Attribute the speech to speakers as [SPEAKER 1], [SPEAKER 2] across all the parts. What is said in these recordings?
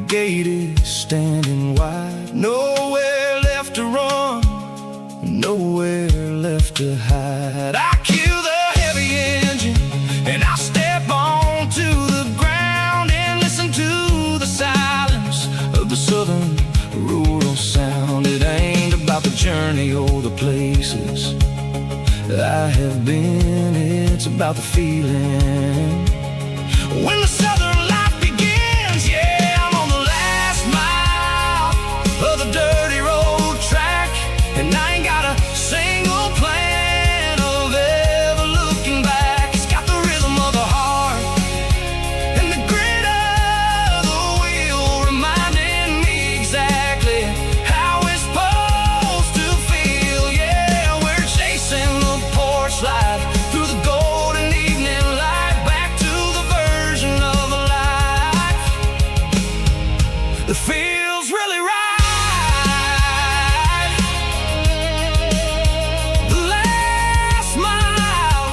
[SPEAKER 1] gate is standing wide. Nowhere left to run, nowhere left to hide. I kill the heavy engine and I step onto the ground and listen to the silence of the southern rural sound. It ain't about the journey or the places I have been, it's about the feeling when the southern life begins. Yeah, I'm on the last mile of the dirty road track, and I ain't got a single plan of ever looking back. It's got the rhythm of the heart and the grit of the wheel, reminding me exactly how it's supposed to feel. Yeah, we're chasing the porch light through the golden evening light, back to the version of a life that feels really right. The last mile,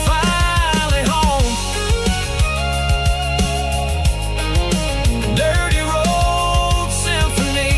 [SPEAKER 1] finally home. Dirty Road Symphony.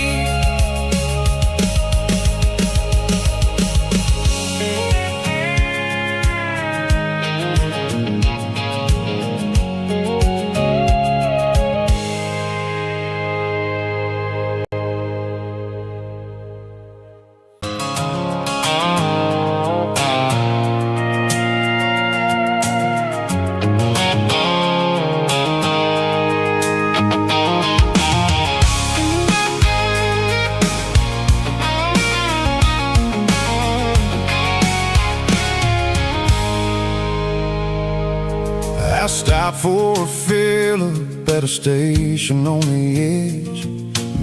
[SPEAKER 1] I stopped for a fill-up at a station on the edge.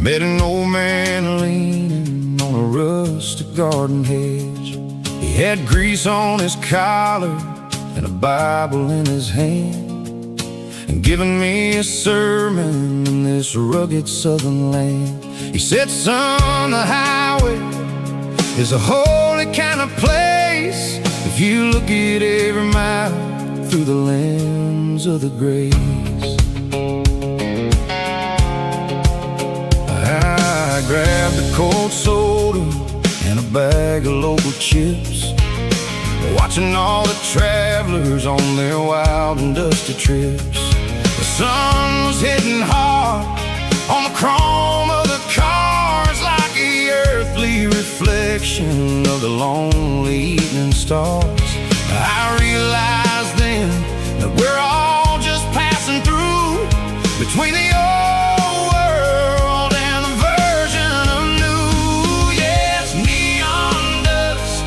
[SPEAKER 1] Met an old man leaning on a rustic garden hedge. He had grease on his collar and a Bible in his hand, and giving me a sermon in this rugged southern land. He said, son, the highway is a holy kind of place if you look at every mile through the lens of the grace. I grabbed a cold soda and a bag of local chips, watching all the travelers on their wild and dusty trips. The sun was hitting hard on the chrome of the cars, like the earthly reflection of the lonely evening stars. I realized then that we're all just passing through between the old world and the version of new. Yes, neon dust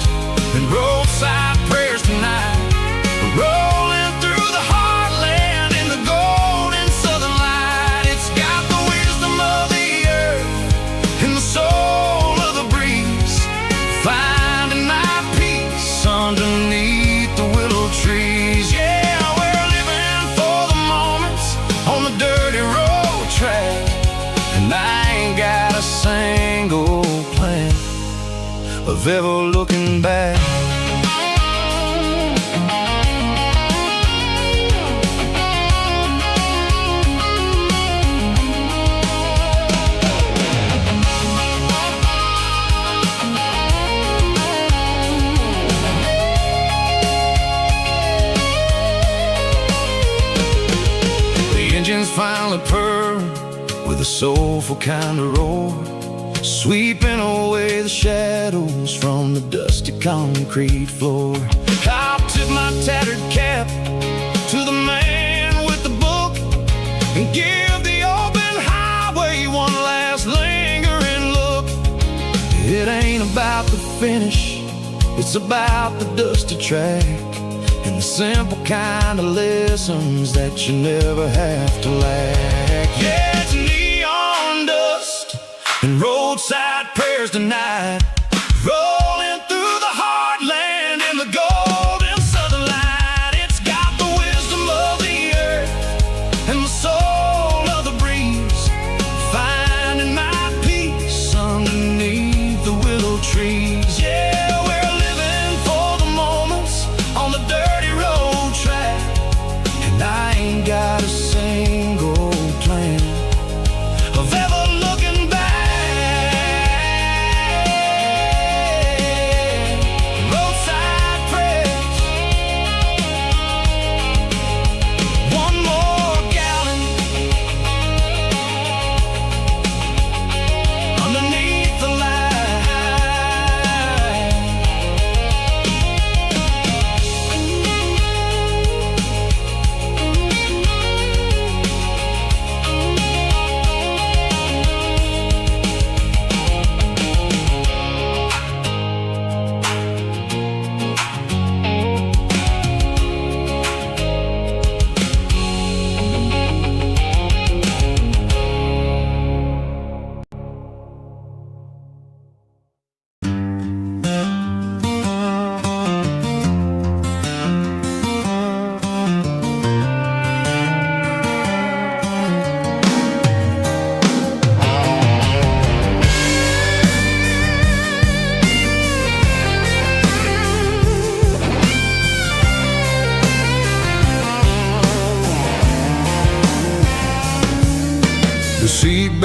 [SPEAKER 1] and roadside prayers tonight, rolling through the heartland in the golden southern light. It's got the wisdom of the earth and the soul of the breeze, finding my peace underneath the willow trees. Yeah, we're living for the moments on the dirty road track, and I ain't got a single plan of ever looking back. Engines finally purr with a soulful kind of roar, sweeping away the shadows from the dusty concrete floor. I'll tip my tattered cap to the man with the book and give the open highway one last lingering look. It ain't about the finish, it's about the dusty track and the simple kind of lessons that you never have to lack. Yeah, it's neon dust and roadside prayers tonight, rolling through the heartland in the golden southern light. It's got the wisdom of the earth and the soul of the breeze, finding my peace underneath the willow trees. Yeah, we're living for the moments on the dirty road track, and I ain't got a single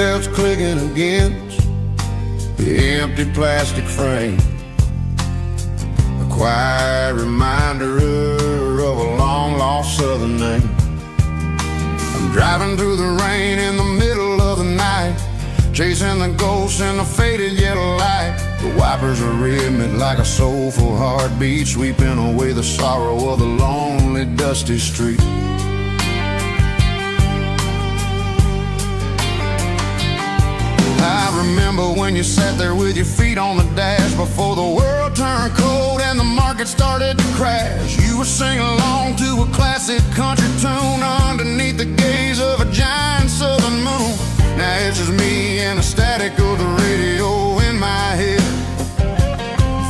[SPEAKER 1] seatbelts clicking against the empty plastic frame. A quiet reminder of a long-lost southern name. I'm driving through the rain in the middle of the night, chasing the ghosts in the faded yellow light. The wipers are rhythmic like a soulful heartbeat, sweeping away the sorrow of the lonely, dusty street. I remember when you sat there with your feet on the dash before the world turned cold and the market started to crash. You were singing along to a classic country tune underneath the gaze of a giant southern moon. Now it's just me and the static of the radio in my head,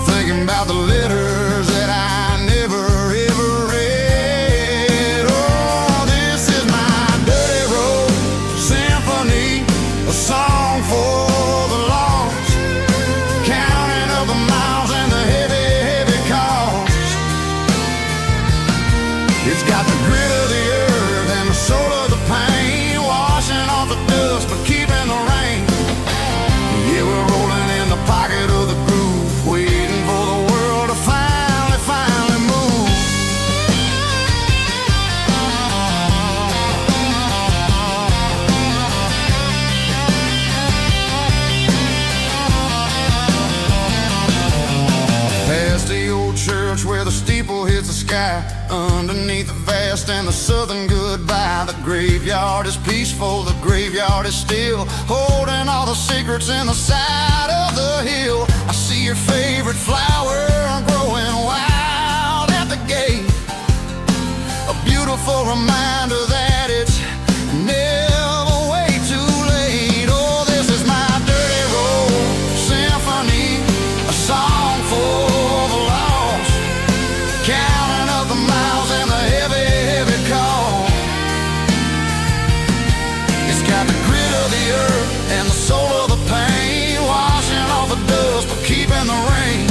[SPEAKER 1] thinking about the letters that I never ever read. Oh, this is my dirty road symphony, a song for the lost, counting up the miles and the heavy, heavy cost. It's got the grit of the earth and the soul of the pain, washing off the dust but keeping the rain. Yeah, we're rolling in the pocket of the groove, waiting for the world to finally move. Past the old church where the steeple hits the sky, underneath the vast and the southern goodbye. The graveyard is peaceful, the graveyard is still, holding all the secrets in the side of the hill. I see your favorite flower growing wild at the gate, a beautiful reminder that it's never way too late. Oh, this is my dirty road symphony, a song for the lost, counting up the miles and the heavy, heavy call. It's got the grit of the earth and the soul of the pain, washing off the dust but keeping the rain.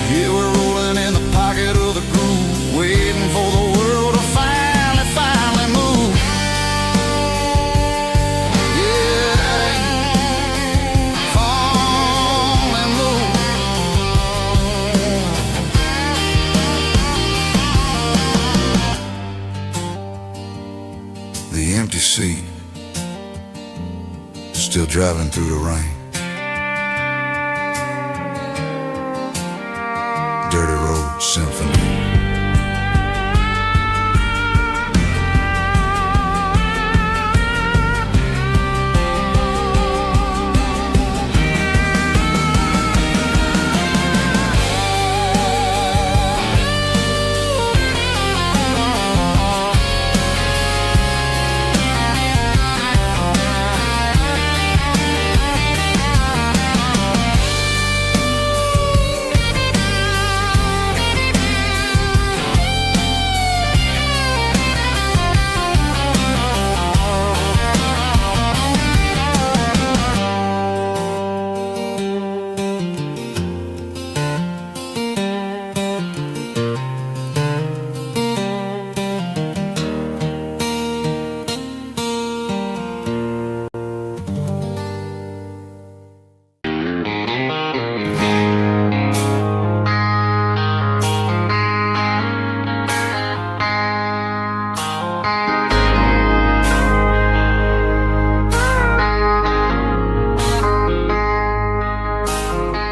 [SPEAKER 1] Yeah, we're rolling in the pocket of the groove, waiting for the world to finally move. Yeah, finally move. The empty seat, still driving through the rain. Dirty Road Symphony.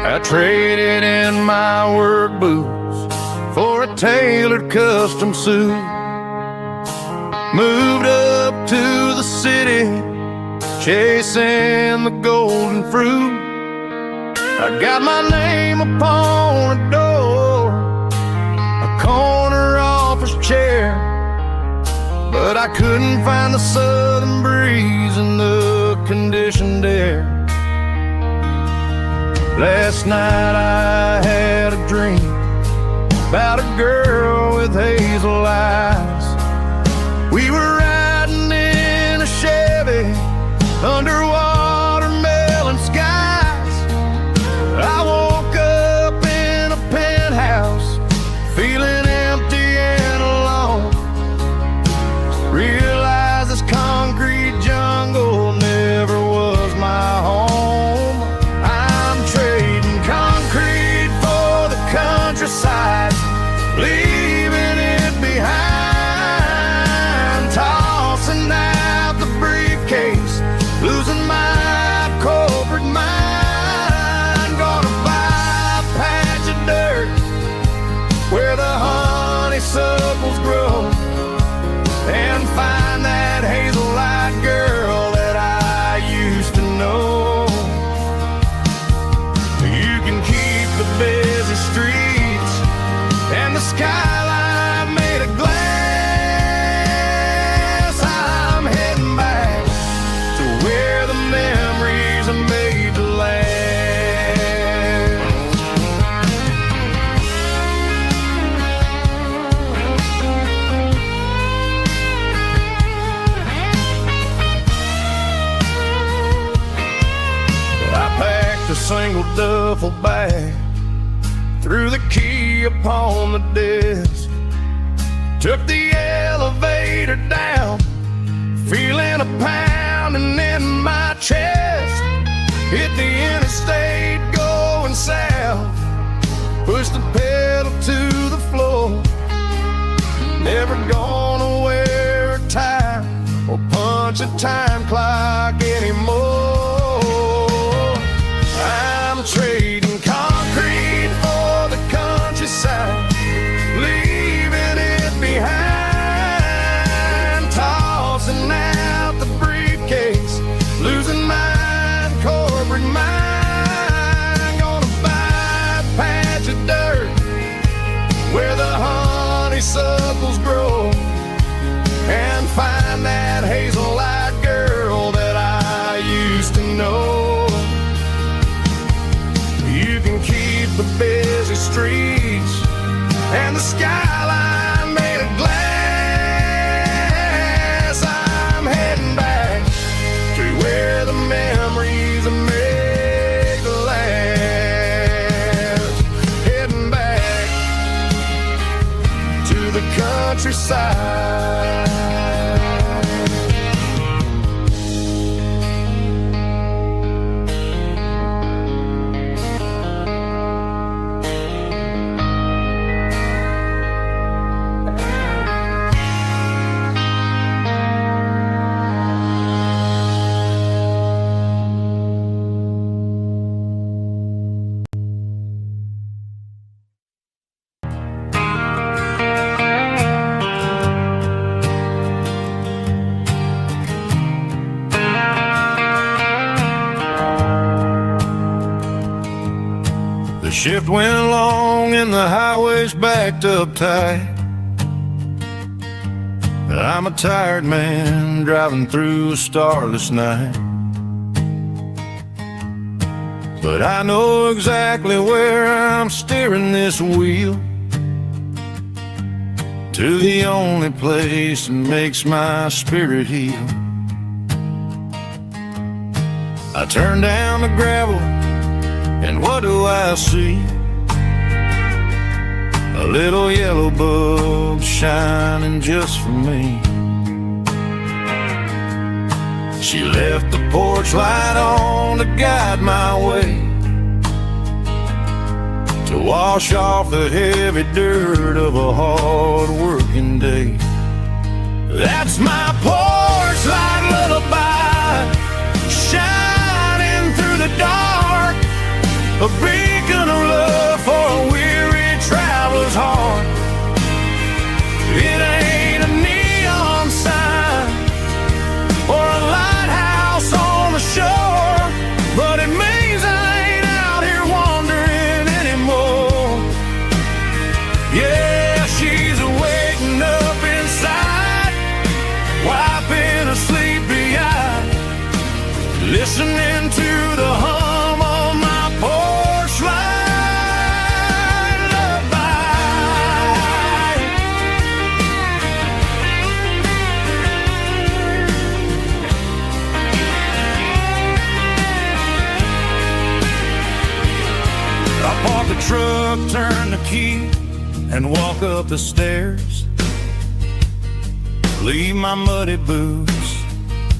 [SPEAKER 1] I traded in my work boots for a tailored custom suit, moved up to the city, chasing the golden fruit. I got my name upon a door, a corner office chair, but I couldn't find the southern breeze in the conditioned air. Last night I had a dream about a girl with hazel eyes. We were riding in a Chevy under watermelon skies. I woke up in a penthouse feeling empty and alone. Realized this concrete jungle never was single duffel bag, threw the key upon the desk, took the elevator down, feeling a pounding in my chest. Hit the interstate going south, pushed the pedal to the floor. Never gonna wear a tie or punch a time clock anymore. I'm trading concrete for the countryside, leaving it behind, tossing out the briefcase, losing my corporate mind. Gonna buy a patch of dirt where the honeysuckles grow, and find that hazel-eyed girl that I used to know. You can keep the busy streets and the skyline made of glass. I'm heading back to where the memories are made to last. Heading back to the countryside. The shift went long and the highway's backed up tight. I'm a tired man driving through a starless night, but I know exactly where I'm steering this wheel, to the only place that makes my spirit heal. I turn down the gravel, and what do I see? A little yellow bulb shining just for me. She left the porch light on to guide my way, to wash off the heavy dirt of a hard-working day. That's my porch light lullaby, shining through the dark, a beacon of love for a weary traveler's heart. It ain't a neon sign or a lighthouse on the shore, but it means I ain't out here wandering anymore. Yeah, she's waking up inside, wiping a sleepy eye, listening to the hum of my porch light lullaby. I park the truck, turn the key, and walk up the stairs. Leave my muddy boots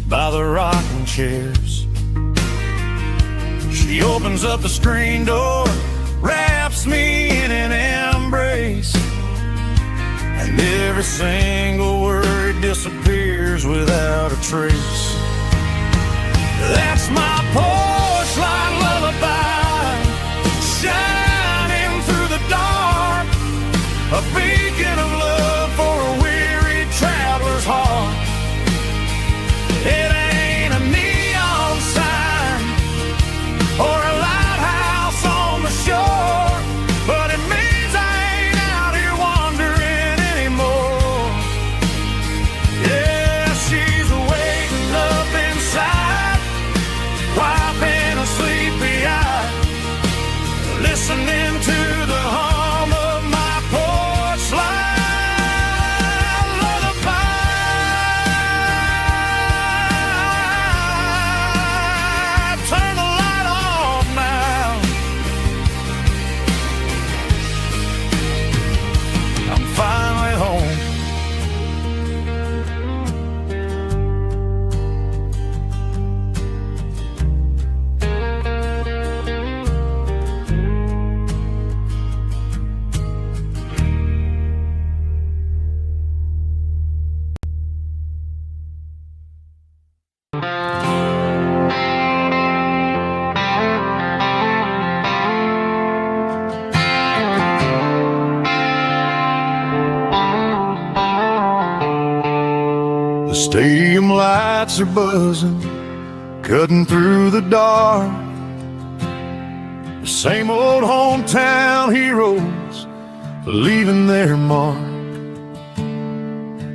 [SPEAKER 1] by the rocking chairs. She opens up the screen door, wraps me in an embrace, and every single word disappears without a trace. That's my porch light lullaby, shining through the dark, a beacon of love for a weary traveler's heart. It ain't a neon sign or a lighthouse on the shore, but it means I ain't out here wandering anymore. Yeah, she's waking up inside, wiping Stadium lights are buzzing, cutting through the dark. The same old hometown heroes leaving their mark.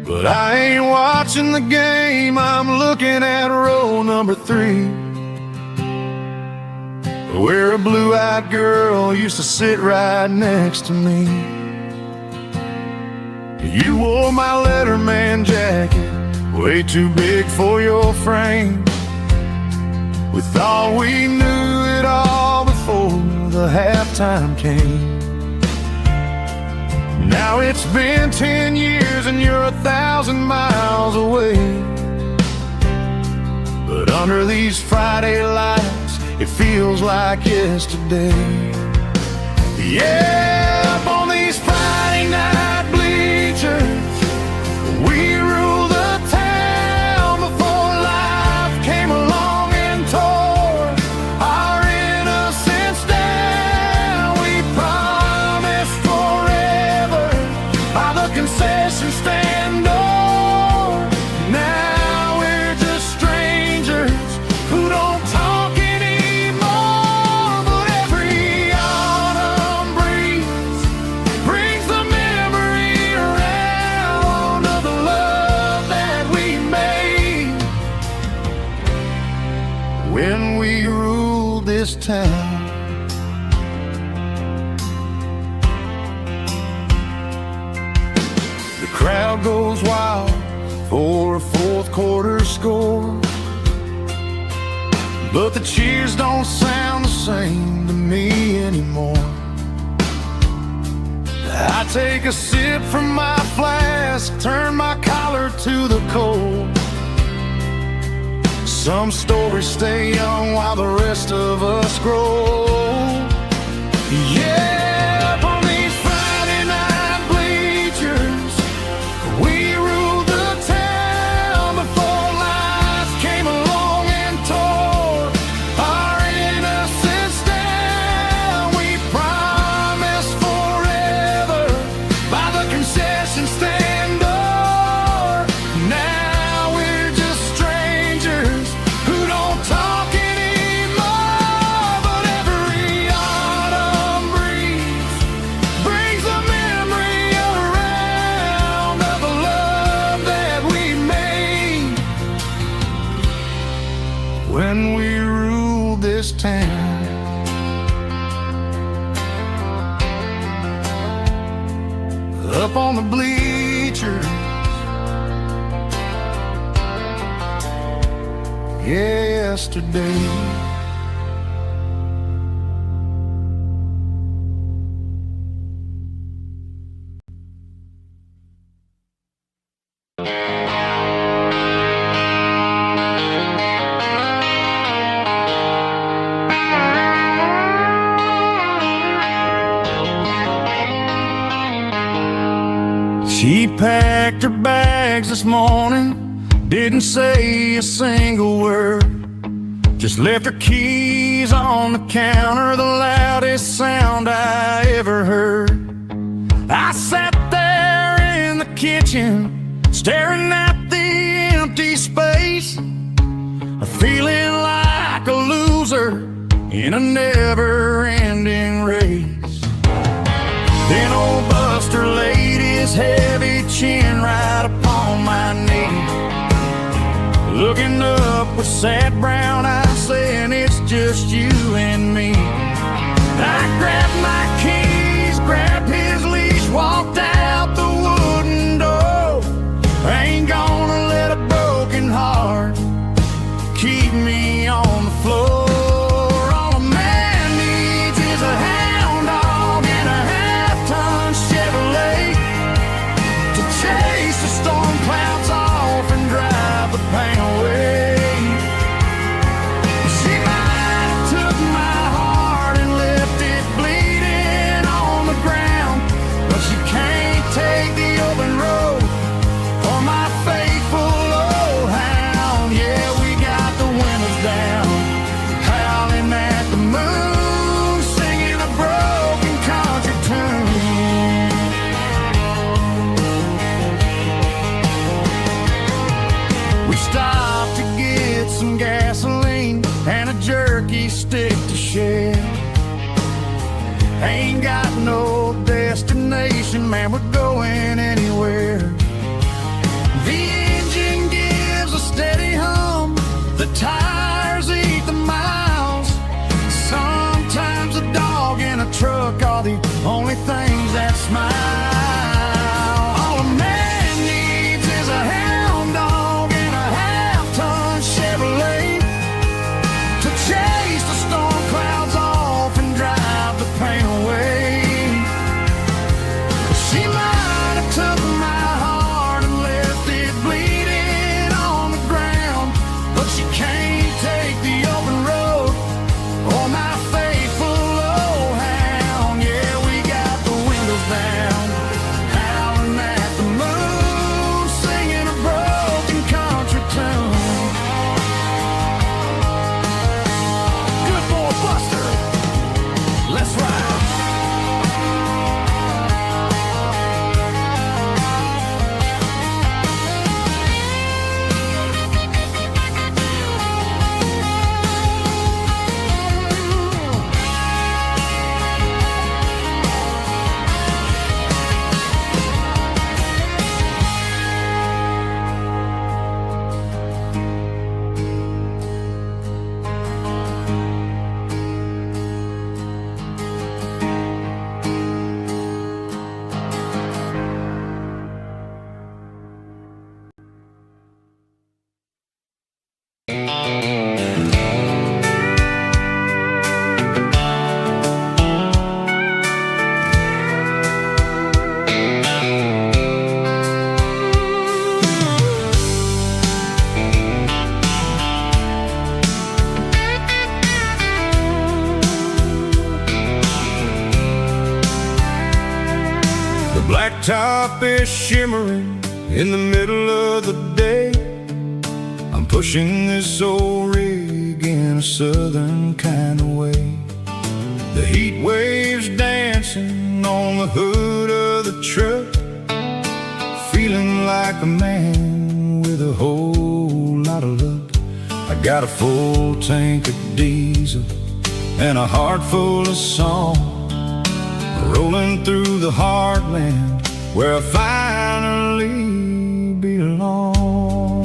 [SPEAKER 1] But I ain't watching the game, I'm looking at row number 3, where a blue-eyed girl used to sit right next to me. You wore my Letterman jacket, way too big for your frame. We thought we knew it all before the halftime came. Now it's been 10 years and you're 1,000 miles away. But under these Friday lights, it feels like yesterday. Yeah, up on these Friday night bleachers, we rule the town before life came along and tore our innocence down. We promised forever by the concession stand door. Now we're just strangers who don't talk anymore. But every autumn breeze brings the memory around of the love that we made when we ruled this town. The crowd goes wild for a fourth quarter score, but the cheers don't sound the same to me anymore. I take a sip from my flask, turn my collar to the cold. Some stories stay young while the rest of us grow. Yeah, up on these Friday night bleachers, we ruled the town before life came along and tore our innocence down. We promised forever by the concession stand door. Now we're just strangers who don't talk anymore. But every autumn breeze brings a memory around of the love that we made when we ruled this town. Up on the bleachers, yesterday. She packed her bags this morning, didn't say a single word, just left her keys on the counter, the loudest sound I ever heard. I sat there in the kitchen, staring at the empty space, feeling like a loser in a never-ending race. Then old Buster laid his heavy chin right upon my knee, looking up with sad brown eyes, saying it's just you and me. I grabbed my keys, grabbed his leash, walked out the wooden door. I ain't gonna let a broken heart keep me on the floor. All a man needs is a hound dog and a half-ton Chevrolet to chase the storm clouds off and drive the pain away. She might have took my heart and left it some gasoline and a jerky stick to share. Ain't got no destination, man, we're going anywhere. The engine gives a steady hum, the tires eat the miles. Sometimes a dog in a truck are the only things that smile. All a man needs is a hound dog and a half-ton Chevrolet to chase the storm clouds off and drive the pain away. She might have took my heart and left it bleeding on the ground, but she can't take the open road or my faithful old hound. Yeah, we got the windows down, howling at the moon, singing a broken country tune. Good boy Buster, let's ride. Blacktop is shimmering in the middle of the day. I'm pushing this old rig in a southern kind of way. The heat waves dancing on the hood of the truck, feeling like a man with a whole lot of luck. I got a full tank of diesel and a heart full of song, rolling through the heartland where I finally belong.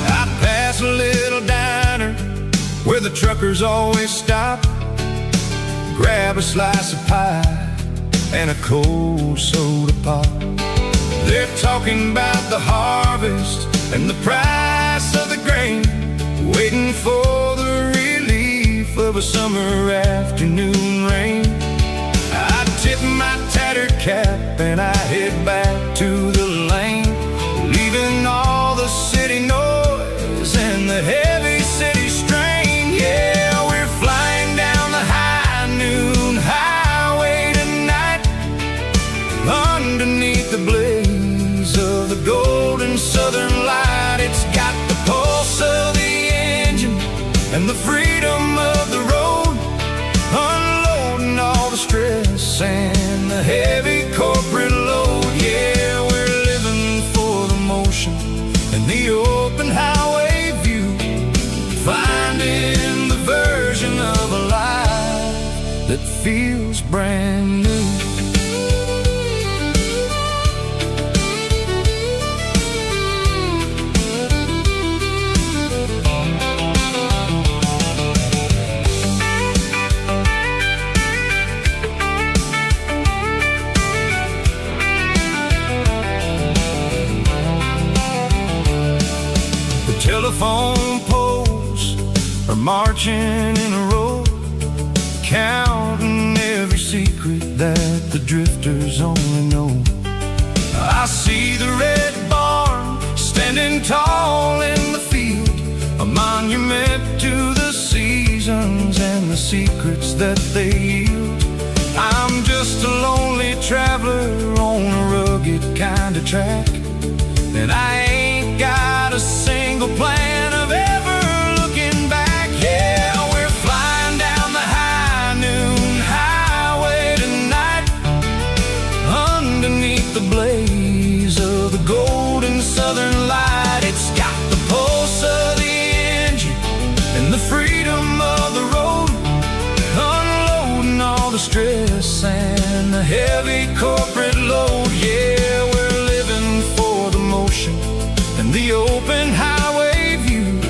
[SPEAKER 1] I pass a little diner where the truckers always stop, grab a slice of pie and a cold soda pop. They're talking about the harvest and the price of the grain, waiting for the relief of a summer afternoon rain. I tip my tattered cap and I head back to the lane, leaving all the city noise and the heavy city strain. Yeah, we're flying down the high noon highway tonight, underneath the blaze of the golden southern light. It's got the pulse of the engine and the freedom of the road, unloading all the stress and the heavy corporate load. Yeah, we're living for the motion and the open highway view, finding the version of a life that feels brand new. Telephone poles are marching in a row, counting every secret that the drifters only know. I see the red barn standing tall in the field, a monument to the seasons and the secrets that they yield. I'm just a lonely traveler on a rugged kind of track, and I ain't got a single plan of ever looking back. Yeah, we're flying down the high noon highway tonight, underneath the blaze of the golden sun. bus and the heavy corporate load. Yeah, we're living for the motion and the open highway view,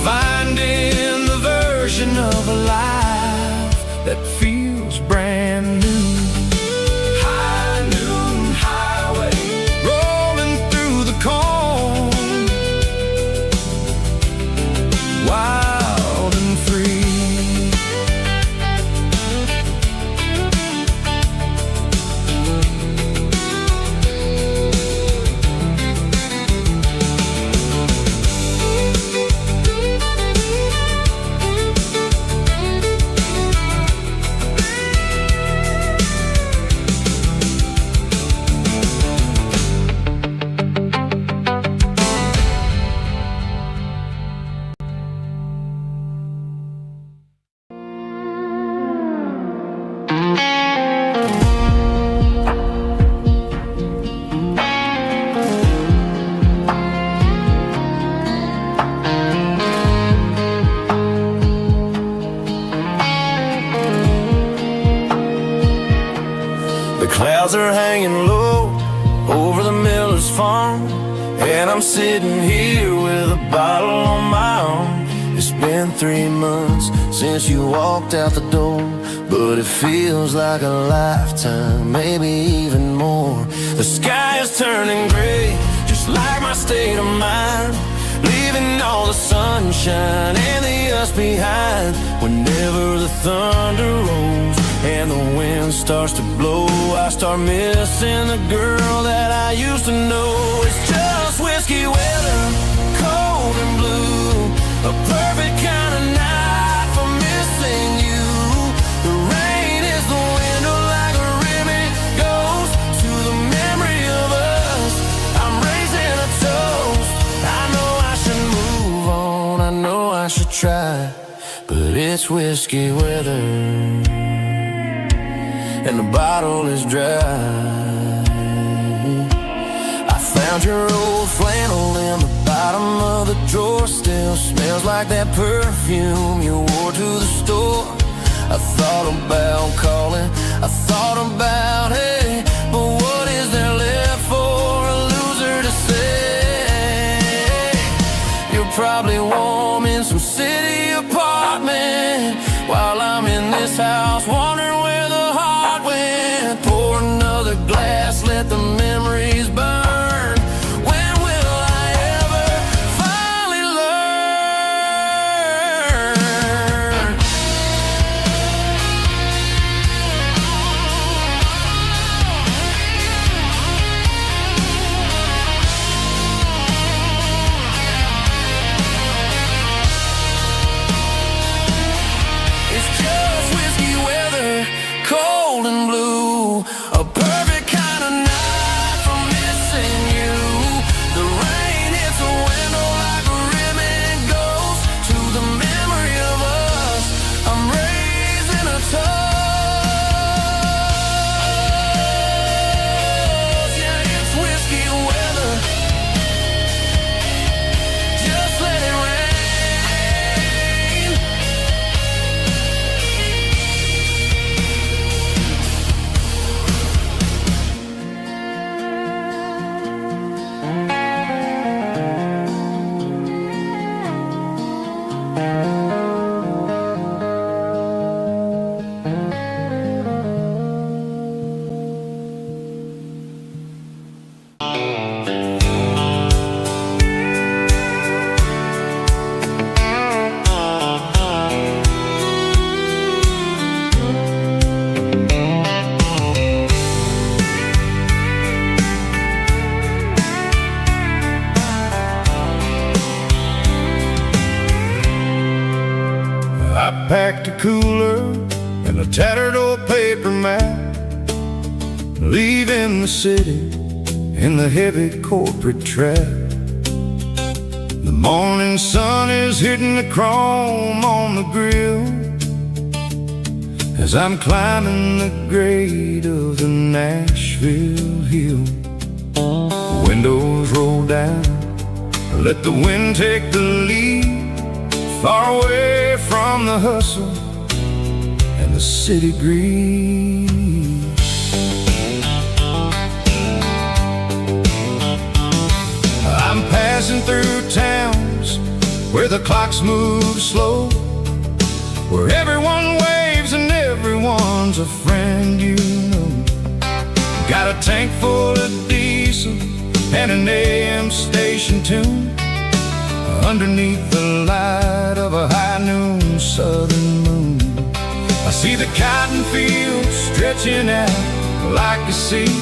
[SPEAKER 1] finding the version of a life that feels brand new. High noon highway, rolling through the corn, wild and free.
[SPEAKER 2] Clouds are hanging low over the miller's farm, and I'm sitting here with a bottle on my arm. It's been 3 months since you walked out the door, but it feels like a lifetime, maybe even more. The sky is turning gray, just like my state of mind, leaving all the sunshine and the us behind. Whenever the thunder rolls and the wind starts to blow, I start missing the girl that I used to know. It's just whiskey weather, cold and blue, a perfect kind of night for missing you. The rain is the window like a ribbon goes to the memory of us. I'm raising a toast. I know I should move on, I know I should try, but it's whiskey weather and the bottle is dry. I found your old flannel in the bottom of the drawer, still smells like that perfume you wore to the store. I thought about calling, I thought about, hey, but what is there left for a loser to say? You're probably warm in some city apartment while I'm in this house wondering where the heart went. Pour another glass, let the memories burn. When will I ever finally learn? It's just whiskey weather, cold and blue, a perfect kind of night for missing you. The rain hits the window like a ribbon goes to the memory of us. I'm raising a toast. Yeah, it's whiskey weather, just let it rain.
[SPEAKER 1] I packed a cooler and a tattered old paper map, leaving the city in the heavy corporate trap. The morning sun is hitting the chrome on the grill as I'm climbing the grade of the Nashville hill. Windows roll down, let the wind take the lead, far away from the hustle and the city greed. where the clocks move slow, where everyone waves and everyone's a friend you know. Got a tank full of diesel and an AM station tune, underneath the light of a high noon southern moon. I see the cotton fields stretching out like a sea.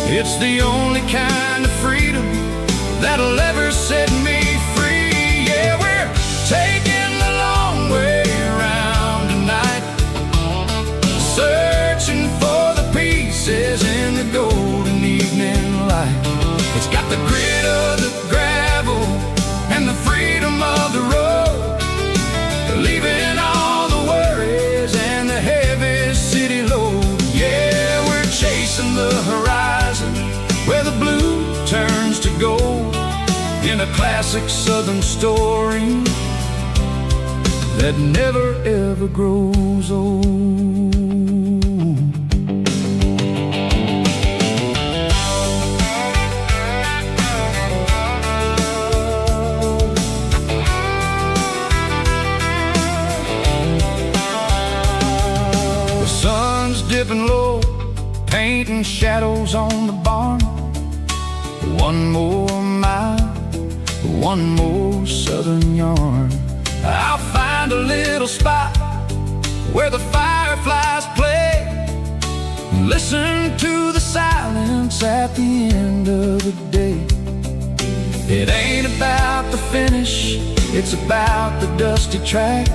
[SPEAKER 1] It's the only kind of freedom that'll ever set me free. Yeah, we're taking the long way around tonight, searching for the pieces in the golden evening light. It's got the grit of the gravel and the freedom of the road, leaving all the worries and the heavy city load. Yeah, we're chasing the horizon where the blue turns to gold, in a classic southern story that never ever grows old. The sun's dipping low, painting shadows on the barn. One more mile, one more southern yarn. I'll find a little spot where the fireflies play, listen to the silence at the end of the day. It ain't about the finish, it's about the dusty track,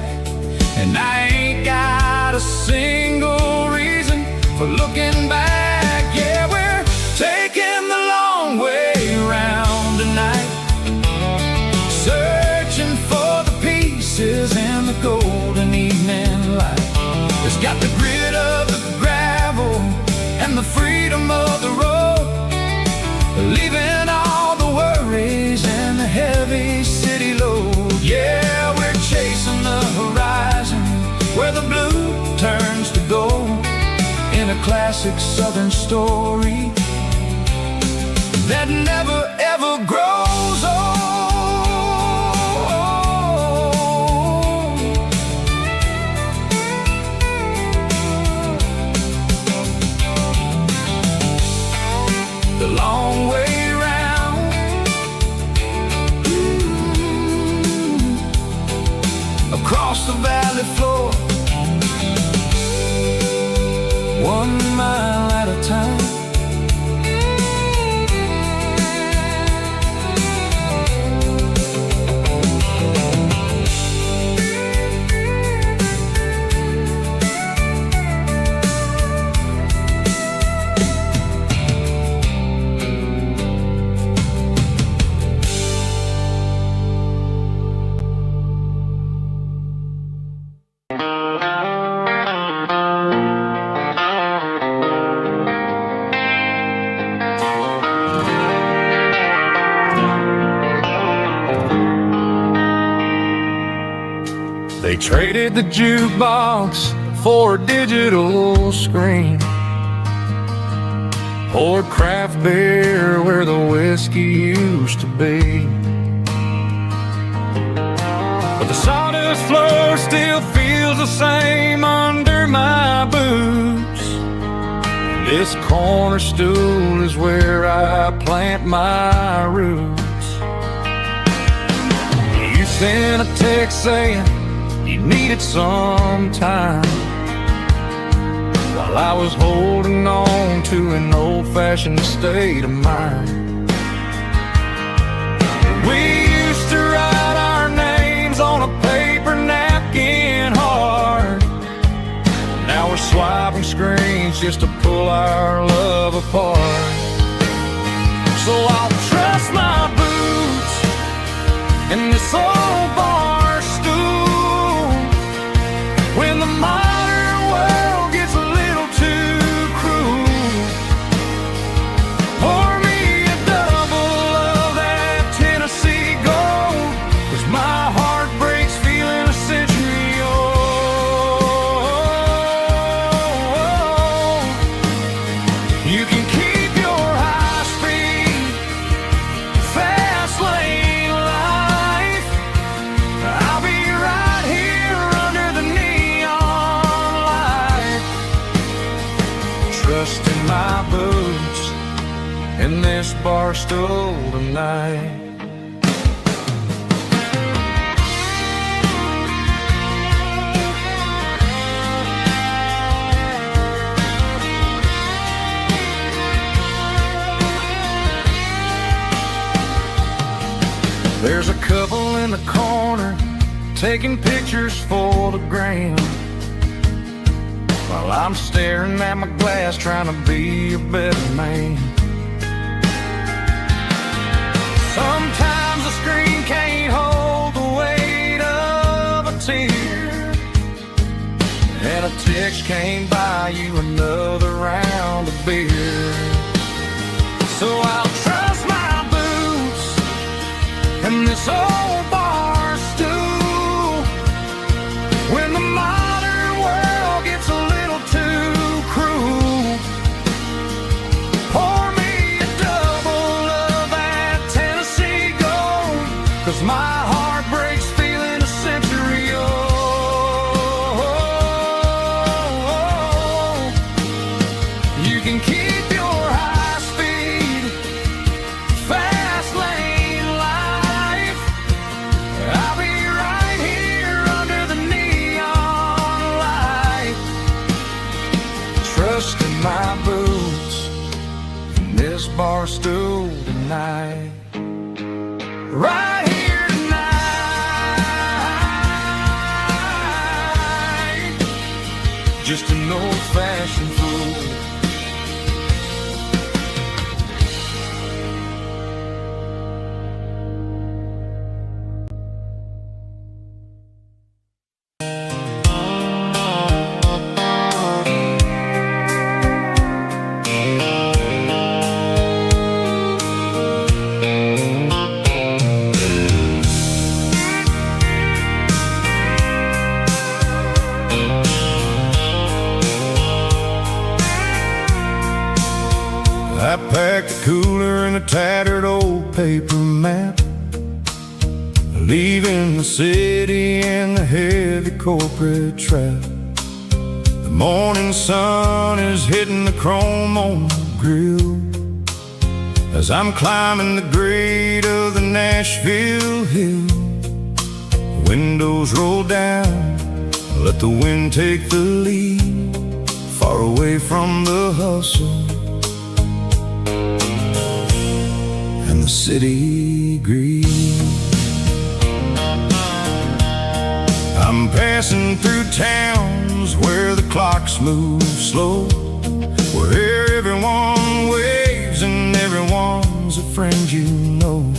[SPEAKER 1] and I ain't got a single reason for looking back. Yeah, we're taking the long way around tonight, searching for the pieces in the golden evening light. It's got the grit of the gravel and the freedom of the road, leaving all the worries and the heavy city load. Yeah, we're chasing the horizon where the blue turns to gold, in a classic southern story that never ever grows old. The long way round, across the valley floor, 1 mile at a time. They traded the jukebox for a digital screen, poured craft beer where the whiskey used to be. But the sawdust floor still feels the same under my boots. This corner stool is where I plant my roots. You sent a text saying you needed some time, while I was holding on to an old-fashioned state of mind. We used to write our names on a paper napkin hard. Now we're swiping screens just to pull our love apart. So I'll trust my boots in this old bar stool when the modern world gets a little too cruel. Pour me a double of that Tennessee Gold, 'cause my heart breaks feeling a century old. You can keep your high speed
[SPEAKER 2] Trusting my boots in this bar stool tonight. There's a couple in the corner taking pictures for the gram, while I'm staring at my glass trying to be a better man. Sometimes the screen can't hold the weight of a tear, and a text can't buy you another round of beer. So I'll trust my boots and this old bar stool when the modern world gets a little too cruel. Pour me a double of that Tennessee Gold, 'cause my heart breaks feeling a century old. You can keep your high speed, fast lane life. I'll be right here under the neon light, trusting my boots in this bar stool tonight. Right here tonight, just an old-fashioned fool.
[SPEAKER 1] I packed a cooler and a tattered old paper map, leaving the city and the heavy corporate trap. The morning sun is hitting the chrome on the grill as I'm climbing the grade of the Nashville hill. Windows roll down, let the wind take the lead, far away from the hustle and the city greed. I'm passing through towns where the clocks move slow, where everyone waves and everyone's a friend you know.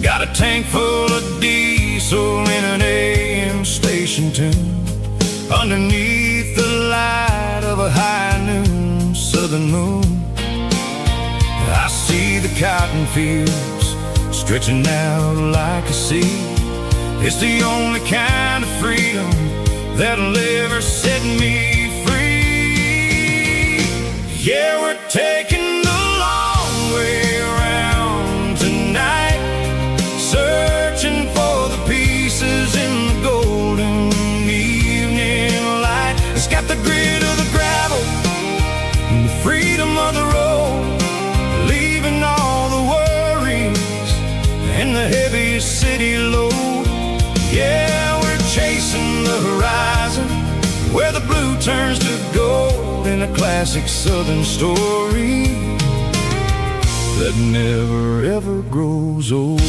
[SPEAKER 1] Got a tank full of diesel in an AM station tune, underneath the light of a high noon southern moon. I see the cotton fields stretching out like a sea. It's the only kind of freedom that'll ever set me free. Yeah, we're taking the long way around tonight, searching for the pieces in the golden evening light. It's got the grit of the gravel and the freedom of the road, leaving all the worries and the heavy city load. Yeah, we're chasing the horizon where the blue turns to gold, in a classic southern story that never ever grows old.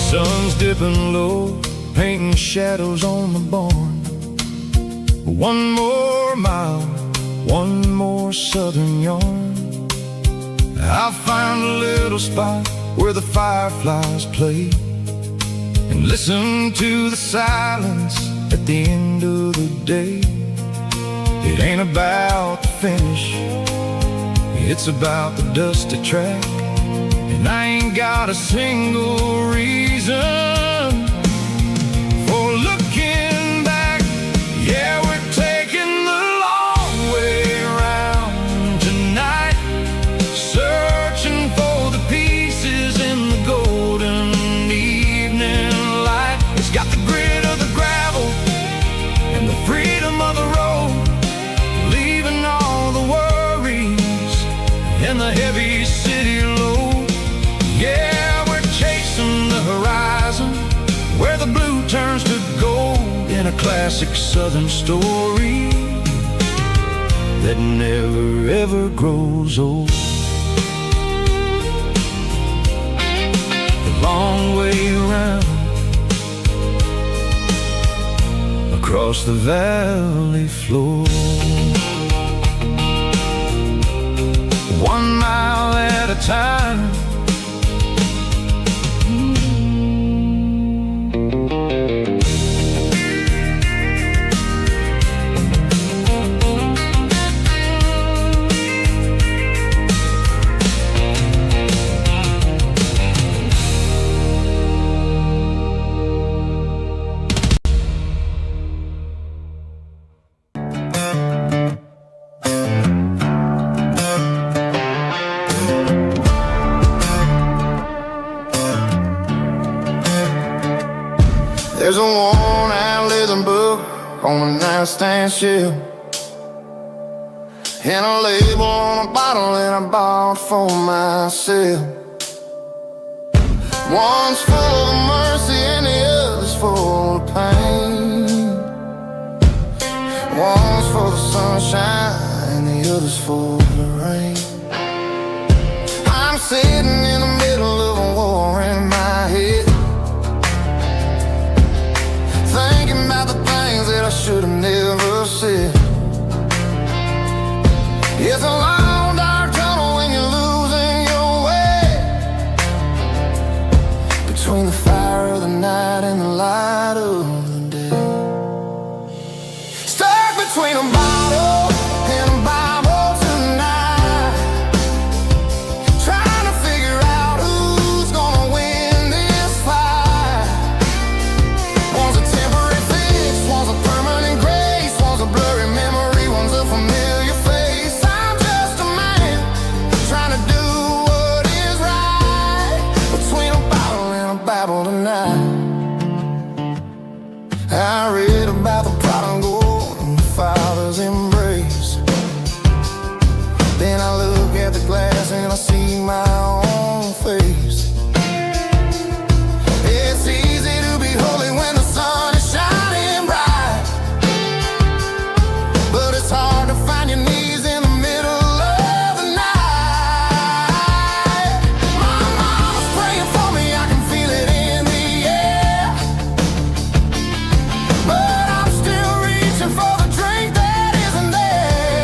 [SPEAKER 1] Sun's dipping low, painting shadows on the barn. One more mile, one more southern yarn. I'll find a little spot where the fireflies play and listen to the silence at the end of the day. It ain't about the finish, it's about the dusty track, and I ain't got a single reason for looking back. classic southern story that never ever grows old. The long way around across the valley floor, 1 mile at a time.
[SPEAKER 2] There's a worn-out leather book on a nightstand shelf, and a label on a bottle that I bought for myself. One's full of mercy and the other's full of pain. One's full of sunshine and the other's full of rain. I'm sitting in the middle of a war in my head, thinking about the things that I should have never said. It's a long dark tunnel when you're losing your way, between the fire of the night and the light of the day. Stuck between a bottle and a Bible tonight, trying to figure out who's gonna win this fight. One's a temporary fix, one's a permanent grace, one's a blurry memory, one's a familiar face. I'm just a man trying to do what is right, between a bottle and a Bible tonight. I read about the prodigal and the father's embrace. Then I look at the glass and I see my own face. It's easy to be holy when the sun is shining bright, but it's hard to find your knees in the middle of the night. My mama's praying for me, I can feel it in the air, but I'm still reaching for the drink that isn't there.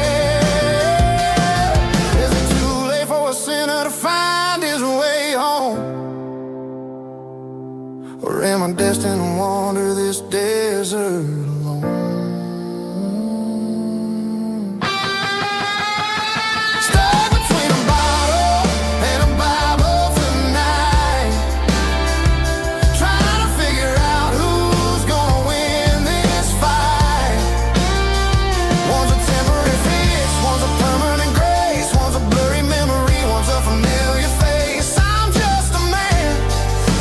[SPEAKER 2] Is it too late for a sinner to find his way home? Or am I destined to wander this desert alone? Stuck between a bottle and a Bible tonight, trying to figure out who's gonna win this fight. One's a temporary fix, one's a permanent grace, one's a blurry memory, one's a familiar face. I'm just a man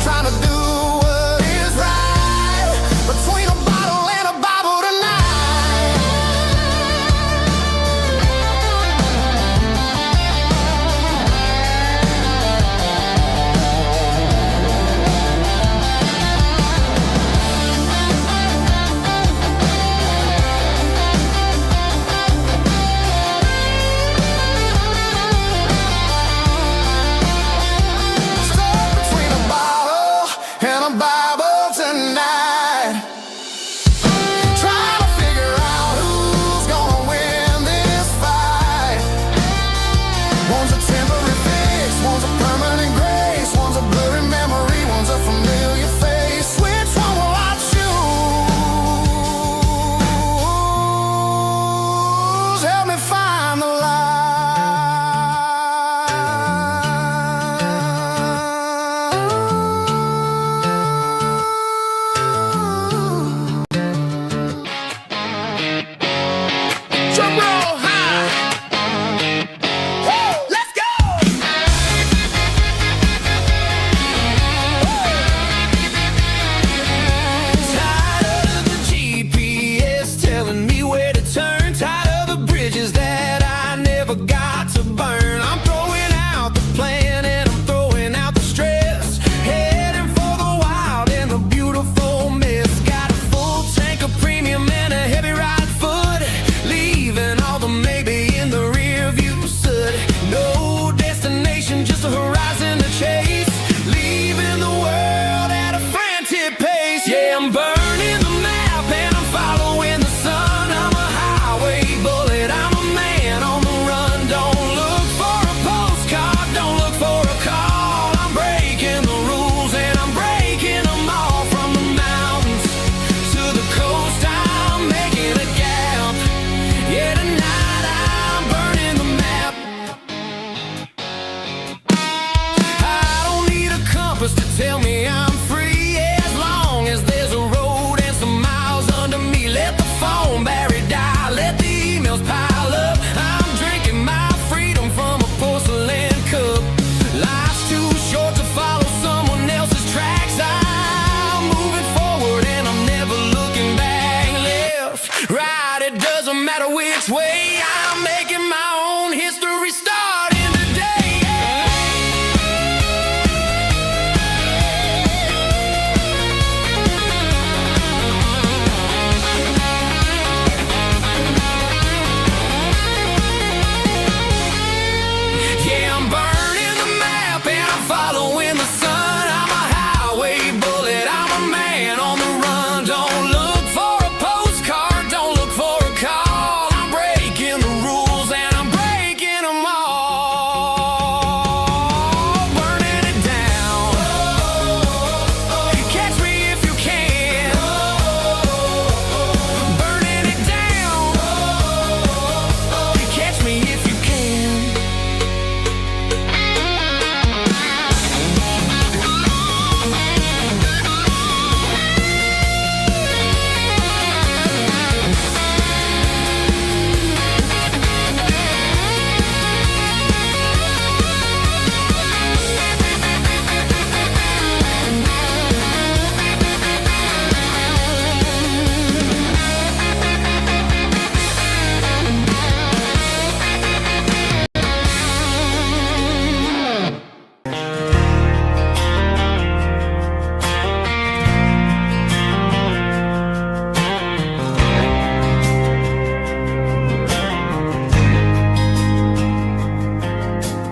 [SPEAKER 2] trying to do what is right, between a bottle and a Bible tonight. phone battery die, let the emails pile up. I'm drinking my freedom from a porcelain cup. Life's too short to follow someone else's tracks. I'm moving forward and I'm never looking back. Left, right, it doesn't matter which way. I'm making my own history starting today. Yeah, I'm burning the map and I'm following the sun. I'm a highway bullet, I'm a man on the run. Don't look for a postcard, don't look for a call. I'm breaking the rules and I'm breaking them all. Burning it down. Catch me if you can. Burning it down. Catch me if you can.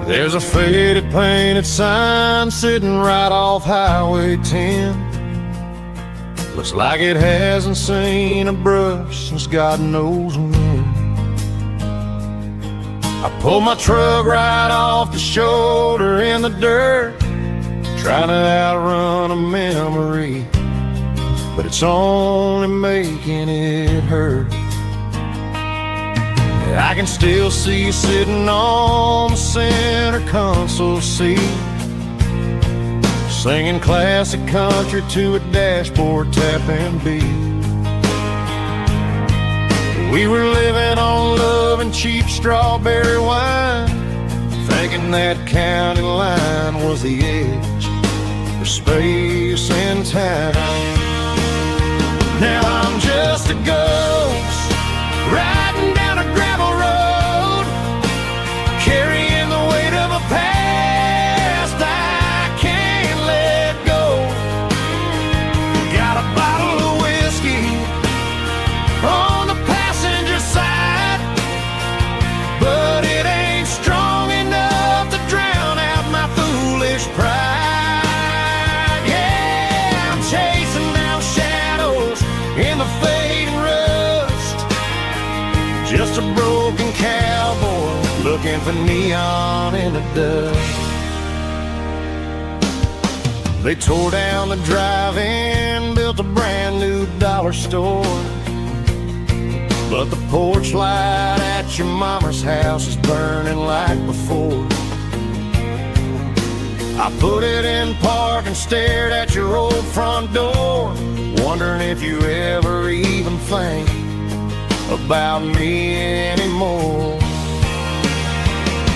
[SPEAKER 1] There's a faded painted sign sitting right off Highway 10. Looks like it hasn't seen a brush since God knows when. I pulled my truck right off the shoulder in the dirt, trying to outrun a memory, but it's only making it hurt. I can still see you sitting on the center console seat, singing classic country to a dashboard tapping beat. We were living on love and cheap strawberry wine, thinking that county line was the edge for space and time. Now I'm just a ghost riding down a gravel road, carrying the weight of a past I can't let go. Got a bottle of whiskey on the passenger side, but it ain't strong enough to drown out my foolish pride. Yeah, I'm chasing down shadows in the fading rust, just a broken cowboy looking for neon in the dust. They tore down the drive-in, built a brand new dollar store, but the porch light at your mama's house is burning like before. I put it in park and stared at your old front door, wondering if you ever even think about me anymore.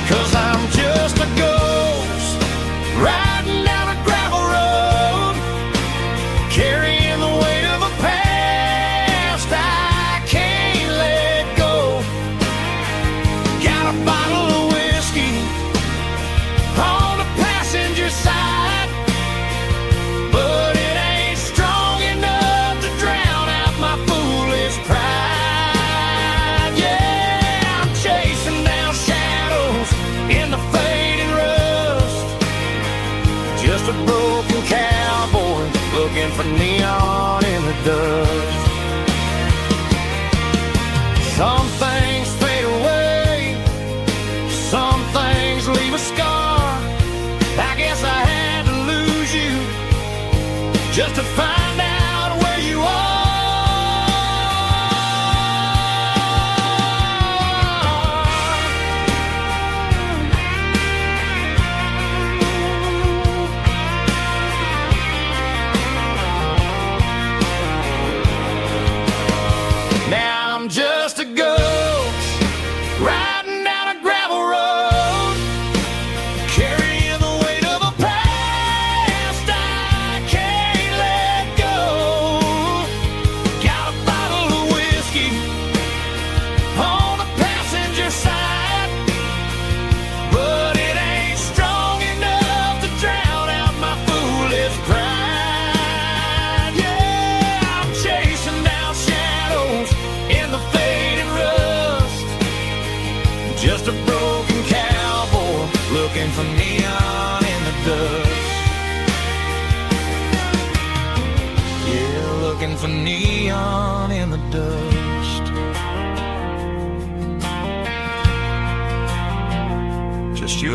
[SPEAKER 1] 'Cause I'm just a ghost riding down a gravel road, carrying the weight of a past I can't let go. Got a bottle of whiskey on the passenger side, but it ain't strong enough to drown out my foolish pride. Yeah, I'm chasing down shadows in the fading rust, just a broken cowboy looking for neon in the dust. Some things fade away, some things leave a scar. I guess I had to lose you just to find out where you are.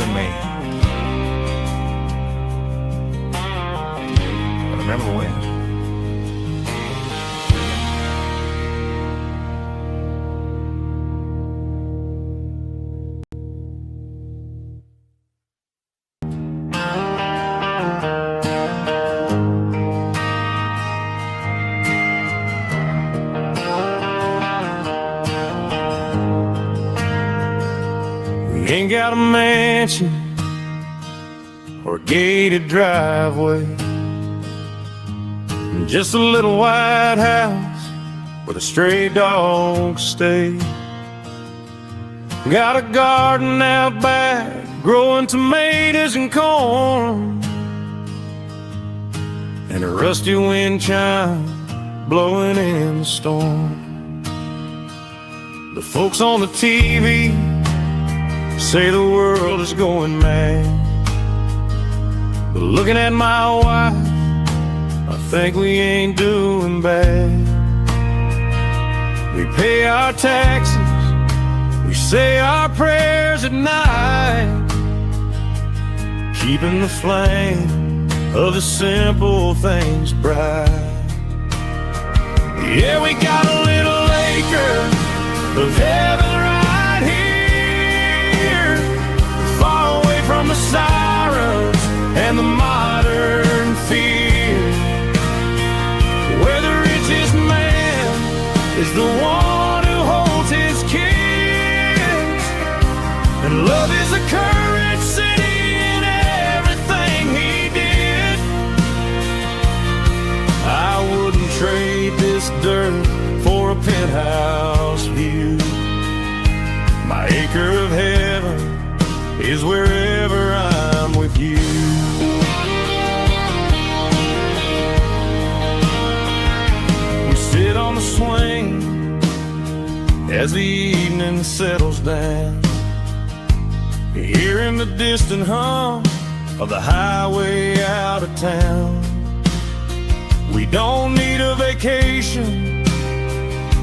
[SPEAKER 1] and me. But I remember when. Ain't got a mansion or a gated driveway, just a little white house where the stray dogs stay. Got a garden out back growing tomatoes and corn, and a rusty wind chime blowing in the storm. The folks on the TV say the world is going mad, but looking at my wife, I think we ain't doing bad. We pay our taxes, we say our prayers at night, keeping the flame of the simple things bright. Yeah, we got a little acre of heaven right here, far away from the sirens and the modern fear, where the richest man is the one who holds his kids, and love is the currency in everything he did. I wouldn't trade this dirt for a penthouse view. My acre of heaven is wherever I'm with you. We sit on the swing as the evening settles down, hearing the distant hum of the highway out of town. We don't need a vacation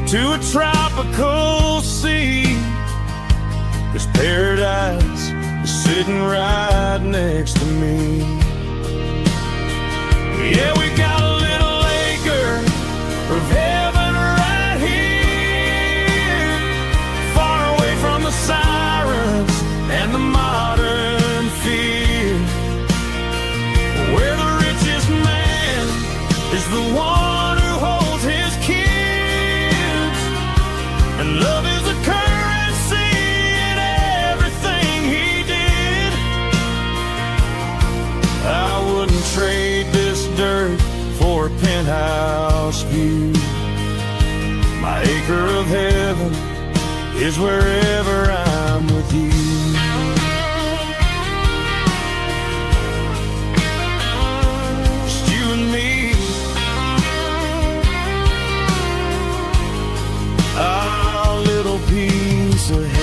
[SPEAKER 1] to a tropical sea, 'cause paradise is sitting right next to me. Yeah, we got a little acre of heaven right here, far away from the sirens and the modern fear, where the richest man is the one who holds his kids, and love is a currency in everything he did. I wouldn't trade this dirt for a penthouse view. My acre of heaven is wherever I'm with you. Just you and me, our little piece of heaven.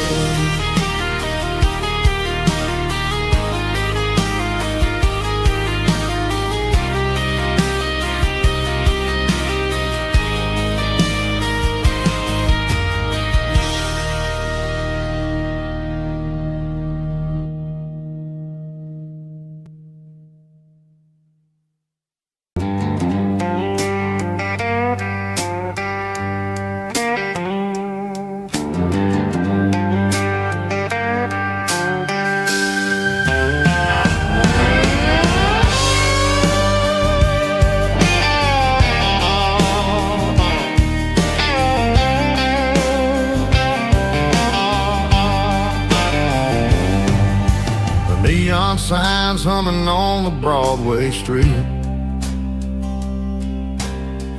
[SPEAKER 1] Neon signs humming on the Broadway street,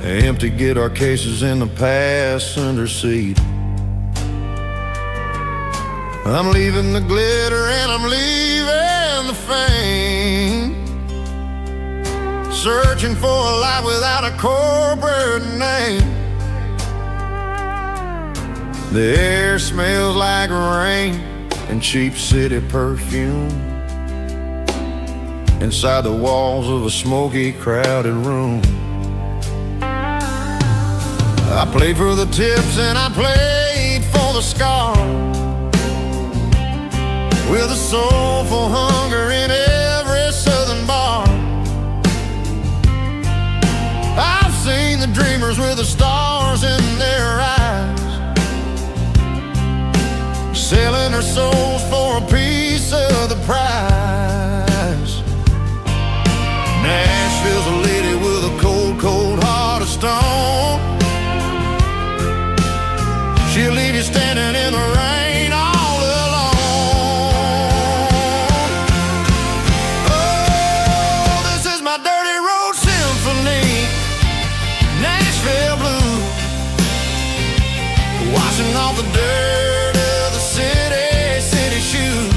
[SPEAKER 1] empty guitar cases in the passenger seat. I'm leaving the glitter and I'm leaving the fame, searching for a life without a corporate name. The air smells like rain and cheap city perfume inside the walls of a smoky, crowded room. I played for the tips and I played for the scars, with a soulful hunger in every southern bar. I've seen the dreamers with the stars in their eyes, selling their souls for a piece of the prize. Nashville's a lady with a cold, cold heart of stone. She'll leave you standing in the rain all alone. Oh, this is my dirty road symphony, Nashville blues, washing off the dirt of the city shoes.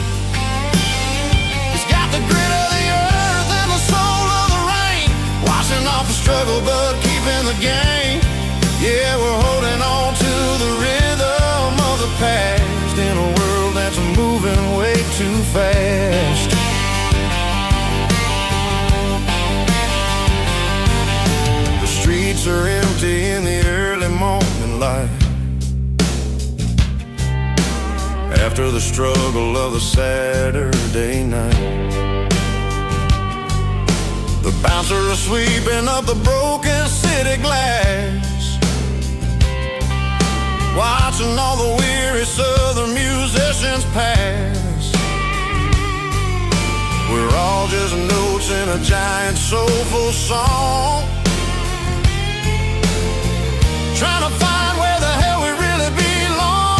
[SPEAKER 1] It's got the grit of the earth and the soul of the rain, washing off the struggle but keeping the game. Yeah, we're holding on to the rhythm of the past in a world that's moving way too fast. The streets are empty in the early morning light, after the struggle of the Saturday night. The bouncers are sweeping up the broken city glass, watching all the weary southern musicians pass. We're all just notes in a giant soulful song, trying to find where the hell we really belong.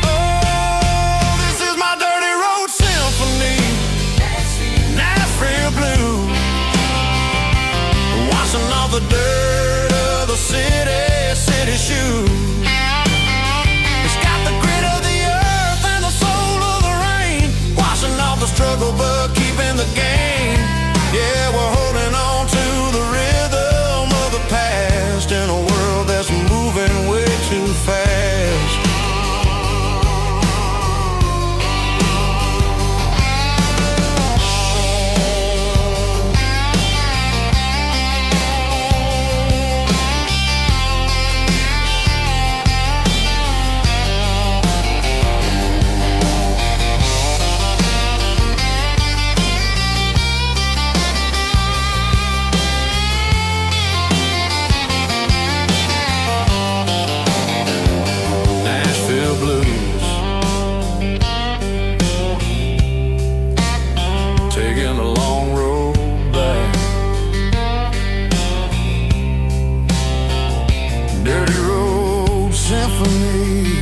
[SPEAKER 1] Oh, this is my dirty road symphony, Nashville blues, washing off the dirt of the city shoes. It's got the grit of the earth and the soul of the rain, washing off the struggle but keeping the game. Yeah, we're holding on to the rhythm of the past in a world that's moving way too fast. Taking a long road back, dirty road symphony.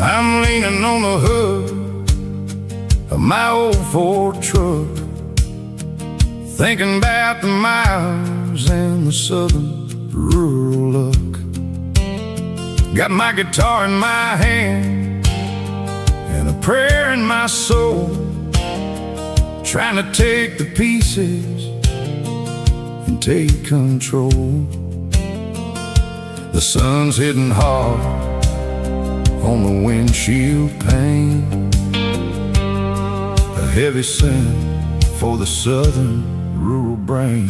[SPEAKER 1] I'm leaning on the hood of my old Ford truck, thinking about the miles and the southern rural look. Got my guitar in my hand and a prayer in my soul, trying to take the pieces and take control. The sun's hitting hard on the windshield pane, a heavy scent for the southern rural brain.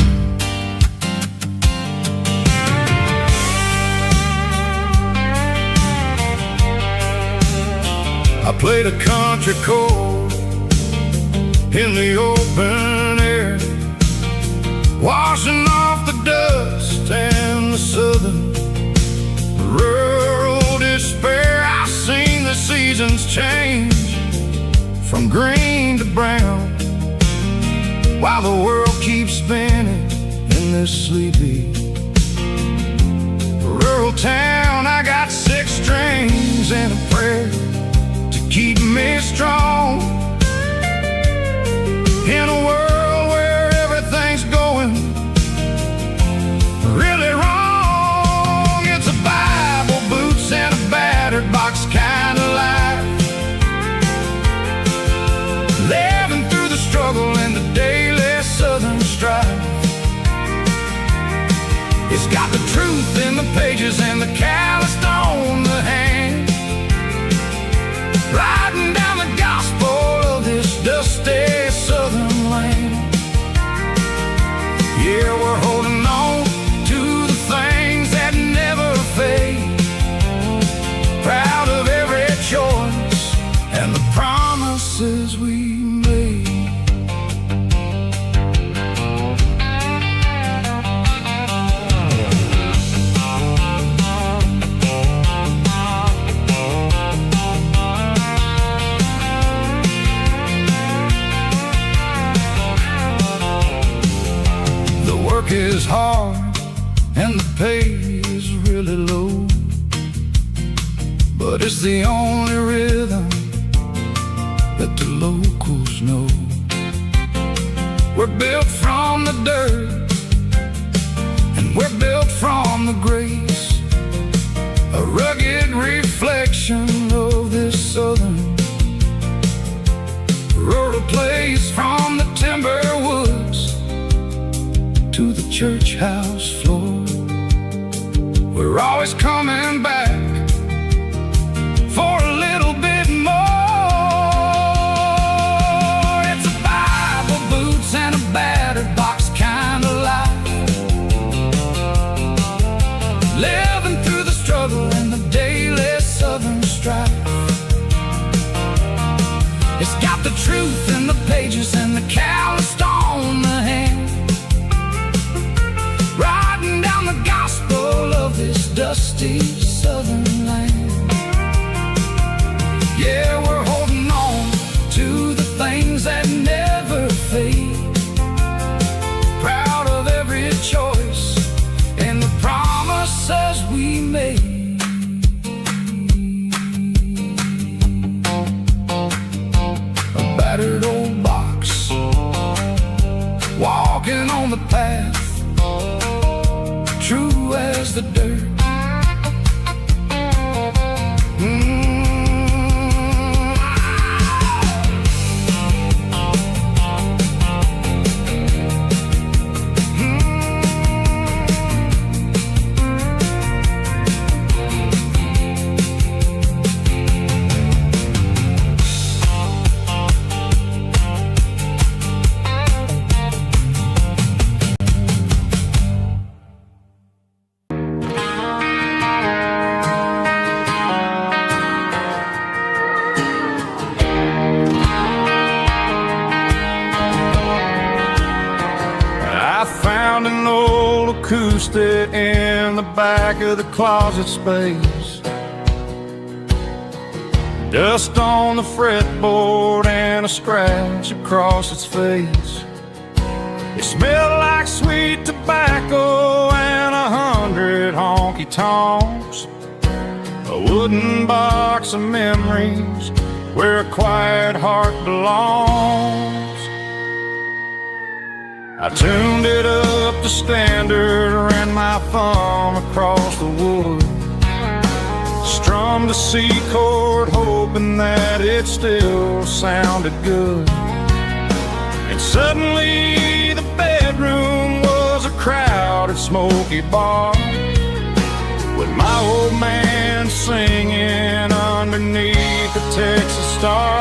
[SPEAKER 1] I played a country chord in the open air, washing off the dust and the southern rural despair. I've seen the seasons change from green to brown, while the world keeps spinning in this sleepy rural town. I got 6 strings and a prayer to keep me strong in a world where everything's going really wrong. It's a Bible, boots, and a battered box kind of life, living through the struggle and the daily southern strife. It's got the truth in the pages and the calloused on the hand, riding down the gospel of this dusty southern land. Yeah, we're holding on to the things that never fade, proud of every choice and the promises we made. The work is hard and the pay is really low, but it's the only rhythm that the locals know. We're built from the dirt and we're built from the grace, a rugged reflection of this southern rural place. From the timber woods to the church house floor, we're always coming back for a little bit more. It's a Bible, boots, and a battered box kind of life, living through the struggle and the daily southern strife. It's got the truth in the pages and the calloused on the hand, riding down the gospel of this dusty southern land. Yeah, we're holding on to the things that never fade, proud of every choice and the promises we made. A battered old box, walking on the path, true as the dirt. Acoustic in the back of the closet space, dust on the fretboard and a scratch across its face. It smelled like sweet tobacco and 100 honky-tonks, a wooden box of memories where a quiet heart belongs. I tuned it up to standard, ran my thumb across the wood, strummed a C chord hoping that it still sounded good. And suddenly the bedroom was a crowded smoky bar, with my old man singing underneath the Texas star.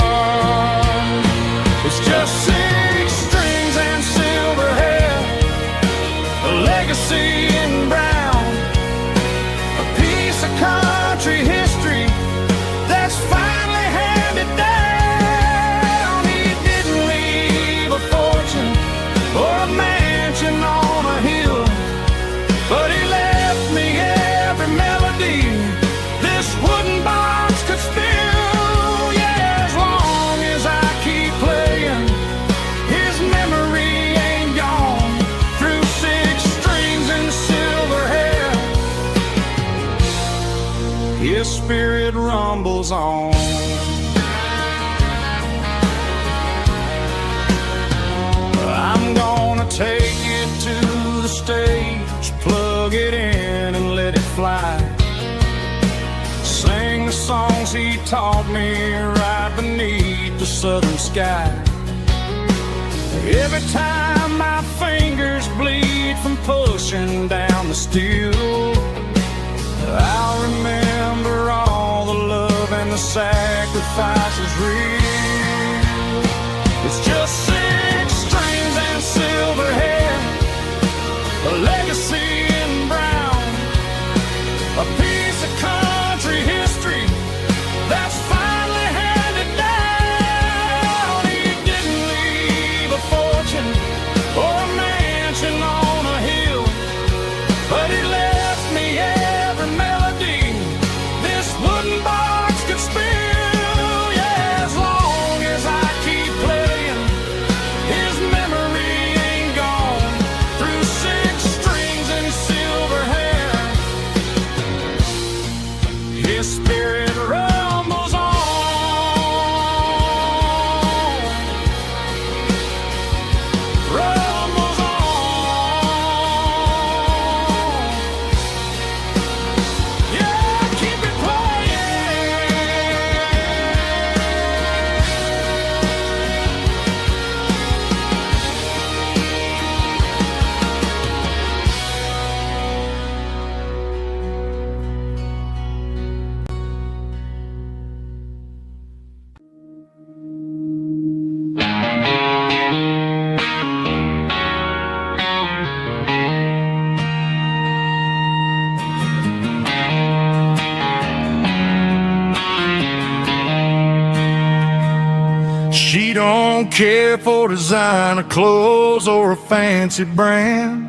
[SPEAKER 1] It's just 6 strings and silver hair, a legacy in brown, a piece of country history that's finally handed His spirit rumbles on. I'm gonna take it to the stage, plug it in and let it fly. Sing the songs he taught me right beneath the southern sky. Every time my fingers bleed from pushing down the steel, I'll remember all the love and the sacrifices real. It's just 6 strings and silver hair, a legacy in brown, a piece of country history that's finally handed down. He didn't leave a fortune or a mansion on a hill, but he left me every melody this wooden box could spill. Yeah, as long as I keep playing, his memory ain't gone. Through 6 strings and silver hair, his spirit rumbles on. Rumbles on. Yeah, keep it She don't care for designer clothes or a fancy brand.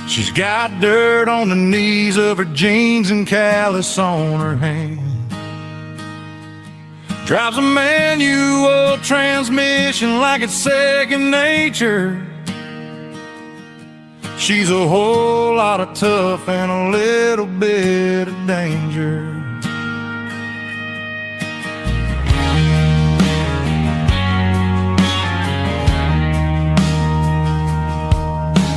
[SPEAKER 1] She's got dirt on the knees of her jeans and callus on her hand. Drives a manual transmission like it's second nature. She's a whole lot of tough and a little bit of danger.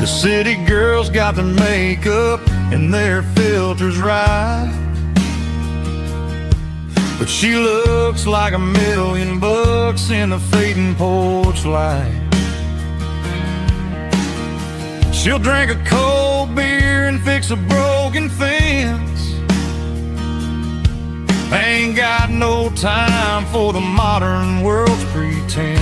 [SPEAKER 1] The city girls got their makeup and their filters right, but she looks like $1,000,000 in the fading porch light. She'll drink a cold beer and fix a broken fence. Ain't got no time for the modern world's pretense.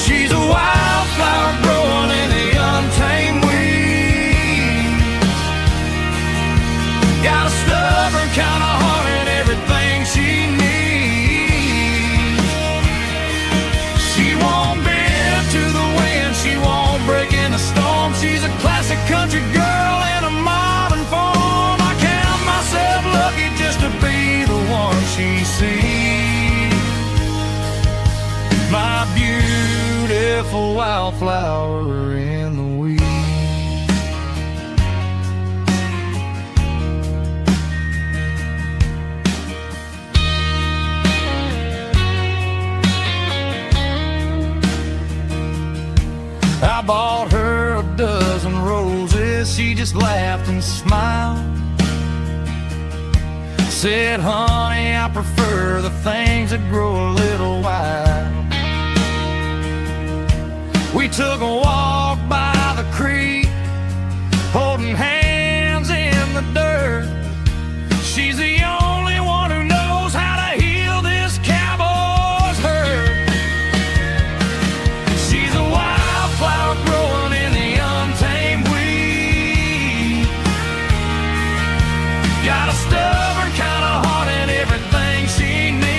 [SPEAKER 1] She's a wildflower growing in the untamed weeds. Got a stubborn kind of heart and everything she needs. She won't bend to the wind, she won't break in the storm. She's a classic country girl in a modern form. I count myself lucky just to be the one she sees. My beautiful wildflower in the weeds. I bought her a dozen roses, she just laughed and smiled. Said, honey, I prefer the things that grow a little wild. We took a walk by the creek, holding hands in the dirt. She's the only one who knows how to heal this cowboy's hurt. She's a wildflower growing in the untamed weed. Got a stubborn kind of heart and everything she needs.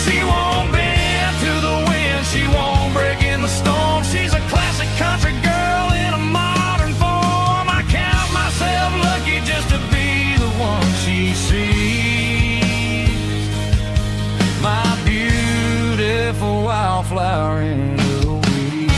[SPEAKER 1] She won't bend to the wind, she won't break in the storm. She's a classic country girl in a modern form. I count myself lucky just to be the one she sees. My beautiful wildflower in the weeds.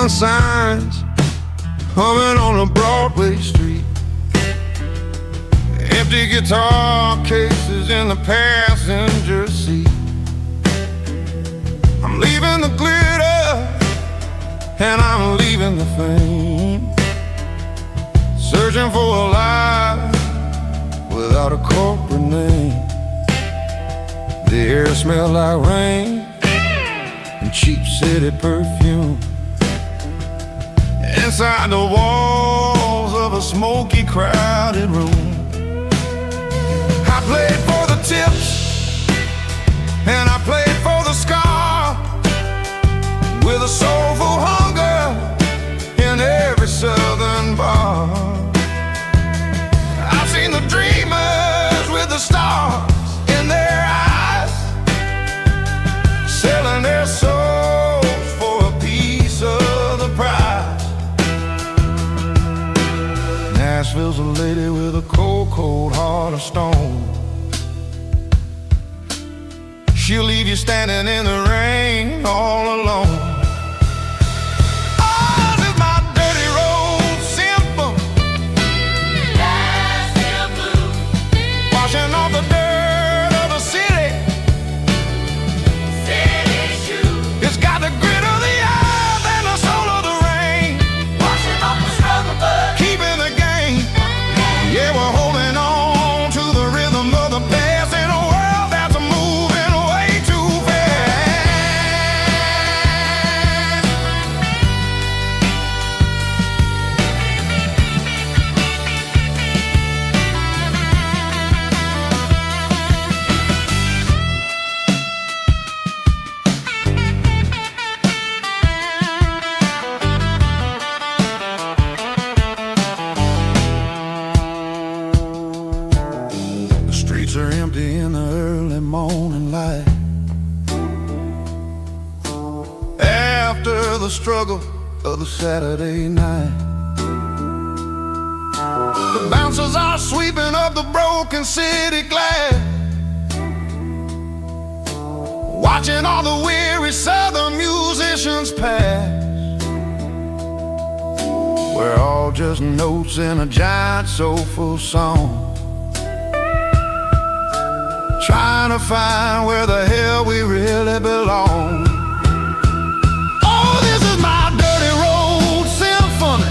[SPEAKER 1] neon signs humming on a Broadway street. Empty guitar cases in the passenger seat. I'm leaving the glitter and I'm leaving the fame, searching for a life without a corporate name. The air smells like rain and cheap city perfume. Inside the walls of a smoky, crowded room, I played for the tips and I played for the scar, with a soulful hunger in every southern bar. I've seen the dreamers with the stars in their eyes, selling their souls for a piece of the prize. Nashville's a lady with a cold, cold heart of stone. She'll leave you standing in the rain all alone. Oh, this is my dirty road symphony, Nashville blues, washing off the dirt of the city. City shoes. It's got the grit of the earth and the soul of the rain, washing off the struggle bug, keeping the game. Yeah, we're holding on to the rhythm of the past in a world that's moving way too fast. The streets are empty in the early morning light, after the struggle of the Saturday night. The bouncers are sweeping up the broken city glass, watching all the weary southern musicians pass. We're all just notes in a giant soulful song, trying to find where the hell we really belong. Oh, this is my dirty road symphony,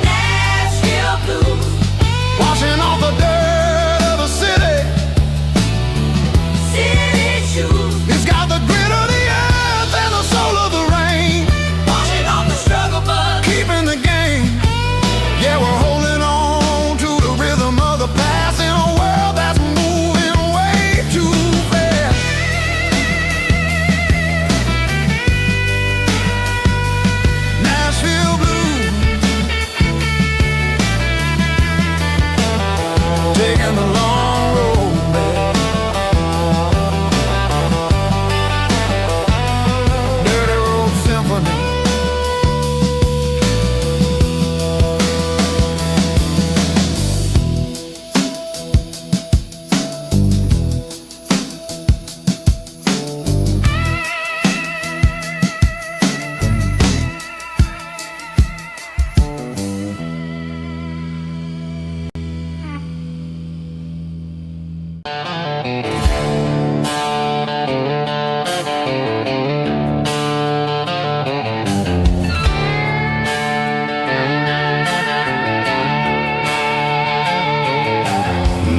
[SPEAKER 1] Nashville blues, washing off the dirt of the city. City shoes. It's got the grit of the earth and the soul of the rain, washing off the struggle bug, keeping the game. Yeah, we're holding on to the rhythm of the past in a world that's moving way too fast. Nashville blues, taking the long road back. Dirty Road Symphony.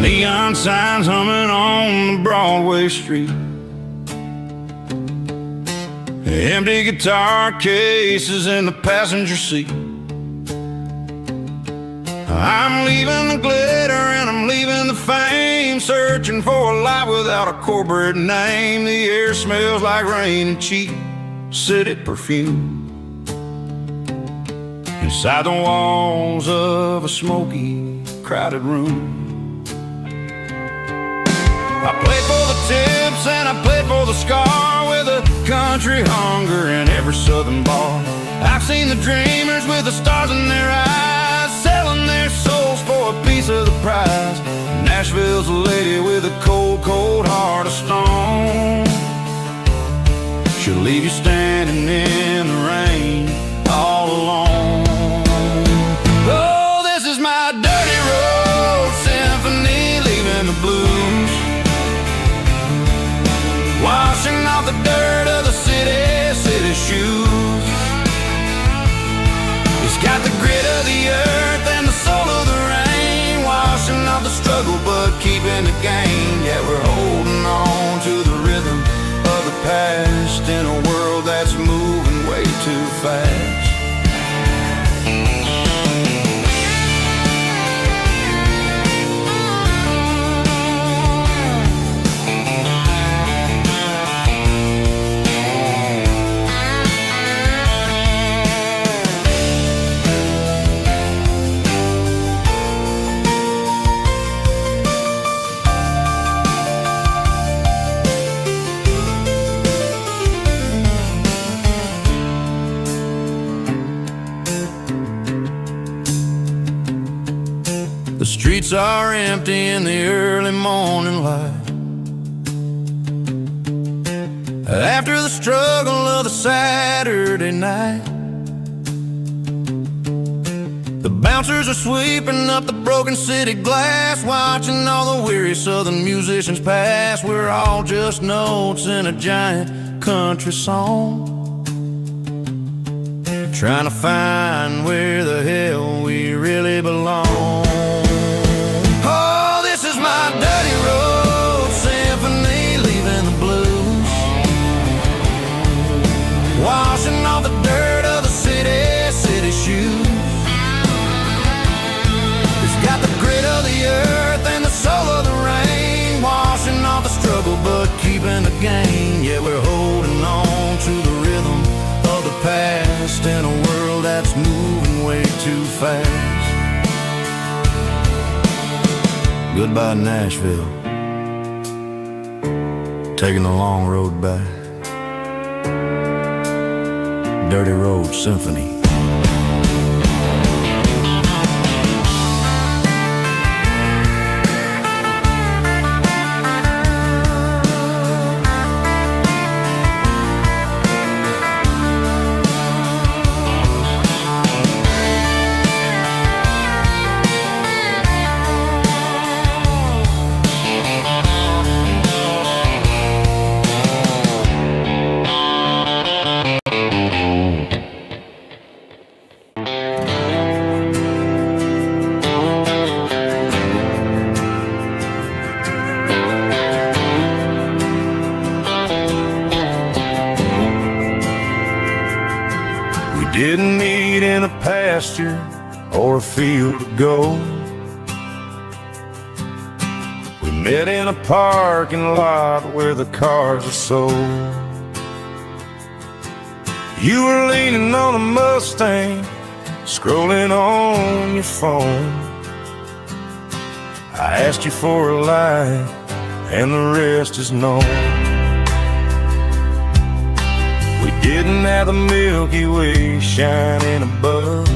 [SPEAKER 1] Neon signs humming on the Broadway street, empty guitar cases in the passenger seat. I'm leaving the glitter and I'm leaving the fame, searching for a life without a corporate name. The air smells like rain and cheap city perfume. Inside the walls of a smoky, crowded room, I played for the tips and I played for the scar, with a country hunger in every southern bar. I've seen the dreamers with the stars in their eyes, selling their souls for a piece of the prize. Nashville's a lady with a cold, cold heart of stone. She'll leave you standing in the rain
[SPEAKER 2] got the grit of the earth and the soul of the rain, washing off the struggle but keeping the gain. Yeah, we're holding on to the rhythm of the past in a world that's moving way too fast. The streets are empty in the early morning light, after the struggle of the Saturday night. The bouncers are sweeping up the broken city glass, watching all the weary southern musicians pass. We're all just notes in a giant country song, trying to find where the hell we really belong. Oh, this is my dirty road symphony, leaving the blues, washing off the dirt of the city shoes. It's got the grit of the earth and the soul of the rain, washing off the struggle but keeping the gain. Yeah, we're holding on to the rhythm of the past in a world that's moving way too fast. Goodbye Nashville, taking the long road back. Dirty Road Symphony. Didn't meet in a pasture or a field of gold. We met in a parking lot where the cars are sold. You were leaning on a Mustang, scrolling on your phone. I asked you for a light, and the rest is known. We didn't have the Milky Way shining above,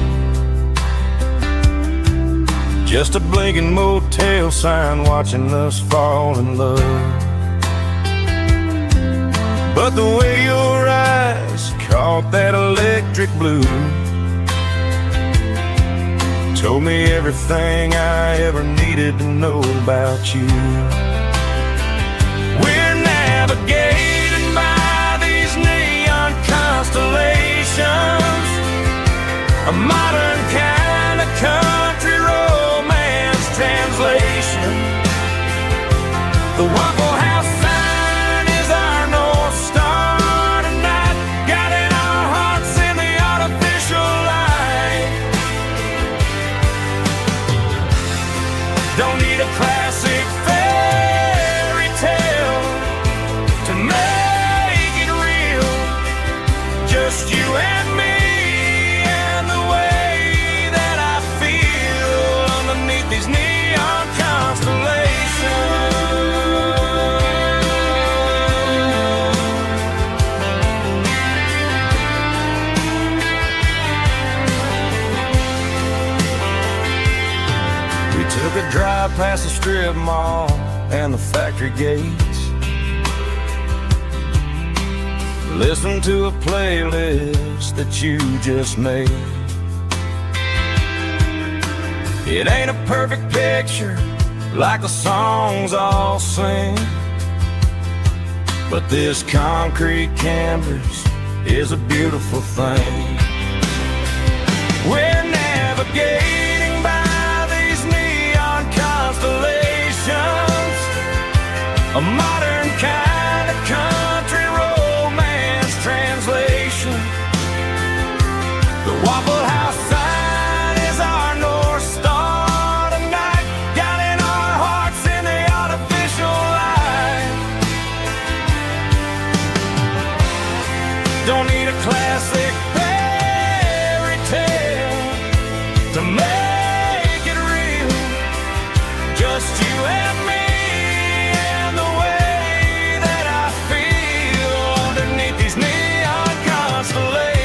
[SPEAKER 2] just a blinking motel sign watching us fall in love. But the way your eyes caught that electric blue told me everything I ever needed to know about you. We're navigating by these neon constellations, a modern kind of country romance translation. The Waffle House sign is our North Star tonight, guiding our hearts in the artificial light. Don't need a classic fairy tale to make it real, just you and me and the way that I feel underneath these neon constellations. We took a drive past the strip mall and the factory gates, listened to a playlist that you just made. It ain't a perfect picture like the songs all sing, but this concrete canvas is a beautiful thing. We're a modern kind of country romance translation. The Waffle House sign is our North Star tonight, guiding our hearts in the artificial light. Don't need a classic fairy tale to make it real. Just you and me and the way that I feel underneath these neon constellations.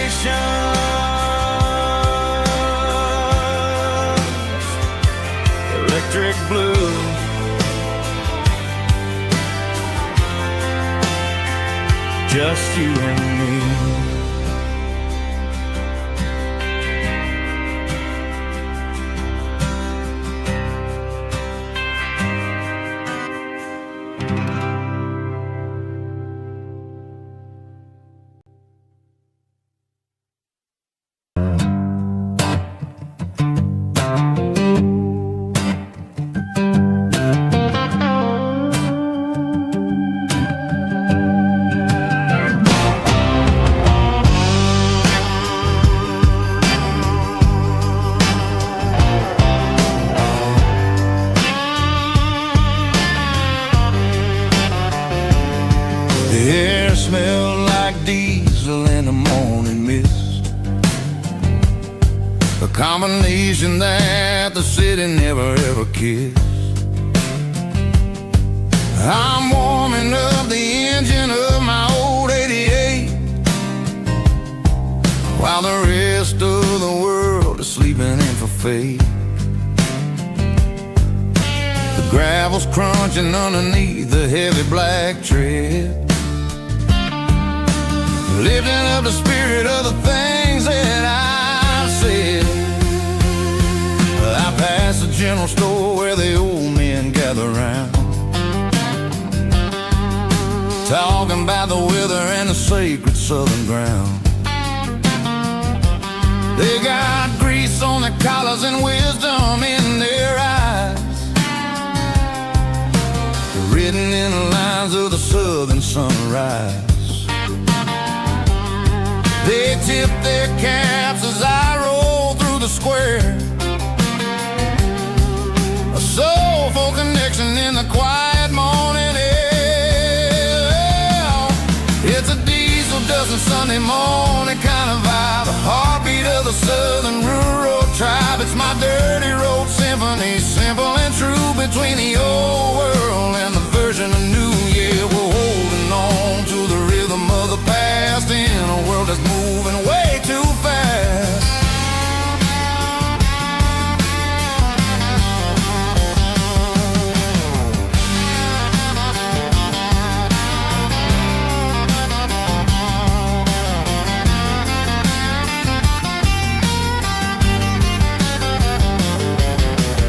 [SPEAKER 2] Electric blue, just you and me.
[SPEAKER 1] The air smelled like diesel in the morning mist, a combination that the city never ever kissed. I'm warming up the engine of my old 88, while the rest of the world is sleeping in for fate. The gravel's crunching underneath the heavy black tread, lifting up the spirit of the things that I said. I passed the general store where the old men gather round, talking about the weather and the sacred southern ground. They got grease on their collars and wisdom in their eyes, written in the lines of the southern sunrise. They tip their caps as I roll through the square, a soulful connection in the quiet morning air. It's a diesel dozen Sunday morning kind of vibe, a heartbeat of the southern rural tribe. It's my dirty road symphony, simple and true, between the old world and the version of new. Yeah, we're holding on to the rhythm of the past in a world that's moving way too fast.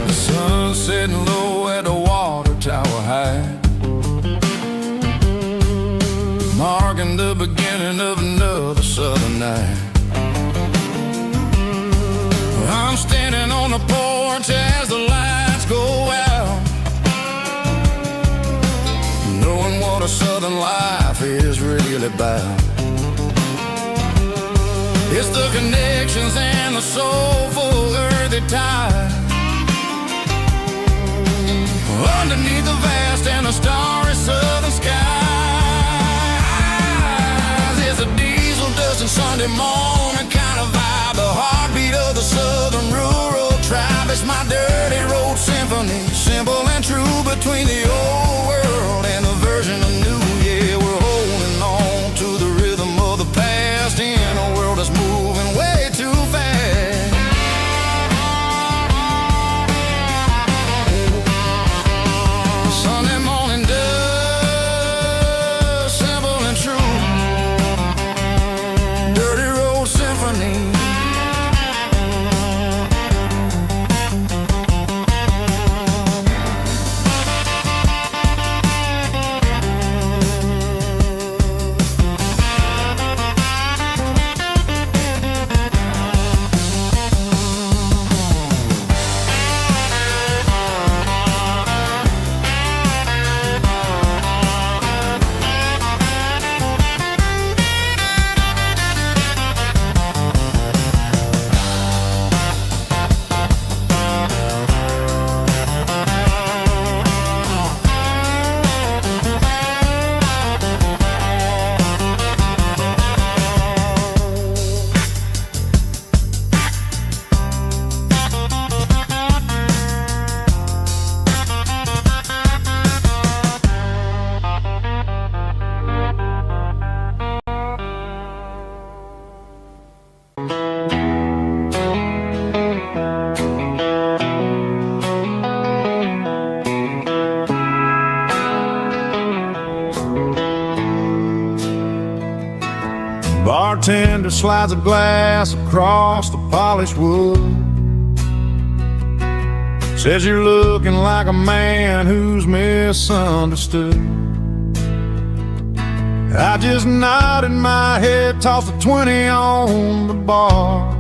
[SPEAKER 1] The sun's setting low at the water tower high, marking the beginning of another southern night. I'm standing on the porch as the lights go out, knowing what a southern life is really about. It's the connections and the soulful earthy tide, underneath the vast and the starry southern skies. It's a diesel dusting Sunday morning kind of vibe, the heartbeat of the southern rural tribe. It's my dirty road symphony, simple and true, between the old world and the version of new. Yeah, we're holding on to the rhythm of the past in a world that's moving way too fast. Sunday morning dust, simple and true, dirty road symphony. bartender slides a glass across the polished wood. Says you're looking like a man who's misunderstood. I just nodded my head, tossed a 20 on the bar,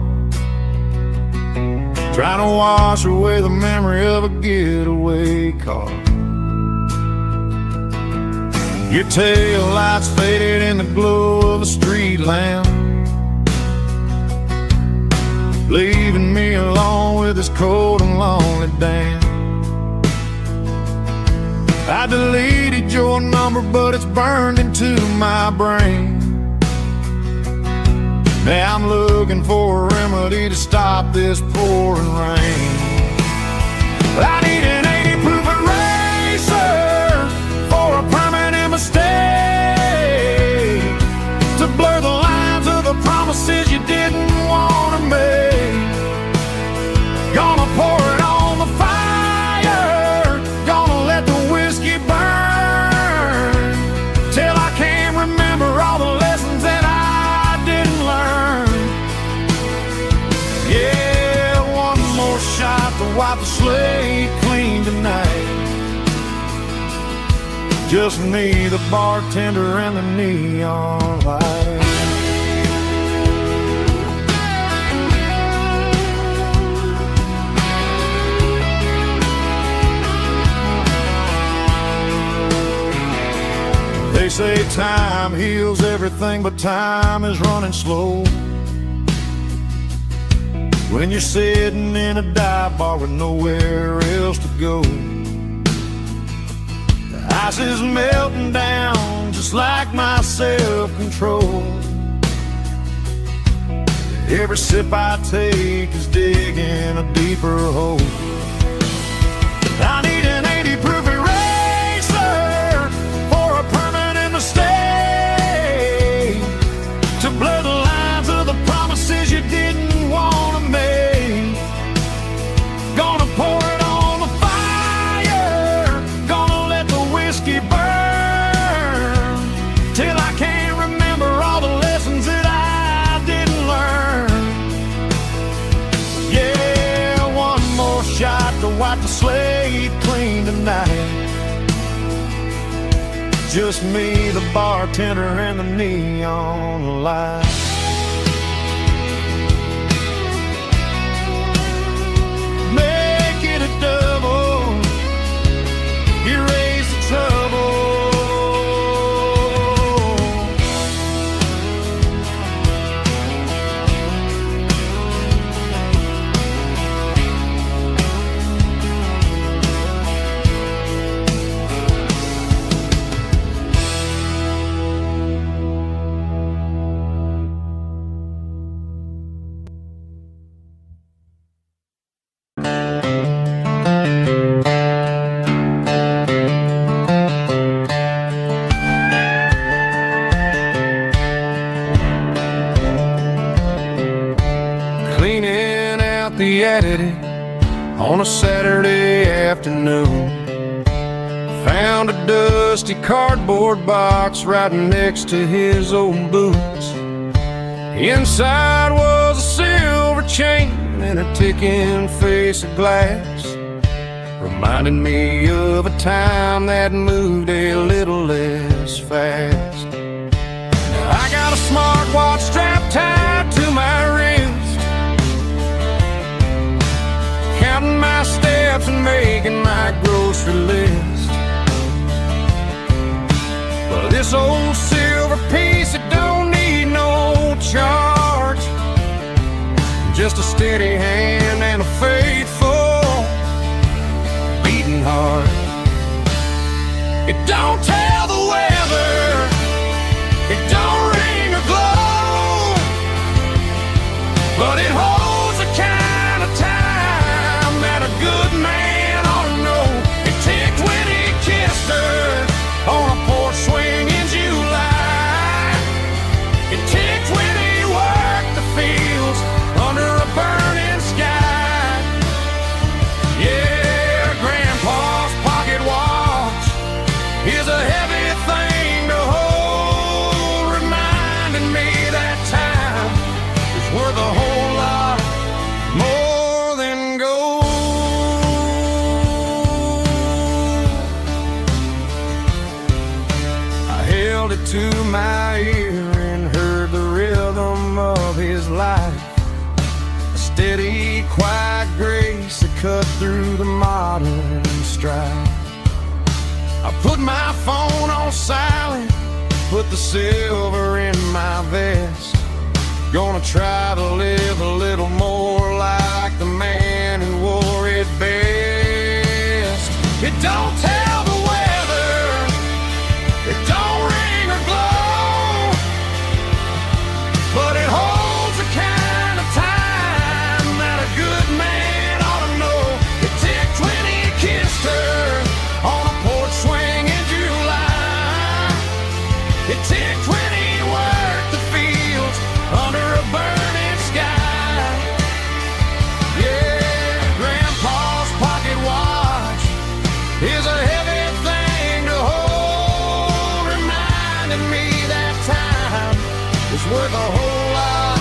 [SPEAKER 1] trying to wash away the memory of a getaway car. Your tail lights faded in the glow of a street lamp, leaving me alone with this cold and lonely damn. I deleted your number, but it's burned into my brain. Now I'm looking for a remedy to stop this pouring rain. I need an 80 proof eraser for a permanent mistake, to blur the lines of the promises you didn't want to make. Gonna pour it on the fire, gonna let the whiskey burn, till I can't remember all the lessons that I didn't learn. Yeah, one more shot to wipe the slate clean tonight. Just me, the bartender, and the neon light. They say time heals everything, but time is running slow when you're sitting in a dive bar with nowhere else to go. The ice is melting down just like my self-control. Every sip I take is digging a deeper hole. I need an 80 proof eraser for a permanent mistake, to blur the lines of the promises you didn't want to make. Gonna pour it on the fire, gonna let the whiskey burn, till I can't remember all the lessons that I didn't learn. Yeah, one more shot to wipe the slate clean tonight. Just me, the bartender, and the neon light. Make it a double, erase the trouble. Cleaning out the attic on a Saturday afternoon, found a dusty cardboard box right next to his old boots. Inside was a silver chain and a ticking face of glass, reminding me of a time that moved a little less fast. Now I got a smartwatch strapped tied to my wrist, counting my steps and making my grocery list. But this old silver piece, it don't need no charge, just a steady hand and a faithful beating heart. It don't tell the weather, it don't ring or glow, but it holds the kind of time that a good man ought to know. It ticked when he kissed her on a porch swing in July. It ticked when he worked the fields under a burning sky. to my ear and heard the rhythm of his life. A steady, quiet grace that cut through the modern strife. I put my phone on silent, put the silver in my vest. Gonna try to live a little more like the man who wore it best. It don't tell the weather, it don't ring or glow, but it holds the kind of time that a good man ought to know. It ticked when he kissed her on a porch swing in July. It ticked when he worked the fields under a burning sky. Yeah, Grandpa's pocket watch is a heavy thing to hold, reminding me that time is worth a whole lot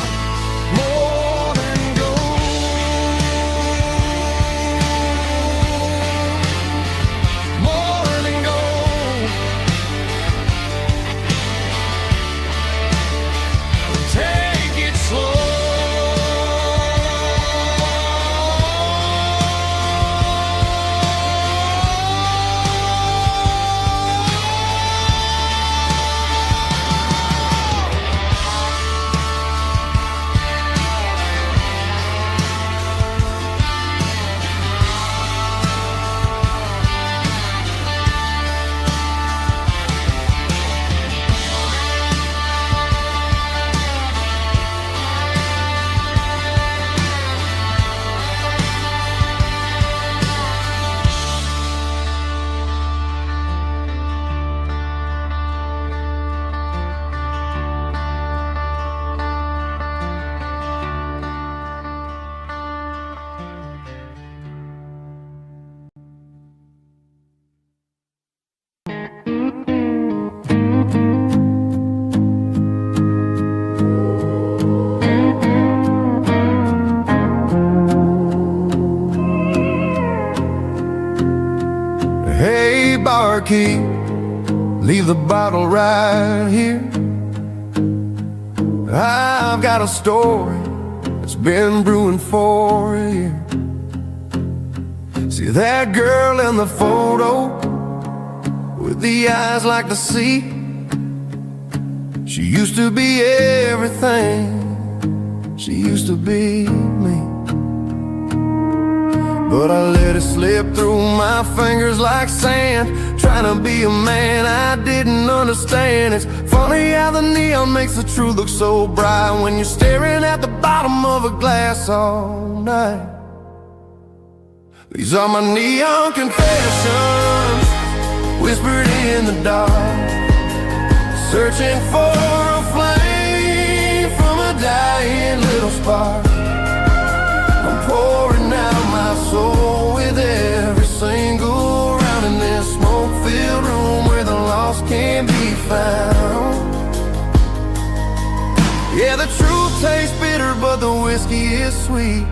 [SPEAKER 1] more than gold. More than gold. Take it slow. Hey, barkeep, leave the bottle right here. I've got a story that's been brewing for a year. See that girl in the photo with the eyes like the sea? She used to be everything, she used to be me. But I let it slip through my fingers like sand, trying to be a man I didn't understand. It's funny how the neon makes the truth look so bright when you're staring at the bottom of a glass all night. These are my neon confessions, whispered in the dark, searching for a flame from a dying little spark. I'm pouring out my soul with every single round in this smoke-filled room where the lost can't be found. Yeah, the truth tastes bitter, but the whiskey is sweet.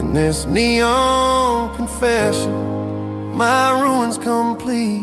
[SPEAKER 1] In this neon confession, my ruin's complete.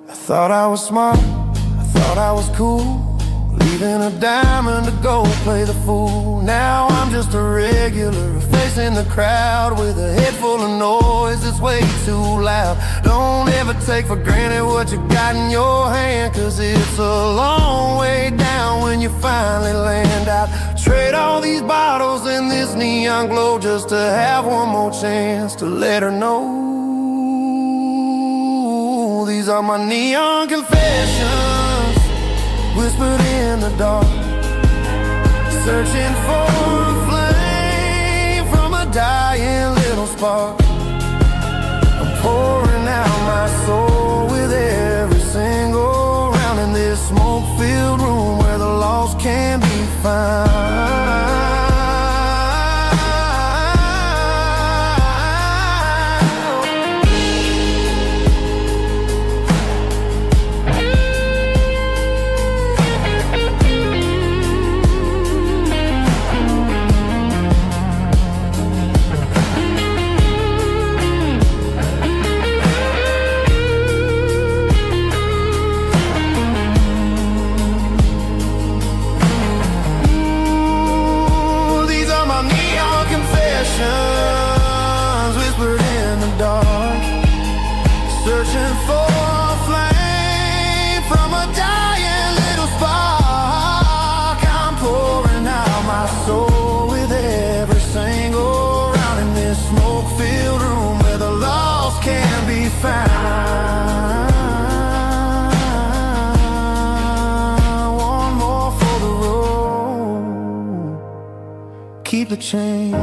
[SPEAKER 1] I thought I was smart, I thought I was cool, leaving a diamond to go play the fool. Now I'm just a regular, facing the crowd with a head full of noise that's way too loud. Don't ever take for granted what you got in your hand, cause it's a long way down when you finally land out. Trade all these bottles and this neon glow just to have one more chance to let her know. These are my neon confessions, whispered in the dark, searching for a flame from a dying little spark. I'm pouring out my soul with every single round in this smoke-filled room where the lost can be found.
[SPEAKER 2] keep the change.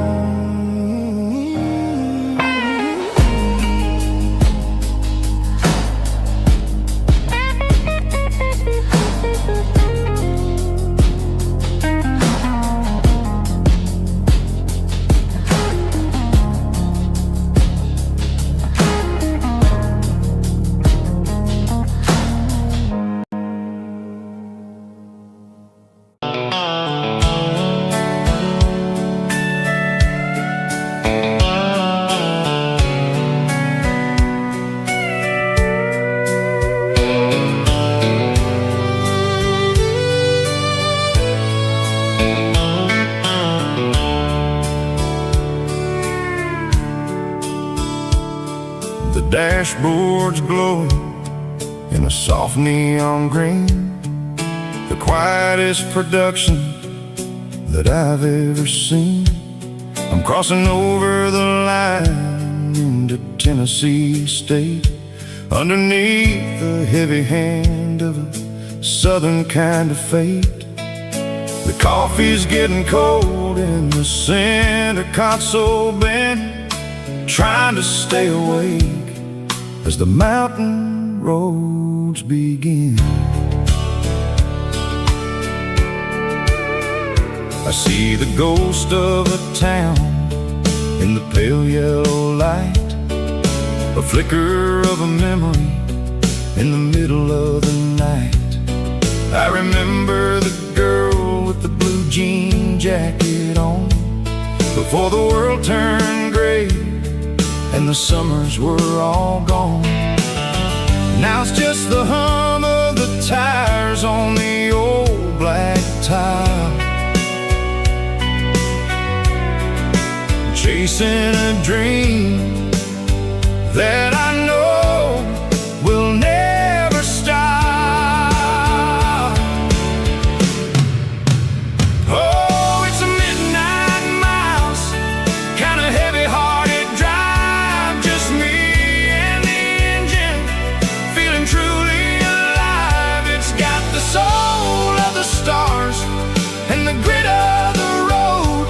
[SPEAKER 1] Dashboard's glowing in a soft neon green, the quietest production that I've ever seen. I'm crossing over the line into Tennessee State, underneath the heavy hand of a southern kind of fate. The coffee's getting cold in the center console bin, trying to stay awake as the mountain roads begin. I see the ghost of a town in the pale yellow light, a flicker of a memory in the middle of the night. I remember the girl with the blue jean jacket on, before the world turned gray and the summers were all gone. Now it's just the hum of the tires on the old black tile, chasing a dream that I know will never stop. Oh, it's a midnight miles, kinda heavy-hearted drive, just me and the engine, feeling truly alive. It's got the soul of the stars and the grit of the road,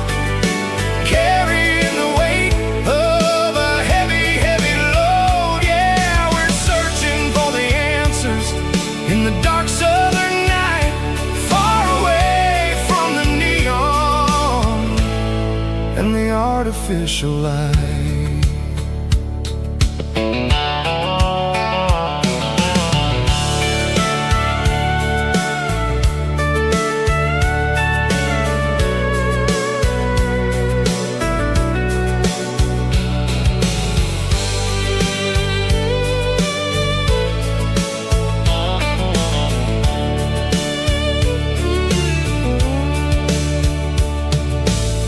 [SPEAKER 1] carrying the weight of a heavy, heavy load. Yeah, we're searching for the answers in the dark southern night, far away from the neon and the artificial light.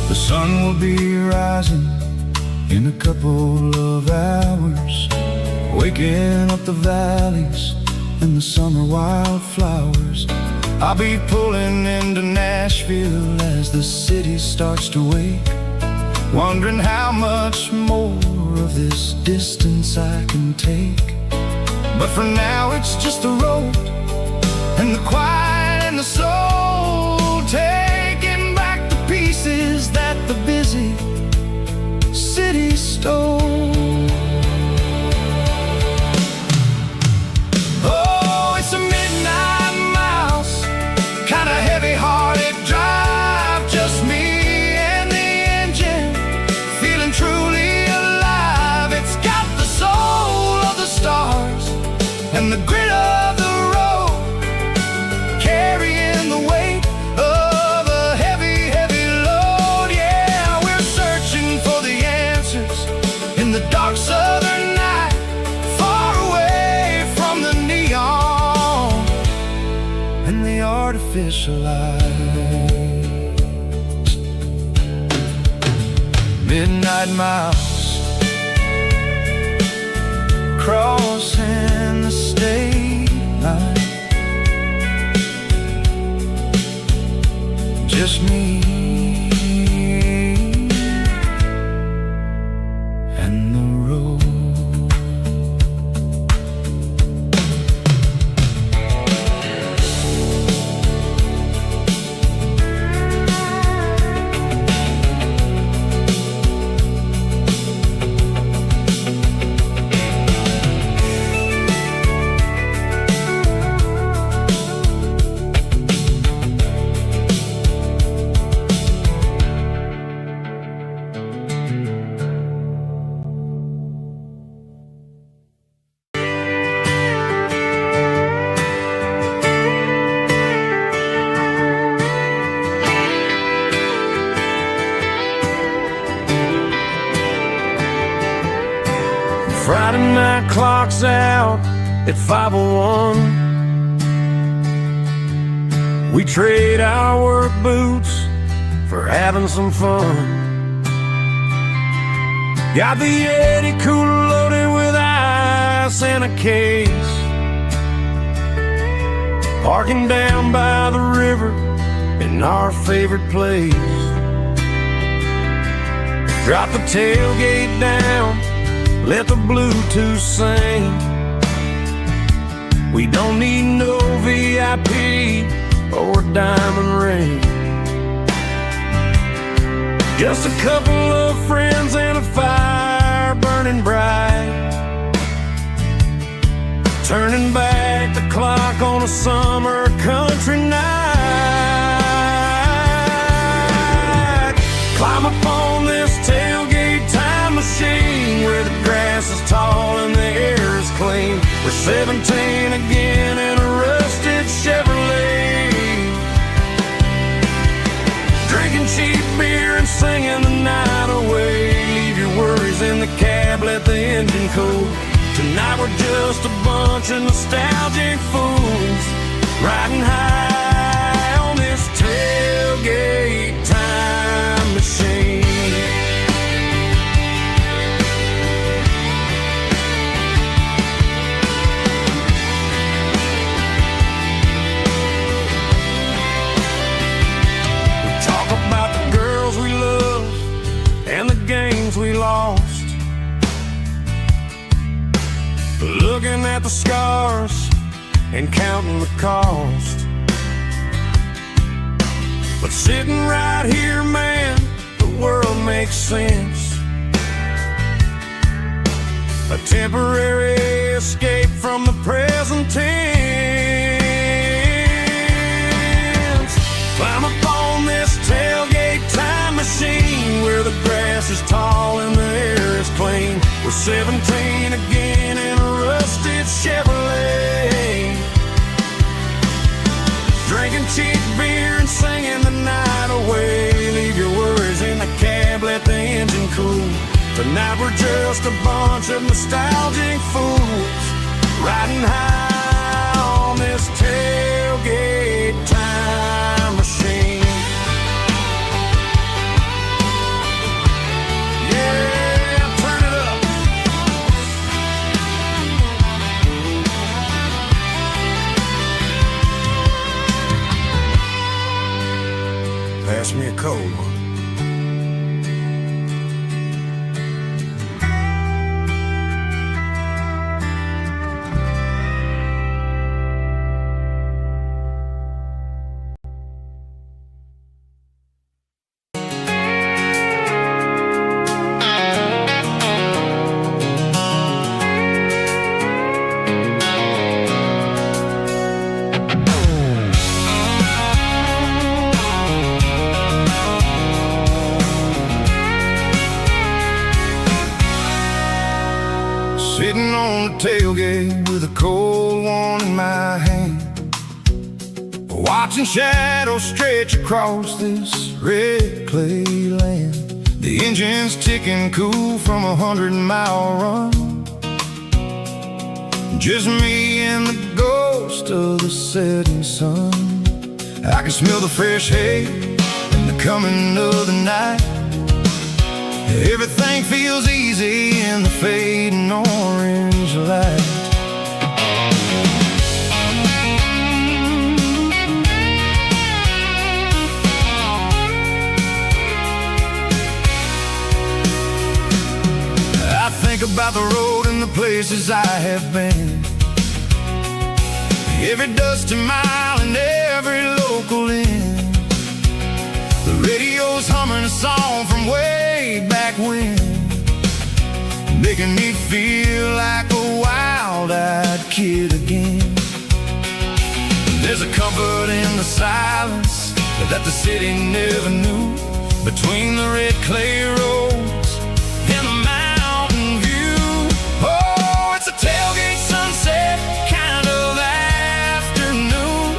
[SPEAKER 1] The sun will be rising in a couple of hours, waking up the valleys and the summer wildflowers. I'll be pulling into Nashville as the city starts to wake, wondering how much more of this distance I can take. But for now it's just the road and the quiet and the soul, taking back the pieces that the busy city stole. Oh, it's a midnight miles, kinda heavy-hearted drive, just me and the engine, feeling truly alive. It's got the soul of the stars and the grit of the road, carrying the weight of a heavy, heavy load. Yeah, we're searching for the answers in the dark southern night, far away from the neon and the artificial lights. Midnight miles, crossing the state line, just me and the road.
[SPEAKER 2] Friday night clock's out at 5:01. We trade our work boots for having some fun. Got the Yeti cooler loaded with ice and a case, parking down by the river in our favorite place. Drop the tailgate down, let the Bluetooth sing. We don't need no VIP or diamond ring. Just a couple of friends and a fire burning bright, turning back the clock on a summer country night. Climb up on this tailgate time machine where the grass is tall and the air is clean. We're 17 again in a rusted Chevrolet, drinking cheap beer and singing the night away. Leave your worries in the cab, let the engine cool. Tonight we're just a bunch of nostalgic fools riding high on this tailgate time machine. We talk about the girls we love and the games we lost, looking at the scars and counting the cost. But sitting right here, man, the world makes sense. A temporary escape from the present tense. Climb up on this tailgate time machine where the grass is tall and the air is clean. We're 17 again in a rusted Chevrolet, drinking cheap beer and singing the night away. Leave your worries in the cab, let the engine cool. Tonight we're just a bunch of nostalgic fools riding high on this tailgate time machine. Pass me a cold one.
[SPEAKER 1] Sitting on the tailgate with a cold one in my hand, watching shadows stretch across this red clay land. The engine's ticking cool from a 100-mile run. Just me and the ghost of the setting sun. I can smell the fresh hay and the coming of the night. Everything feels easy in the fading orange light. I think about the road and the places I have been, every dusty mile and every local inn. The radio's humming a song from way back when, making me feel like a wild-eyed kid again. There's a comfort in the silence that the city never knew, between the red clay roads and the mountain view. Oh, it's a tailgate sunset kind of afternoon,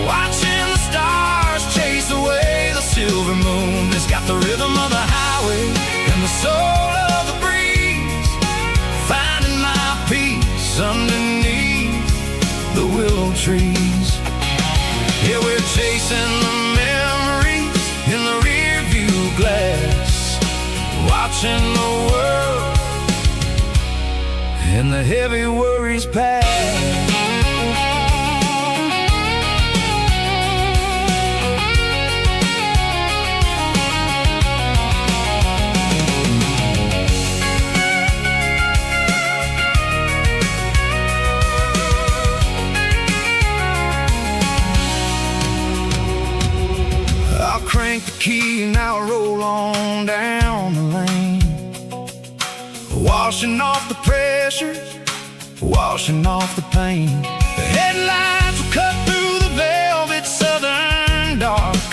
[SPEAKER 1] watching the stars chase away the silver moon. It's got the rhythm of the highway and the soul of the breeze, watching the world and the heavy worries pass. I'll crank the key and I'll roll on down the lane, washing off the pressure, washing off the pain. The headlights will cut through the velvet southern dark,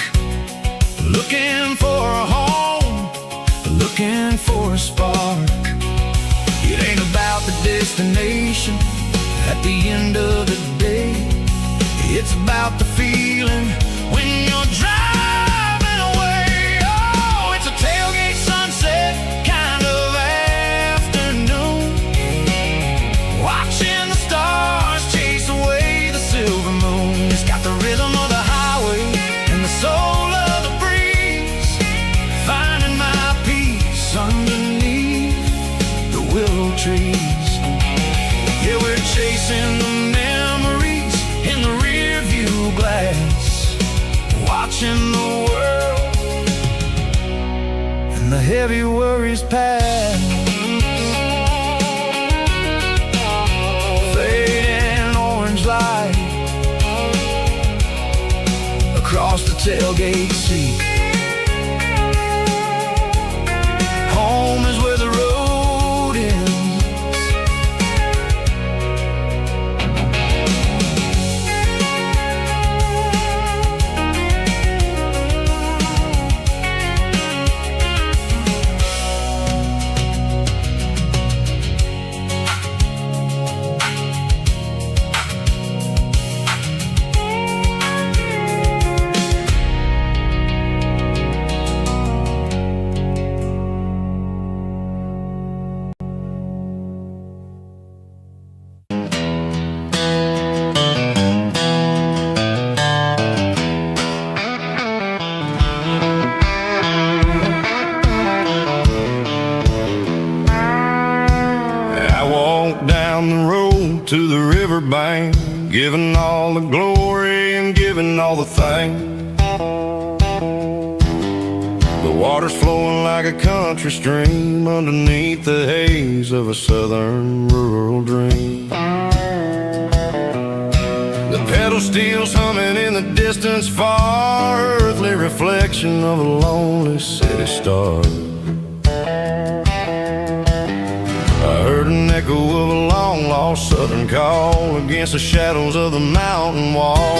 [SPEAKER 1] looking for a home, looking for a spark. It ain't about the destination at the end of the day, it's about the feeling when you're driving away. Oh, it's a tailgate sunset kind of afternoon, watching the stars chase away the silver moon. It's got the rhythm of the highway and the soul of the breeze, finding my peace underneath the willow trees. Yeah, we're chasing the memories in the rear view glass, watching the world and the heavy worries pass. Fading orange light across the tailgate seat. Home is where the road ends. Down the road to the riverbank, giving all the glory and giving all the thanks. The water's flowing like a country stream underneath the haze of a southern rural dream. The pedal steel's humming in the distance far, earthly reflection of a lonely city star. I heard an echo of a long-lost southern call against the shadows of the mountain wall,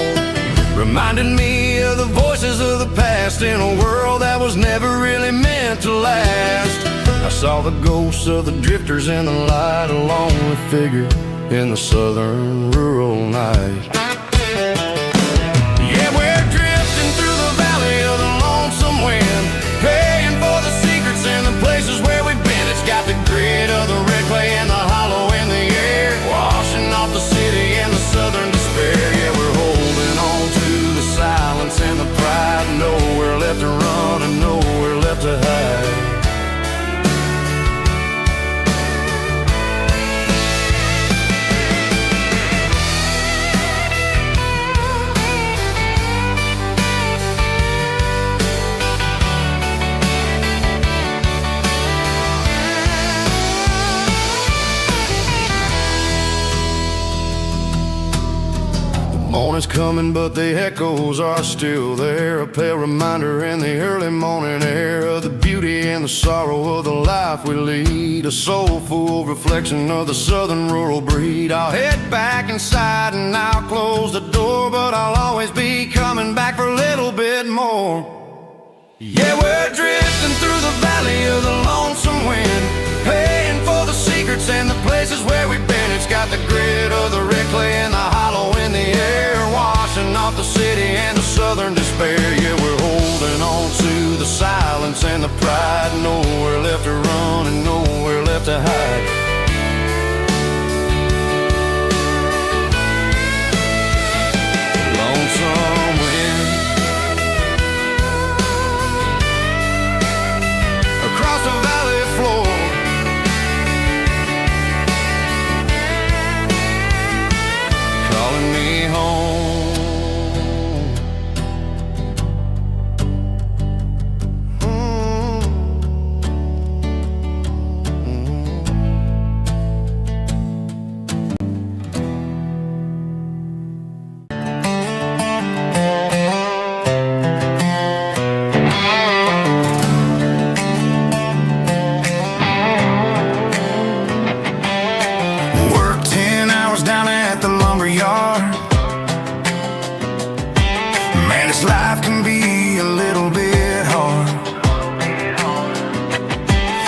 [SPEAKER 1] reminded me of the voices of the past in a world that was never really meant to last. I saw the ghosts of the drifters in the light, a lonely figure in the southern rural night. Yeah, we're drifting through the valley of the lonesome wind, paying for the secrets and the places where we've been. It's got the grit of the red clay and the hollow in the air, washing off the city and the southern despair. Yeah, we're holding on to the silence and the pride, nowhere left to run and nowhere left to hide. Morning's coming, but the echoes are still there, a pale reminder in the early morning air of the beauty and the sorrow of the life we lead, a soulful reflection of the southern rural breed. I'll head back inside and I'll close the door, but I'll always be coming back for a little bit more. Yeah, we're drifting through the valley of the lonesome wind, paying for the secrets and the places where we've been. It's got the grit of the red clay and the hollow in the air, washing off the city and the southern despair. Yeah, we're holding on to the silence and the pride, nowhere left to run and nowhere left to hide. Lonesome wind across the valley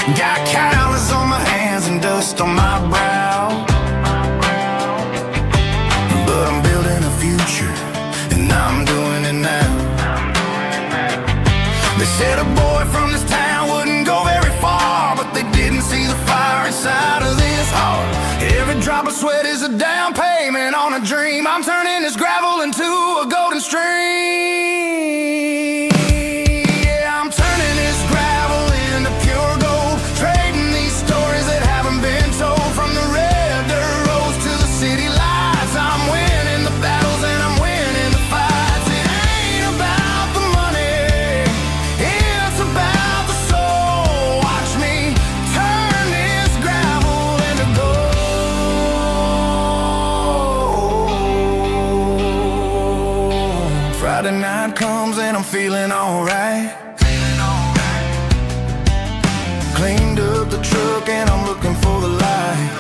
[SPEAKER 2] Got calluses on my hands and dust on my brow, but I'm building a future, and I'm doing it now. They said a boy from this town wouldn't go very far, but they didn't see the fire inside of this heart. Every drop of sweat is a down payment on a dream. I'm turning this gravel into a golden stream. Yeah, I'm turning this gravel into pure gold, trading these stories that haven't been told. From the red dirt roads to the city lights, I'm winning the battles and I'm winning the fights. It ain't about the money, it's about the soul. Watch me turn this gravel into gold. Friday night comes and I'm feeling alright. Cleaned up the truck and I'm looking for the light.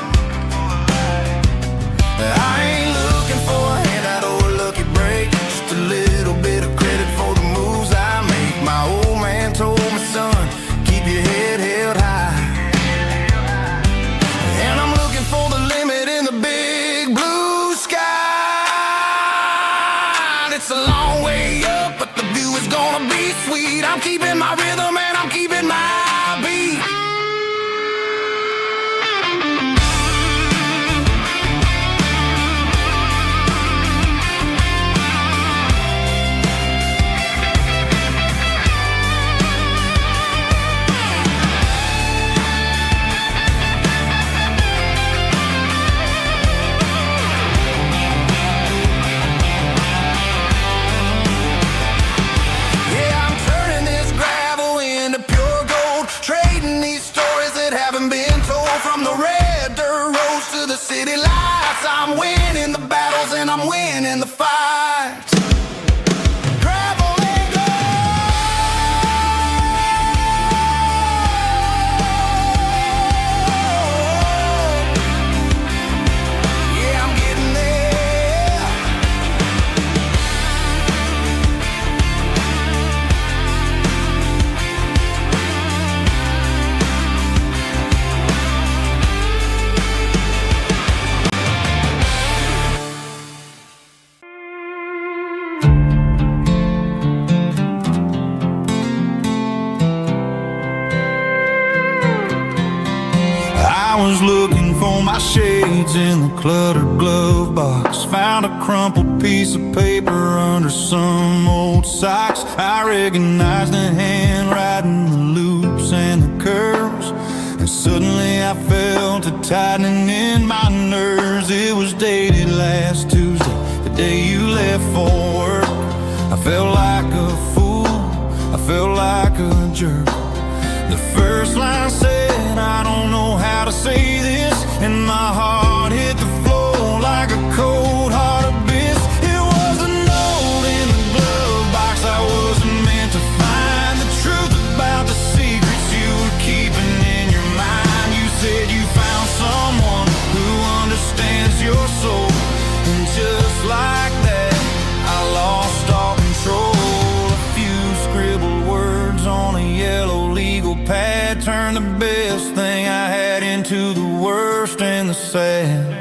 [SPEAKER 2] I ain't looking for a handout or a lucky break, just a little bit of credit for the moves I make. My old man told me, son, keep your head held high. And I'm looking for the limit in the big blue sky. It's a long way up, but the view is gonna be sweet. I'm keeping my rhythm and I'm keeping my beat. Yeah, I'm turning this gravel into pure gold, trading these stories that haven't been told. From the red dirt roads to the city lights, I'm winning the battles and I'm winning the fights. Gravel and gold. Yeah, I'm getting there. I was looking for my shades in the cluttered glove box. Found a crumpled piece of paper under some old socks. I recognized the handwriting, the loops and the curves, and suddenly I felt a tightening in my nerves. It was dated last Tuesday, the day you left for work. I felt like a fool, I felt like a jerk. The first line said, I don't know how to say this, and my heart hit the floor like a cold heart abyss. It was a note in the glove box I wasn't meant to find. The truth about the secrets you were keeping in your mind. You said you found someone who understands your soul, and just like that, I lost all control. A few scribbled words on a yellow legal pad turned the best thing I had into the worst and the sad.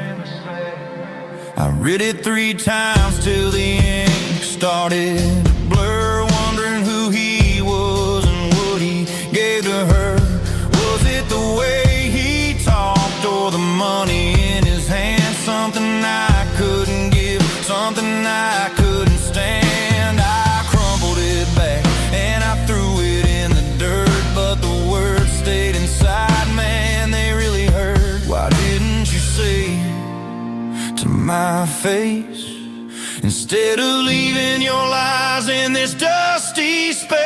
[SPEAKER 2] I read it 3 times till the ink started to blur, wondering who he was and what he gave to her. Was it the way he talked or the money in his hand? Something I couldn't give, something I couldn't stand. I crumpled it back and I threw it in the dirt, but the words stayed inside, man, they really hurt. Why didn't you say to my face, instead of leaving your lies in this dusty space?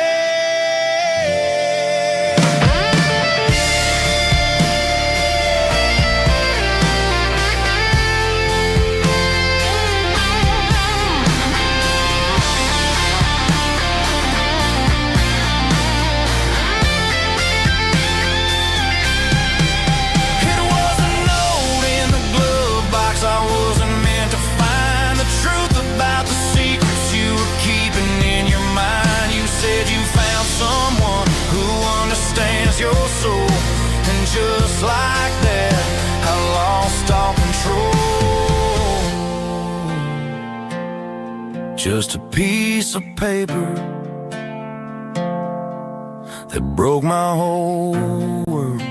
[SPEAKER 2] It was a note in the glove box I wasn't meant to find. The truth about the secrets you were keeping in your mind. You said you found just a piece of paper that broke my whole world.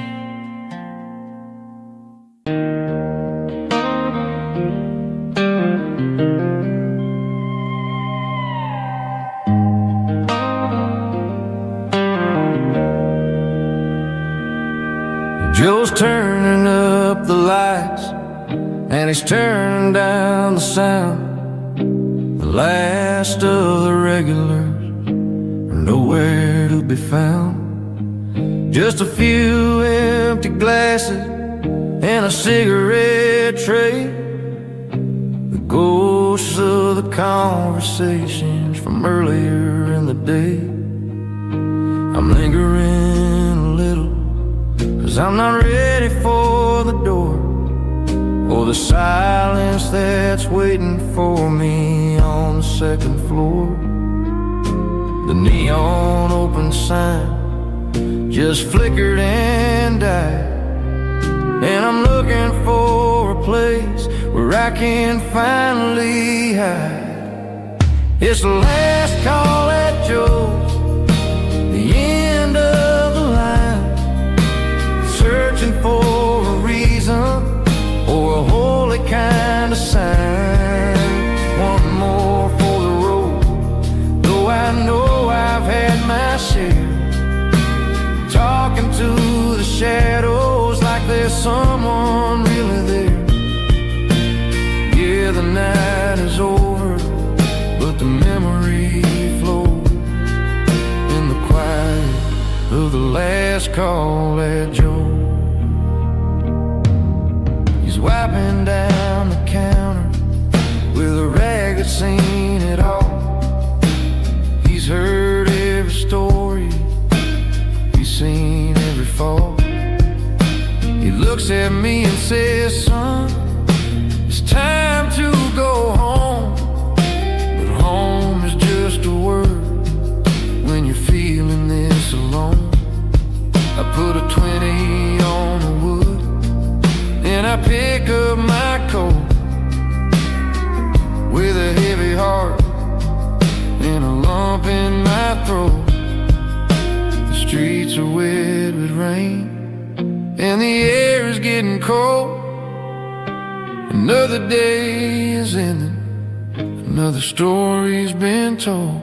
[SPEAKER 2] Joe's turning up the lights, and he's turning down the sound. The last of the regulars are nowhere to be found. Just a few empty glasses and a cigarette tray, the ghosts of the conversations from earlier in the day. I'm lingering a little, 'cause I'm not ready for the door, or the silence that's waiting for me on the second floor. The neon open sign just flickered and died, and I'm looking for a place where I can finally hide. It's the last call at Joe's, the end of the line, searching for a reason or a holy kind of sign. One more for the road, though I know I've had my share, talking to the shadows like there's someone really there. Yeah, the night is over, but the memory flows in the quiet of the last call at Joe. He's wiping down the counter with a rag that's seen it all. He's heard every story, he's seen every fall. He looks at me and says, "Son, it's time to go home." But home is just a word when you're feeling this alone. I put a 20 on the wood, and I pick up my coat with a heavy heart and a lump in my throat. The streets are wet with rain, and the air is getting cold. Another day is ending, another story's been told.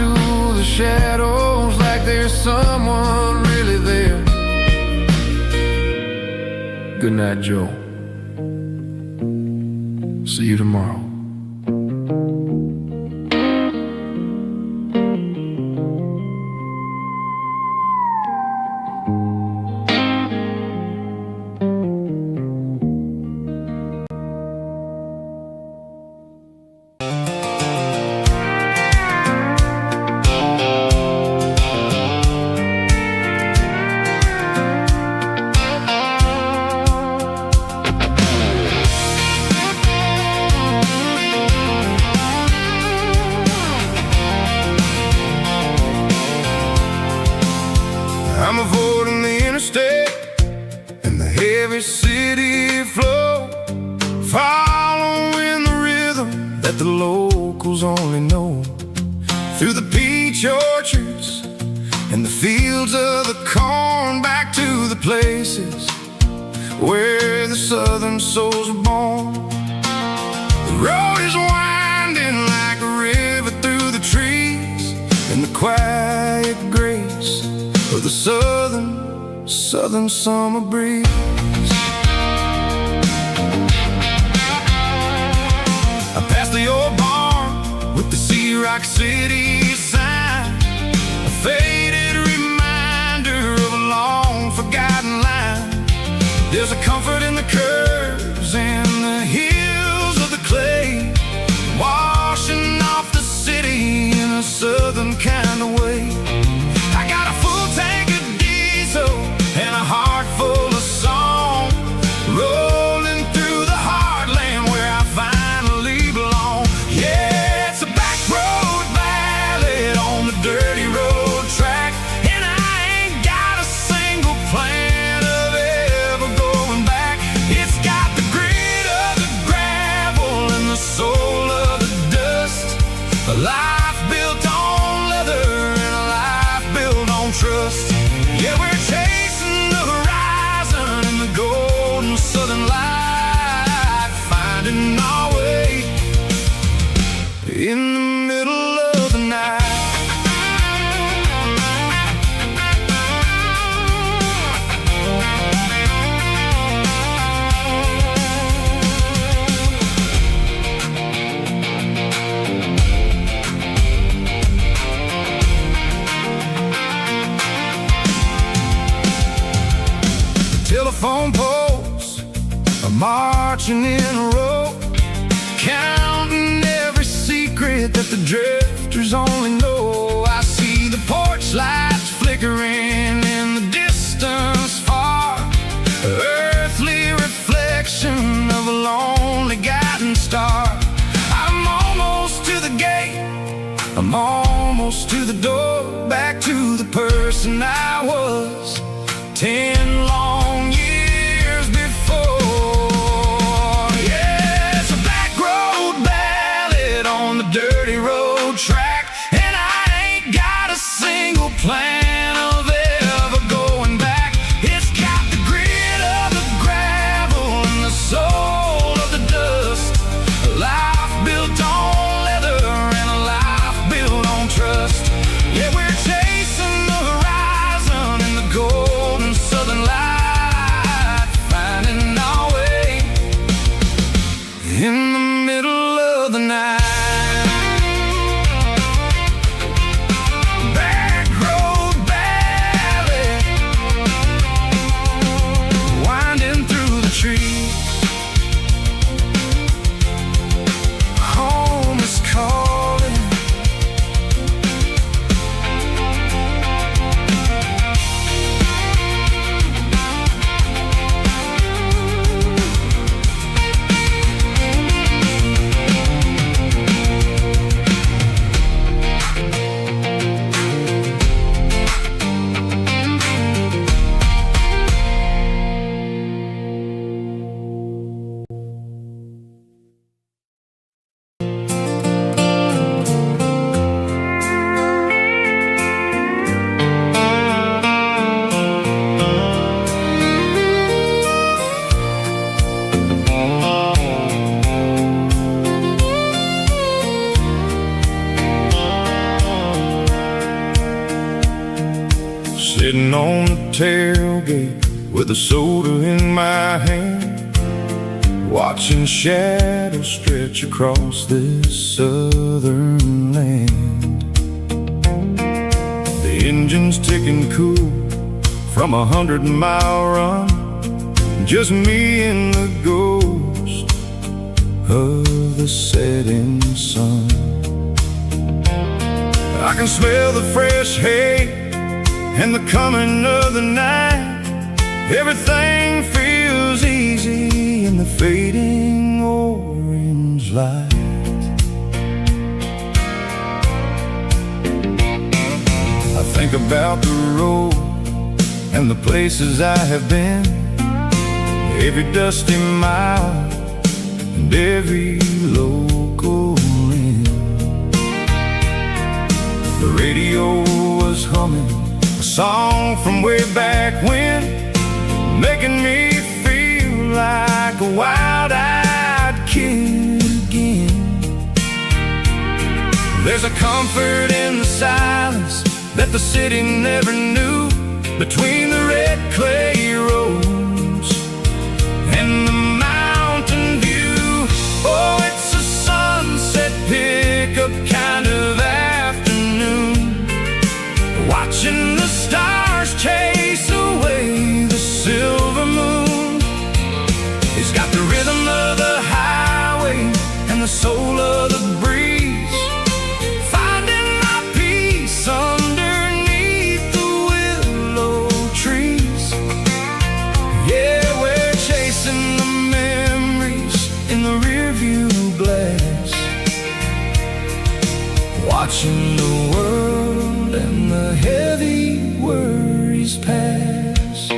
[SPEAKER 2] To the shadows like there's someone really there. Good night, Joe. See you tomorrow. I'm avoiding the interstate and the heavy city flow, following the rhythm that the locals only know. Through the peach orchards and the fields of the corn, back to the places where the southern souls were born. The road is winding like a river through the trees, and the quiet grace of the southern summer breeze.
[SPEAKER 1] Rock City sign, a faded reminder of a long forgotten line. There's a comfort in the curves and the hills of the clay, washing off the city in a southern kind of way. I got a full tank of diesel and a heart full of song, rolling through the heartland where I finally belong. Yeah, it's a back road ballad on the dirty road track, and I ain't got a single plan of ever going back. It's got the grit of the gravel and the soul of the dust, a life built on leather and a life built on trust. Yeah, we're chasing the horizon in the golden southern light, finding our way in the middle of the night. Telephone poles are marching in a row, counting every secret that the drifters only know. I see the porch lights flickering in the distance far, earthly reflection of a lonely guiding star. I'm almost to the gate, I'm almost to the door, back to the person I was 10 long years before. Yeah, it's a back road ballad on the dirty road track, and I ain't got a single plan of ever going back. It's got the grit of the gravel and the soul of the dust, a life built on leather and a life built on trust. Yeah, we're chasing the horizon in the golden southern light, finding our way in the middle of the night. Back road ballad, winding through the trees. Home is calling. Sitting on the tailgate with a soda in my hand, watching shadows stretch across this southern land. The engine's ticking cool from 100-mile run, just me and the ghost of the setting sun. I can smell the fresh hay and the coming of the night. Everything feels easy in the fading orange light. I think about the road and the places I have been, every dusty mile and every local inn. The radio was humming a song from way back when, making me feel like a wild-eyed kid again. There's a comfort in the silence that the city never knew, between the red clay roads and the mountain view. Oh, it's a sunset pickup kind of watching the stars chase away the silver moon. It's got the rhythm of the highway and the soul of the breeze, finding my peace underneath the willow trees. Yeah, we're chasing the memories in the rearview glass, watching the world and the heavy worries pass.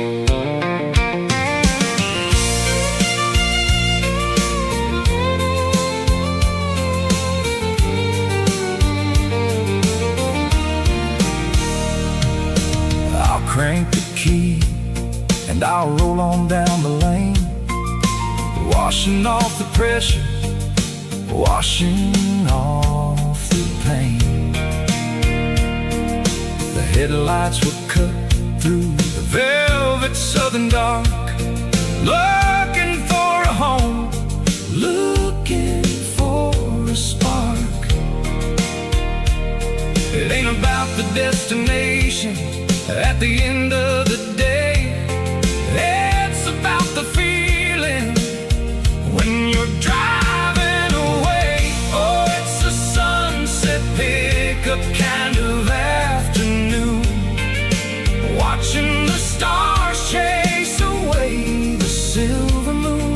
[SPEAKER 1] I'll crank the key and I'll roll on down the lane, washing off the pressure, washing off the pain. The headlights will cut through the velvet southern dark, looking for a home, looking for a spark. It ain't about the destination at the end of the day, it's about the feeling when you're driving away. Oh, it's a sunset pickup kind of afternoon, watching the stars chase away the silver moon.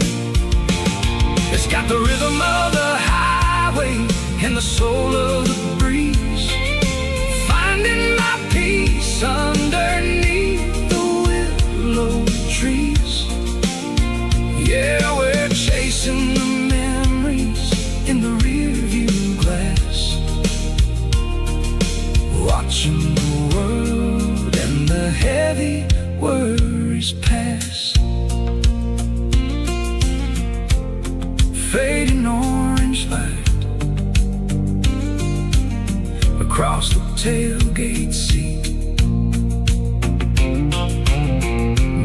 [SPEAKER 1] It's got the rhythm of the highway and the soul of the breeze, finding my peace underneath the willow trees. Yeah, we're chasing the memories in the rearview glass, watching the world and the heavy worries pass. Fading orange light across the tailgate seat,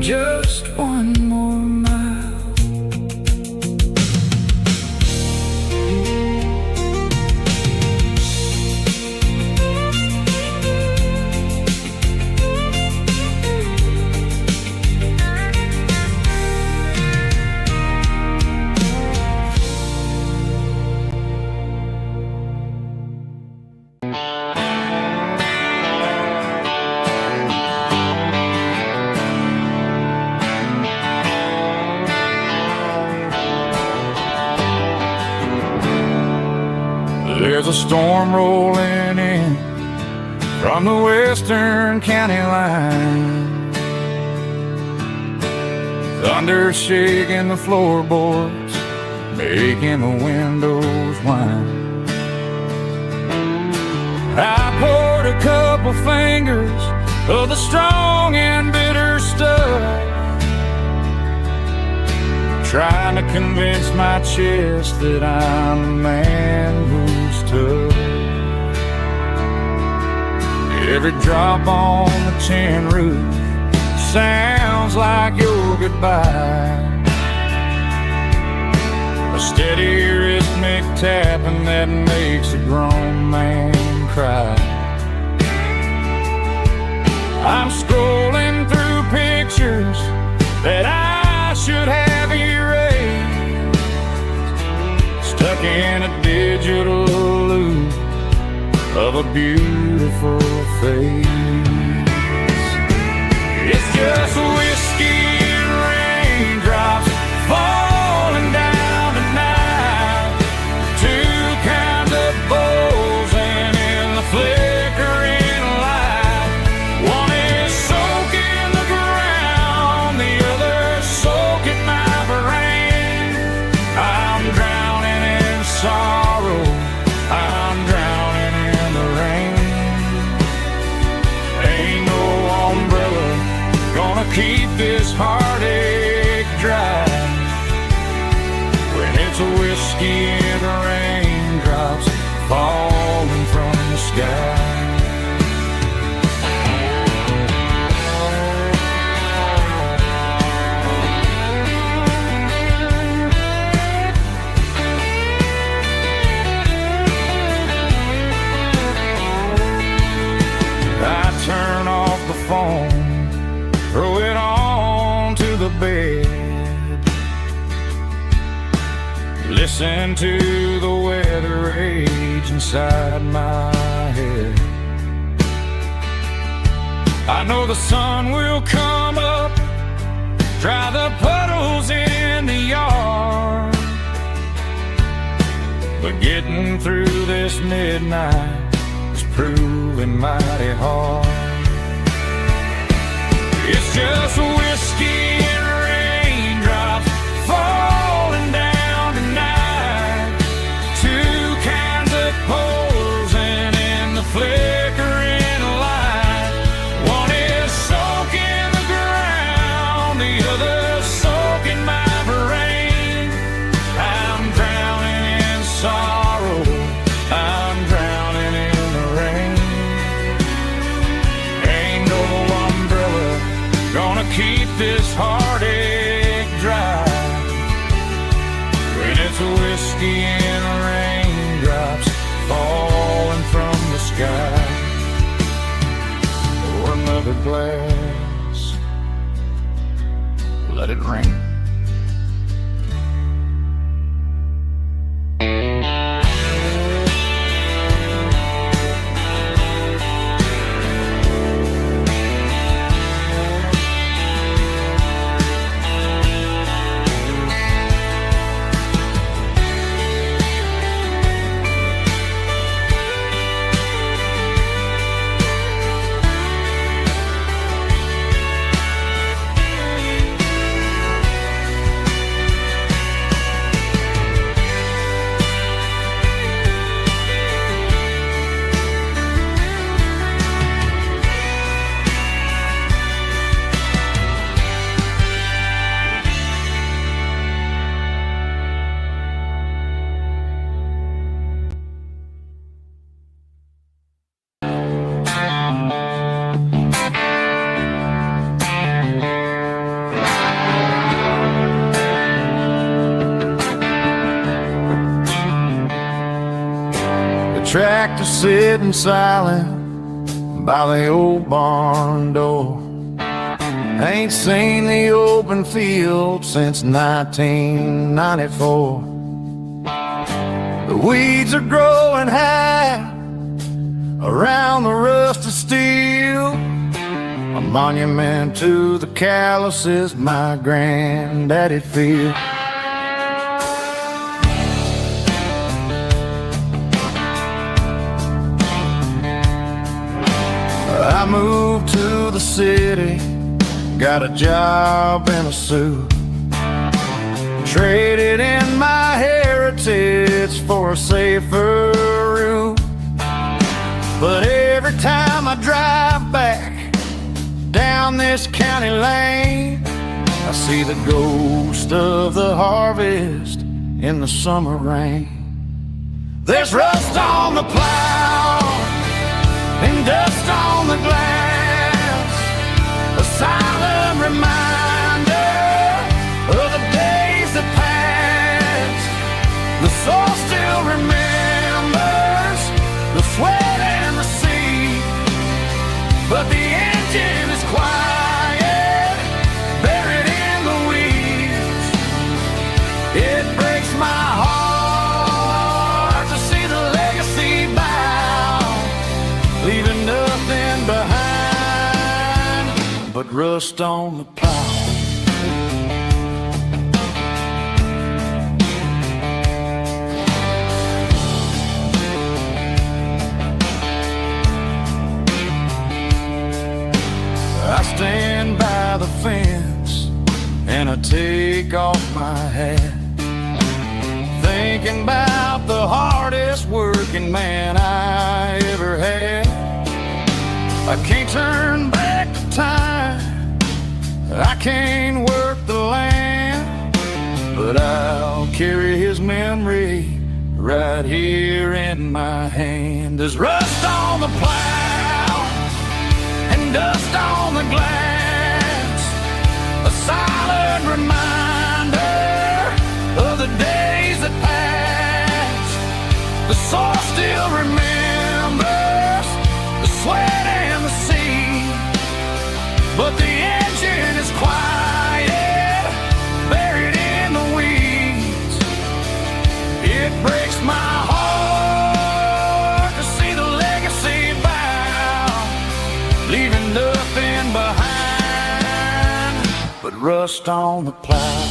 [SPEAKER 1] just one more mile. There's a storm rolling in from the western county line, thunder shaking the floorboards, making the windows whine. I poured a couple fingers of the strong and bitter stuff, trying to convince my chest that I'm a man who's tough. Every drop on the tin roof sounds like your goodbye, a steady rhythmic tapping that makes a grown man cry. I'm scrolling through pictures that I should have erased, stuck in a digital loop of a beautiful face. It's just whiskey and raindrops falling down tonight, two kinds of bowls and in the flickering light. One is soaking the ground, the other soaking my brain. I'm drowning in sorrow, I'm drowning in the rain. Ain't no umbrella gonna keep this heartache dry when it's a whiskey and raindrops falling from the sky. I turn phone, throw it on to the bed. Listen to the weather rage inside my head. I know the sun will come up, dry the puddles in the yard, but getting through this midnight is proving mighty hard. It's just whiskey and raindrops falling down tonight. Two cans of poison in the flickering light. One is soaking the ground, the other soaking my brain. I'm drowning in sorrow, I'm drowning in the rain. Ain't no umbrella gonna keep this heartache dry when it's whiskey and raindrops falling from the sky. Pour another glass, let it rain. Tractor sitting silent by the old barn door. Ain't seen the open field since 1994. The weeds are growing high around the rusted steel, a monument to the calluses my granddaddy'd feel. I moved to the city, got a job in a suit, traded in my heritage for a safer route. But every time I drive back down this county lane, I see the ghost of the harvest in the summer rain. There's rust on the plow and dust on the glass, a silent reminder of the days that passed. The soul still remembers the sweat and the sea, but the engine is quiet, buried in the weeds. It breaks my heart to see the legacy bow, leaving nothing behind but rust on the plow. I stand by the fence and I take off my hat, thinking about the hardest working man I ever had. I can't turn back the time, I can't work the land, but I'll carry his memory right here in my hand. There's rust on the plow and dust on the glass, a silent reminder of the days that passed. The soul still remembers the sweat and the sea,
[SPEAKER 2] but the engine is quiet, buried in the weeds. It breaks my heart to see the legacy bow, leaving nothing behind but rust on the plow.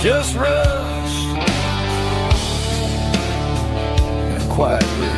[SPEAKER 2] Just rust and a quiet breeze.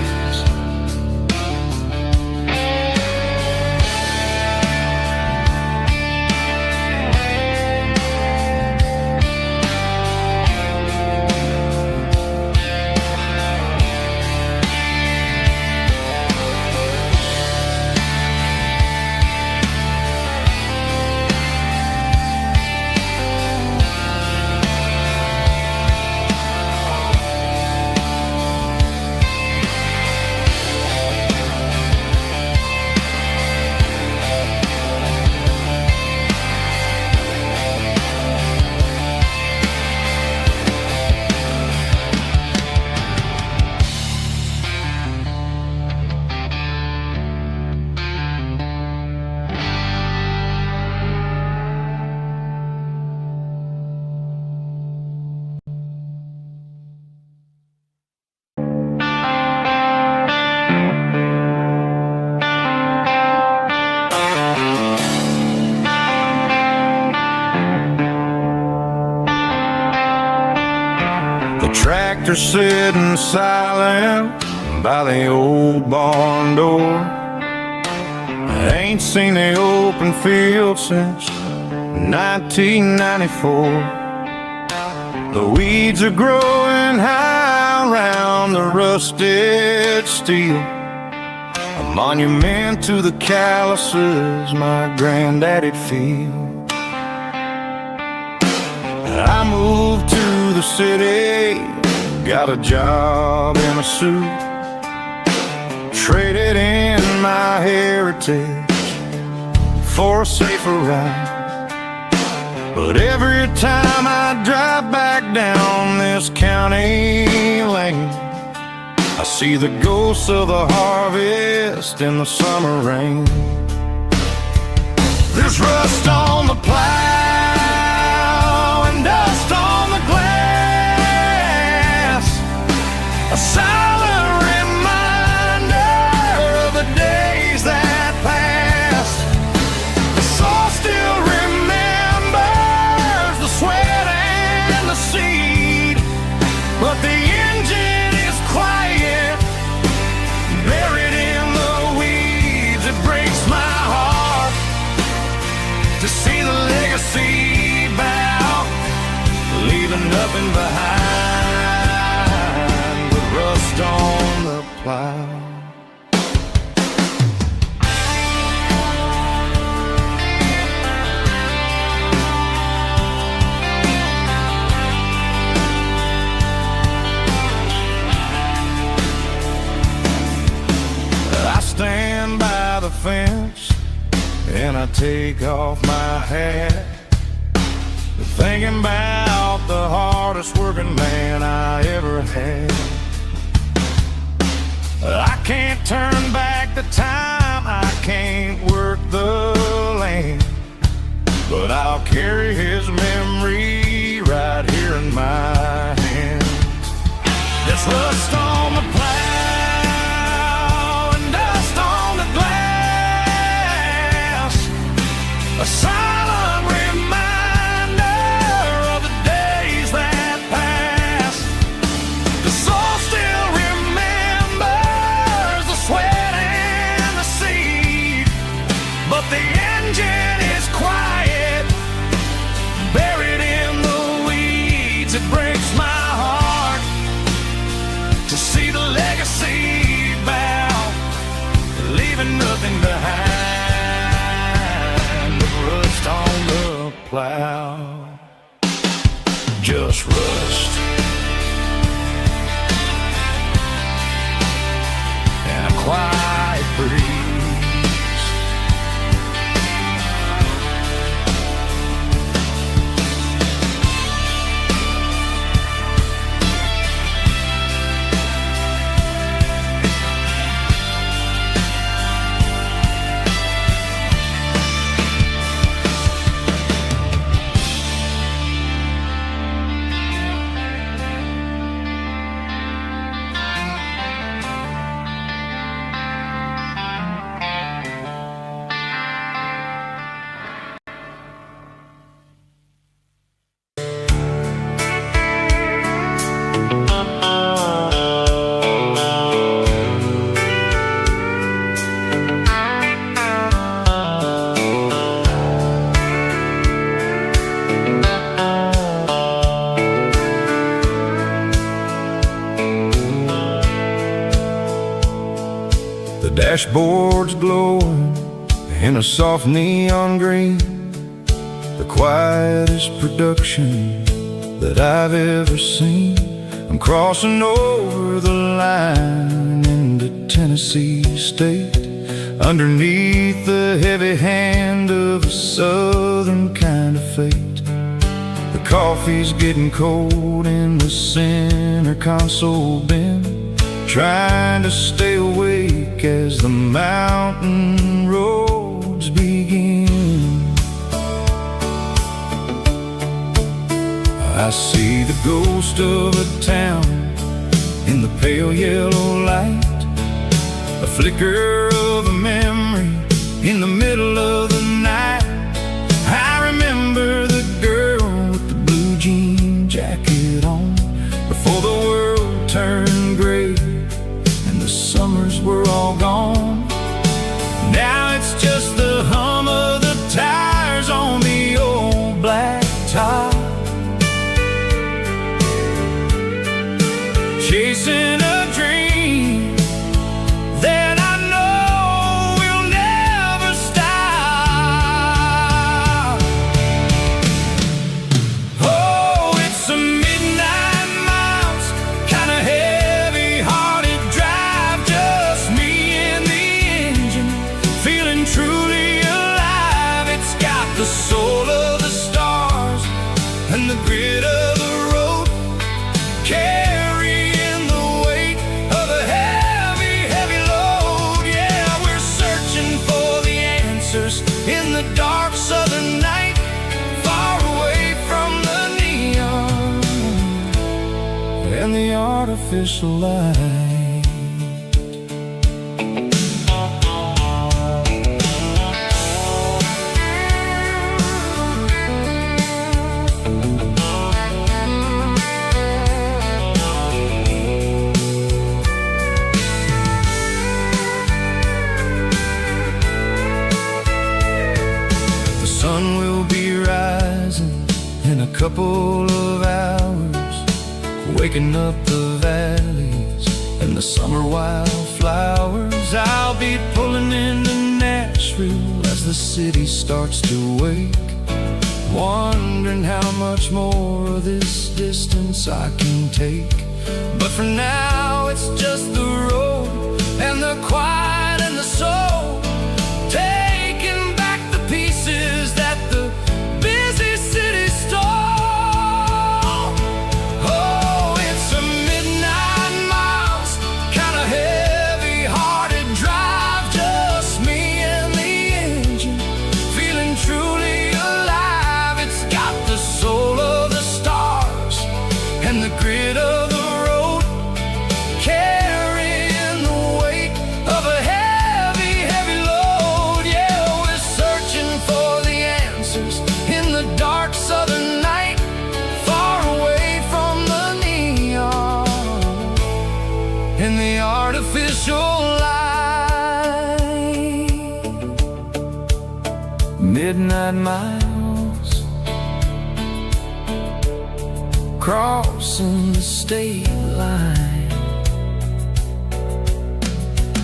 [SPEAKER 2] Tractor sitting silent by the old barn door. I ain't seen the open field since 1994. The weeds are growing high around the rusted steel, a monument to the calluses my granddaddy'd feel. I moved to the city, got a job in a suit, traded in my heritage for a safer ride. But every time I drive back down this county lane, I see the ghosts of the harvest in the summer rain. There's rust on the plow and dust on the glass, a silent reminder of the days that passed. The soul still remembers the sweat and the seed, but the engine is quiet, buried in the weeds. It breaks my heart to see the legacy bow, leaving nothing behind but rust on the plow. I stand by the fence and I take off my hat, thinking about the hardest working man I ever had. I can't turn back the time, I can't work the land, but I'll carry his memory right here in my hands. There's rust on the plow and dust on the glass, a silent reminder of the days that passed. The soul still remembers the sweat and the seed, but the engine is quiet, buried in the weeds. It breaks my heart to see the legacy bow, leaving nothing behind but rust on the plow. Just rust and a quiet breeze.
[SPEAKER 1] The dashboard's glowing in a soft neon green, the quietest production that I've ever seen. I'm crossing over the line into Tennessee State, underneath the heavy hand of a southern kind of fate. The coffee's getting cold in the center console bin, trying to stay awake as the mountain roads begin. I see the ghost of a town in the pale yellow light, a flicker of a memory in the middle of the night. I remember the girl with the blue jean jacket on, before the world turned gray and the summers were all gone. Now it's just the hum of the tires on the old black top, chasing a dream that I know will never stop. Oh, it's a midnight miles, kind of heavy-hearted drive, just me and the engine, feeling truly alive. It's got the soul of the stars and the grit of the road, carrying the weight of a heavy, heavy load. Yeah, we're searching for the answers in the dark southern night, far away from the neon and the artificial light. The sun will be rising in a couple of hours, waking up the valleys and the summer wildflowers. I'll be pulling into Nashville as the city starts to wake, wondering how much more of this distance I can take. But for now it's just the road and the quiet and the soul, taking back the pieces that the busy city stole. Oh, it's a midnight miles, kind of heavy-hearted drive, just me and the engine, feeling truly alive. It's got the soul of the stars and the grit of the road, carrying the weight of a heavy, heavy load. Yeah, we're searching for the answers in the dark southern night, far away from the neon and the artificial light. Midnight miles, crossing the state line,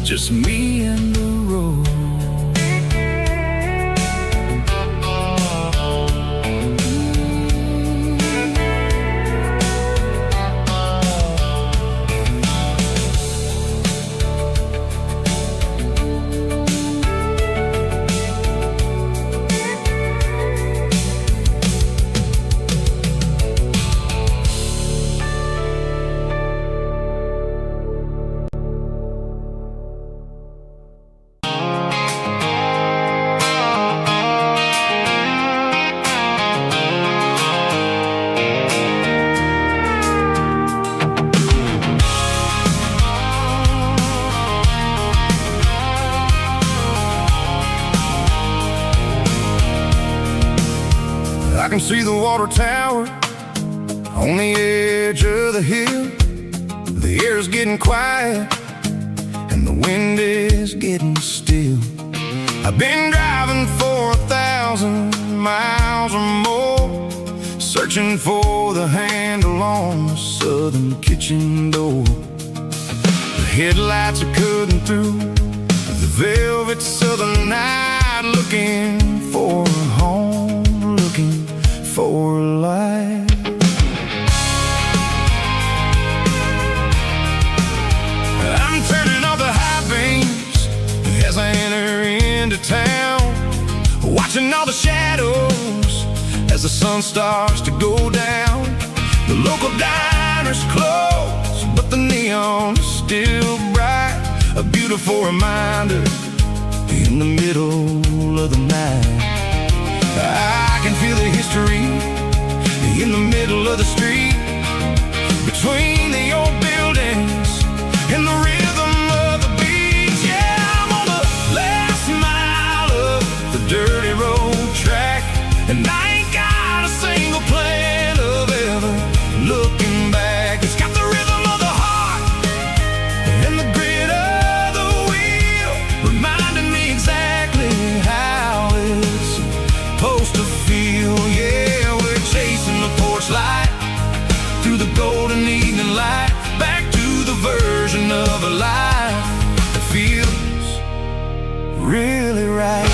[SPEAKER 1] just me and the road. I can see the water tower on the edge of the hill. The air's getting quiet and the wind is getting still. I've been driving for 1,000 miles or more, searching for the handle on the southern kitchen door. The headlights are cutting through velvet southern night, looking for a home, looking for a life. I'm turning off the high beams as I enter into town, watching all the shadows as the sun starts to go down. The local diner's closed, but the neon is still bright, a beautiful reminder in the middle of the night. I can feel the history in the middle of the street, between the old buildings and the rhythm of the beat. Yeah, I'm on the last mile of the dirty road track, and I ain't got a single plan of ever looking back. It's got the rhythm of the heart and the grit of the wheel, reminding me exactly how it's supposed to feel. Yeah, we're chasing the porch light through the golden evening light, back to the version of a life that feels really right.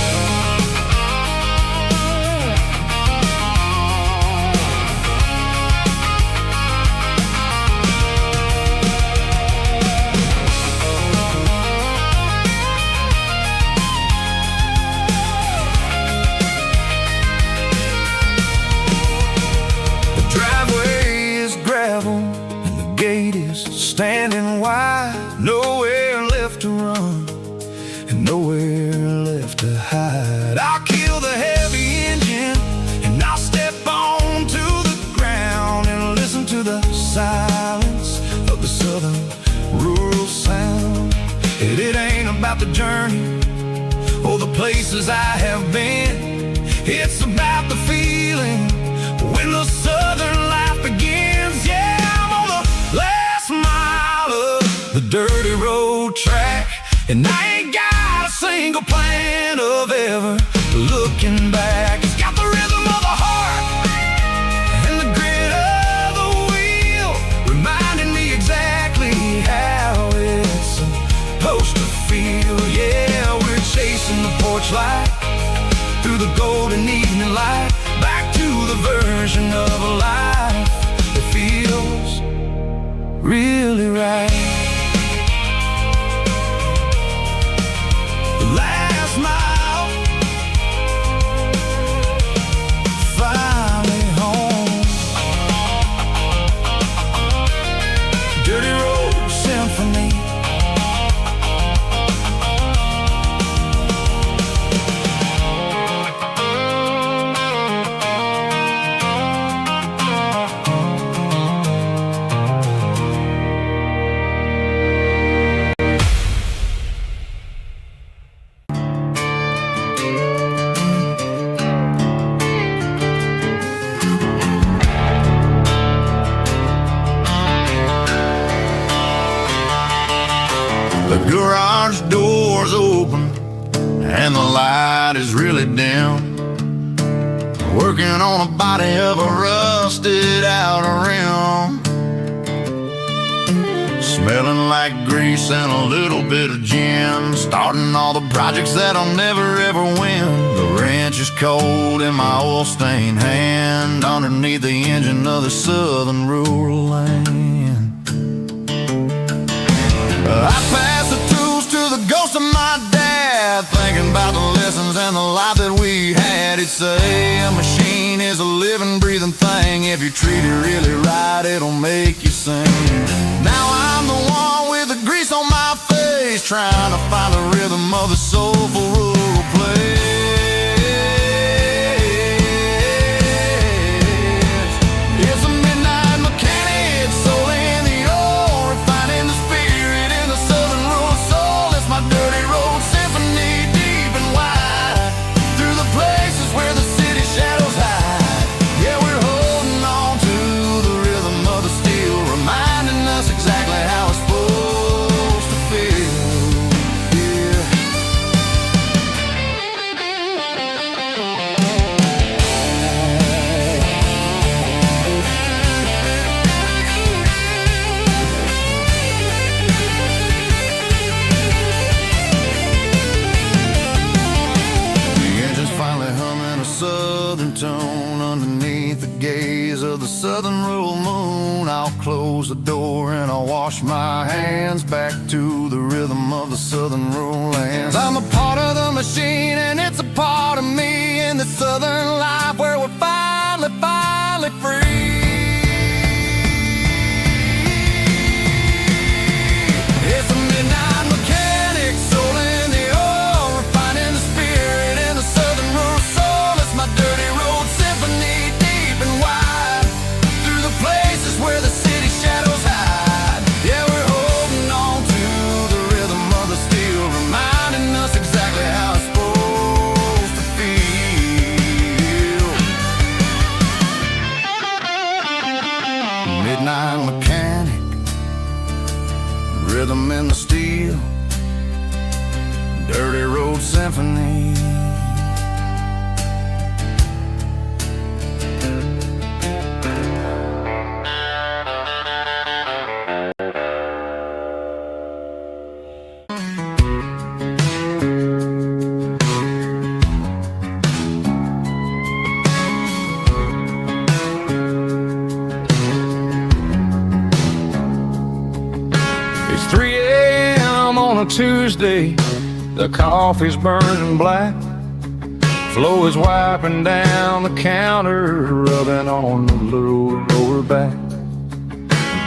[SPEAKER 1] Standing wide, nowhere left to run and nowhere left to hide. I'll kill the heavy engine and I'll step onto the ground and listen to the silence of the southern rural sound. It ain't about the journey or the places I have been, it's about the feeling when the southern life begins. Yeah, I'm on the last mile of the dirty road track, and I ain't got a single plan of ever looking back. It's got the rhythm of the heart and the grit of the wheel, reminding me exactly how it's supposed to feel. Yeah, we're chasing the porch light through the golden evening light, back to the version of a life that feels really right. The last mile, finally home. Dirty Road Symphony. The garage door's open and the light is really dim, working on a body of a rusted out rim, smelling like grease and a little bit of gin, starting all the projects that I'll never ever win. The wrench is cold in my oil-stained hand, underneath the engine of the southern rural land. I pass the tools to the ghost of my dad, thinking about the lessons and the life that we had. He'd say a machine is a living, breathing thing. If you treat it really right, it'll make you sing. Now I'm the one with the grease on my face, trying to find the rhythm of the soulful rural place. It's a midnight mechanic, soul in the ore, refining the spirit in the southern rural soul. It's my dirty road symphony, deep and wide, through the places where the city shadows hide. Yeah, we're holding on to the rhythm of the steel, reminding us exactly how it's supposed to feel. Yeah. southern rural moon, I'll close the door and I'll wash my hands back to the rhythm of the southern rural lands. I'm a part of the machine and it's a part of me in the southern life where we're finally free. It's a midnight mechanic, soul in the oil, refining the spirit in the southern rural soul. It's my dirty road symphony, deep and wide, through the places where the city shadows hide. Yeah, we're holding on to the rhythm of the steel, reminding us exactly how it's supposed to feel. Midnight mechanic, rhythm in the steel, dirty road symphony. It's 3 a.m. on a Tuesday, the coffee's burning black. Flo is wiping down the counter, rubbing on the little lower back.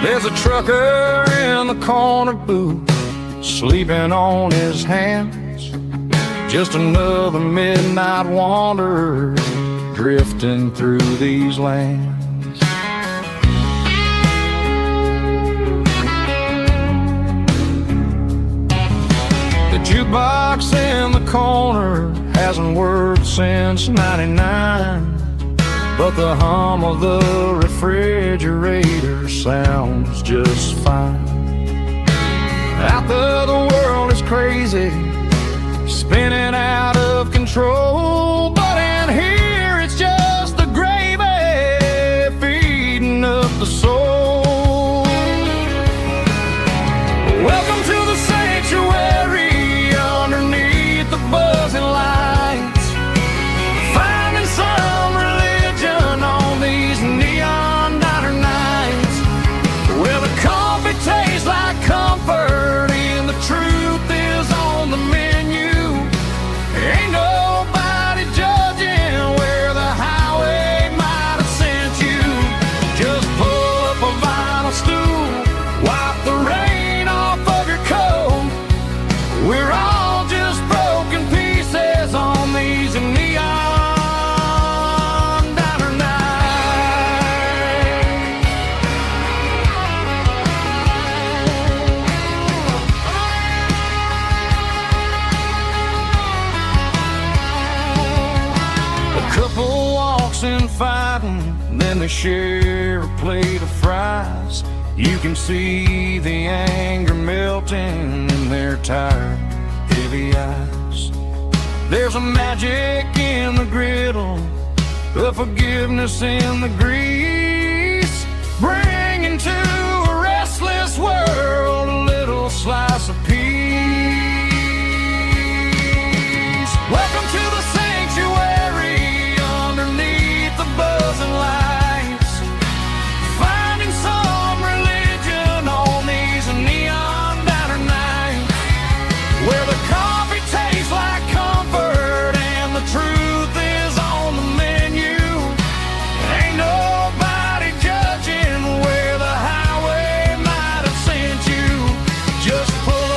[SPEAKER 1] There's a trucker in the corner booth, sleeping on his hands. Just another midnight wanderer, drifting through these lands. The jukebox in the corner hasn't worked since '99, but the hum of the refrigerator sounds just fine. Out there the world is crazy, spinning out of control, but in here it's just the gravy feeding up the soul. Welcome to the sanctuary underneath the buzzing lights, finding some religion on these neon diner nights, where the coffee tastes like comfort and the truth is on the menu. Ain't nobody judging where the highway might have sent you. Just pull up a vinyl stool, wipe the rain off of your coat. We're all just broken pieces on these neon diner nights. A couple walks in fighting, then they share a plate of fries. You can see the anger melting in their tired, heavy eyes. There's a magic in the griddle, a forgiveness in the grease, bringing to a restless world a little slice of peace. Welcome to the sanctuary underneath the buzzing lights, finding some religion on these neon diner nights, where the coffee tastes like comfort and the truth is on the menu. Ain't nobody judging where the highway might have sent you. Just pull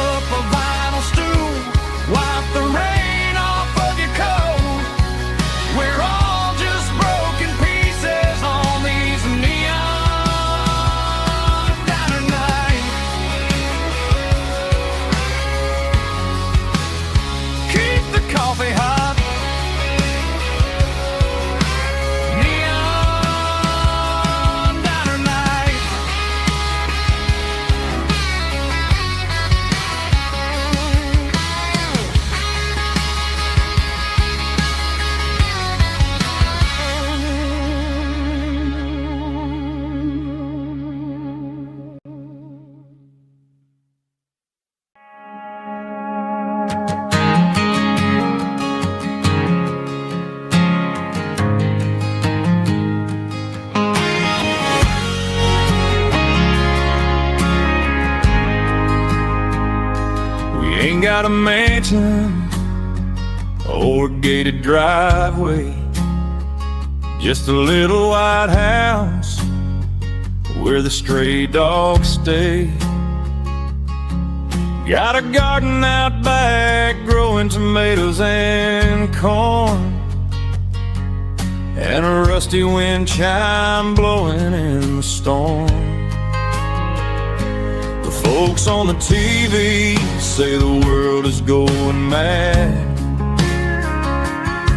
[SPEAKER 2] got a mansion or a gated driveway, just a little white house where the stray dogs stay. Got a garden out back growing tomatoes and corn, and a rusty wind chime blowing in the storm. The folks on the TV say the world is going mad,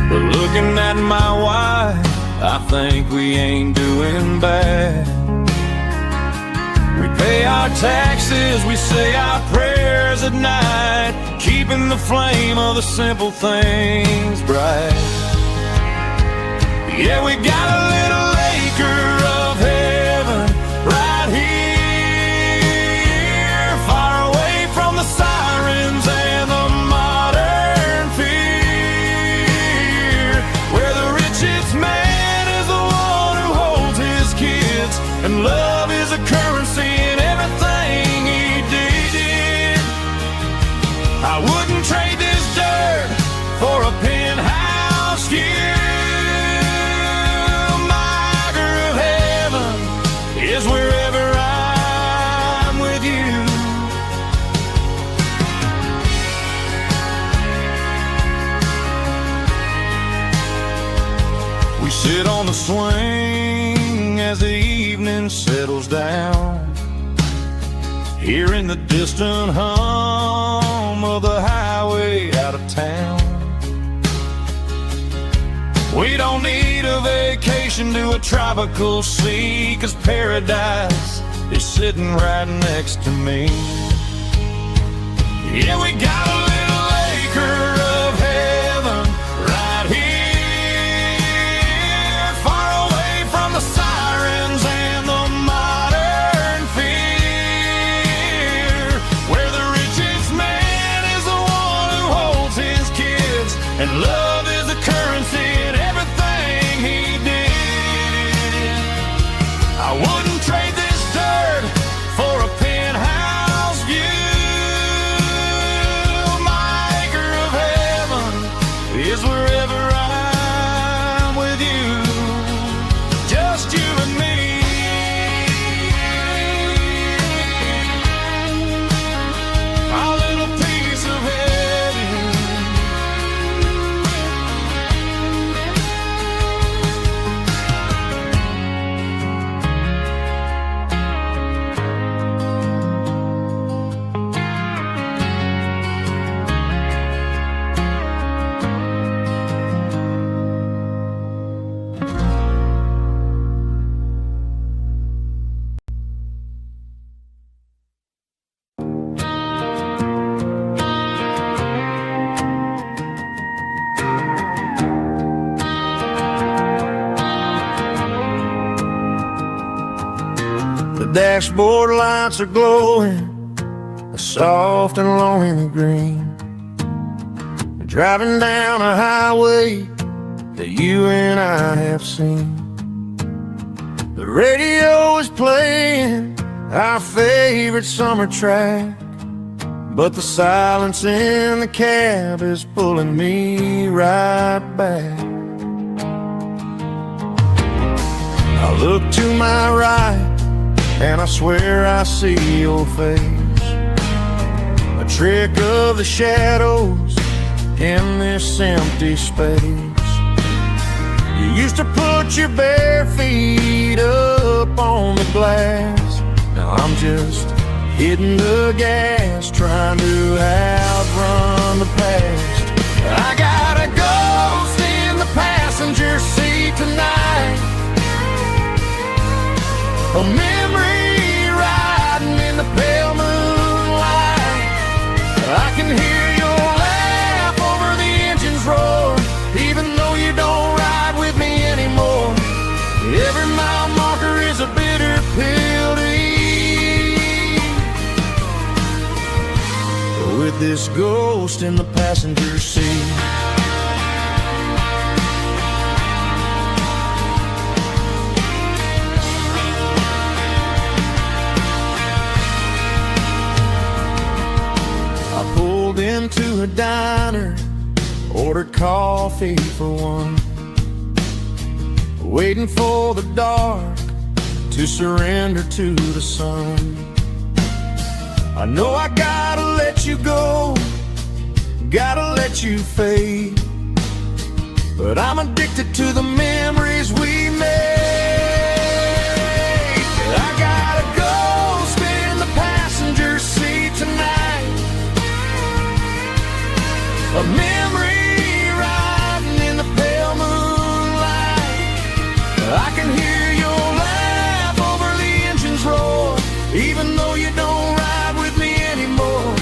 [SPEAKER 2] but looking at my wife, I think we ain't doing bad. We pay our taxes, we say our prayers at night, keeping the flame of the simple things bright. Yeah, we got a little acre of heaven right here, far away from the sirens and the modern fear, where the richest man is the one who holds his kids, and love is a currency in everything he did. I wouldn't trade this dirt for a penthouse here. Is wherever I'm with you. We sit on the swing as the evening settles down, hearing the distant hum of the highway out of town. We don't need a vacation to a tropical sea, 'cause paradise is sitting right next to me. Yeah, we got a little acre of heaven right here, far away from the sirens and the modern fear, where the richest man is the one who holds his kids, and love is the currency in everything he did. I wouldn't trade this dirt for a penthouse view. My acre of heaven is wherever I'm with you, just you and me. Our little piece of heaven. The dashboard lights are glowing a soft and lonely green. We're driving down a highway that you and I have seen. The radio is playing our favorite summer track, but the silence in the cab is pulling me right back. I look to my right and I swear I see your face, a trick of the shadows in this empty space. You used to put your bare feet up on the glass. Now I'm just hitting the gas, trying to outrun the past. I got a ghost in the passenger seat tonight, a memory riding in the pale moonlight. I can hear your laugh over the engine's roar, even though you don't ride with me anymore. Every mile marker is a bitter pill to eat, with this ghost in the passenger seat. pulled into a diner, ordered coffee for one, waiting for the dark to surrender to the sun. I know I gotta let you go, gotta let you fade, but I'm addicted to the memories we made. I gotta go spin in the passenger seat tonight, a memory riding in the pale moonlight. I can hear your laugh over the engine's roar, even though you don't ride with me anymore.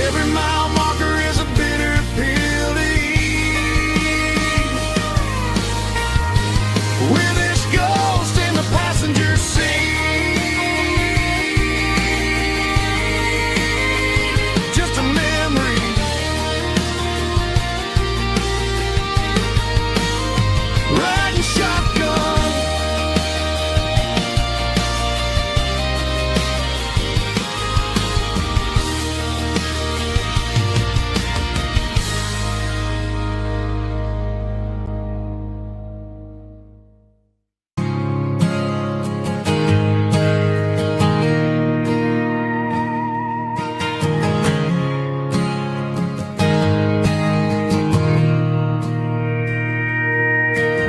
[SPEAKER 2] Every mile marker is a bitter pill to eat. With this ghost in the passenger seat, just a memory. Riding shotgun.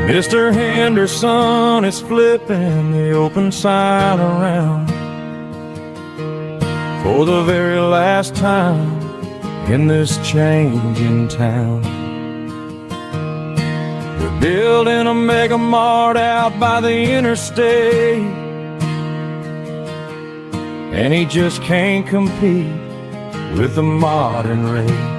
[SPEAKER 2] Mr. Henderson is flipping the open sign around for the very last time in this changing town. They're building a mega mart out by the interstate, and he just can't compete with the modern rate.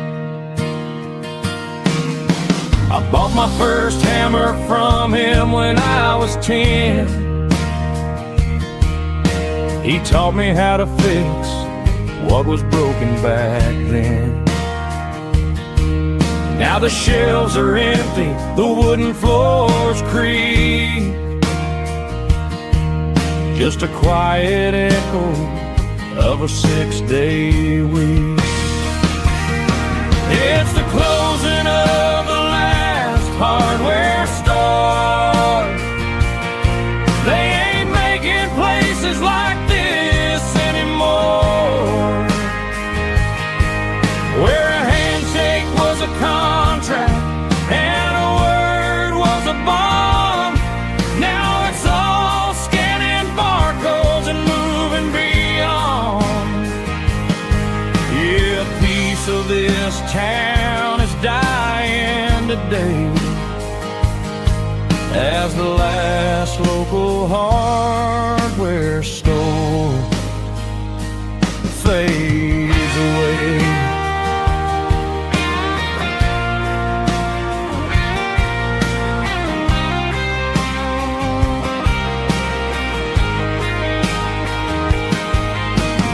[SPEAKER 2] I bought my first hammer from him when I was 10. He taught me how to fix what was broken back then. Now the shelves are empty, the wooden floors creak, just a quiet echo of a 6-day week. It's the closing of the hardware store. They ain't making places like this anymore, where a handshake was a contract and a word was a bond. Now it's all scanning barcodes and moving beyond. Yeah, a piece of this town is dying today as the last local hardware store fades away.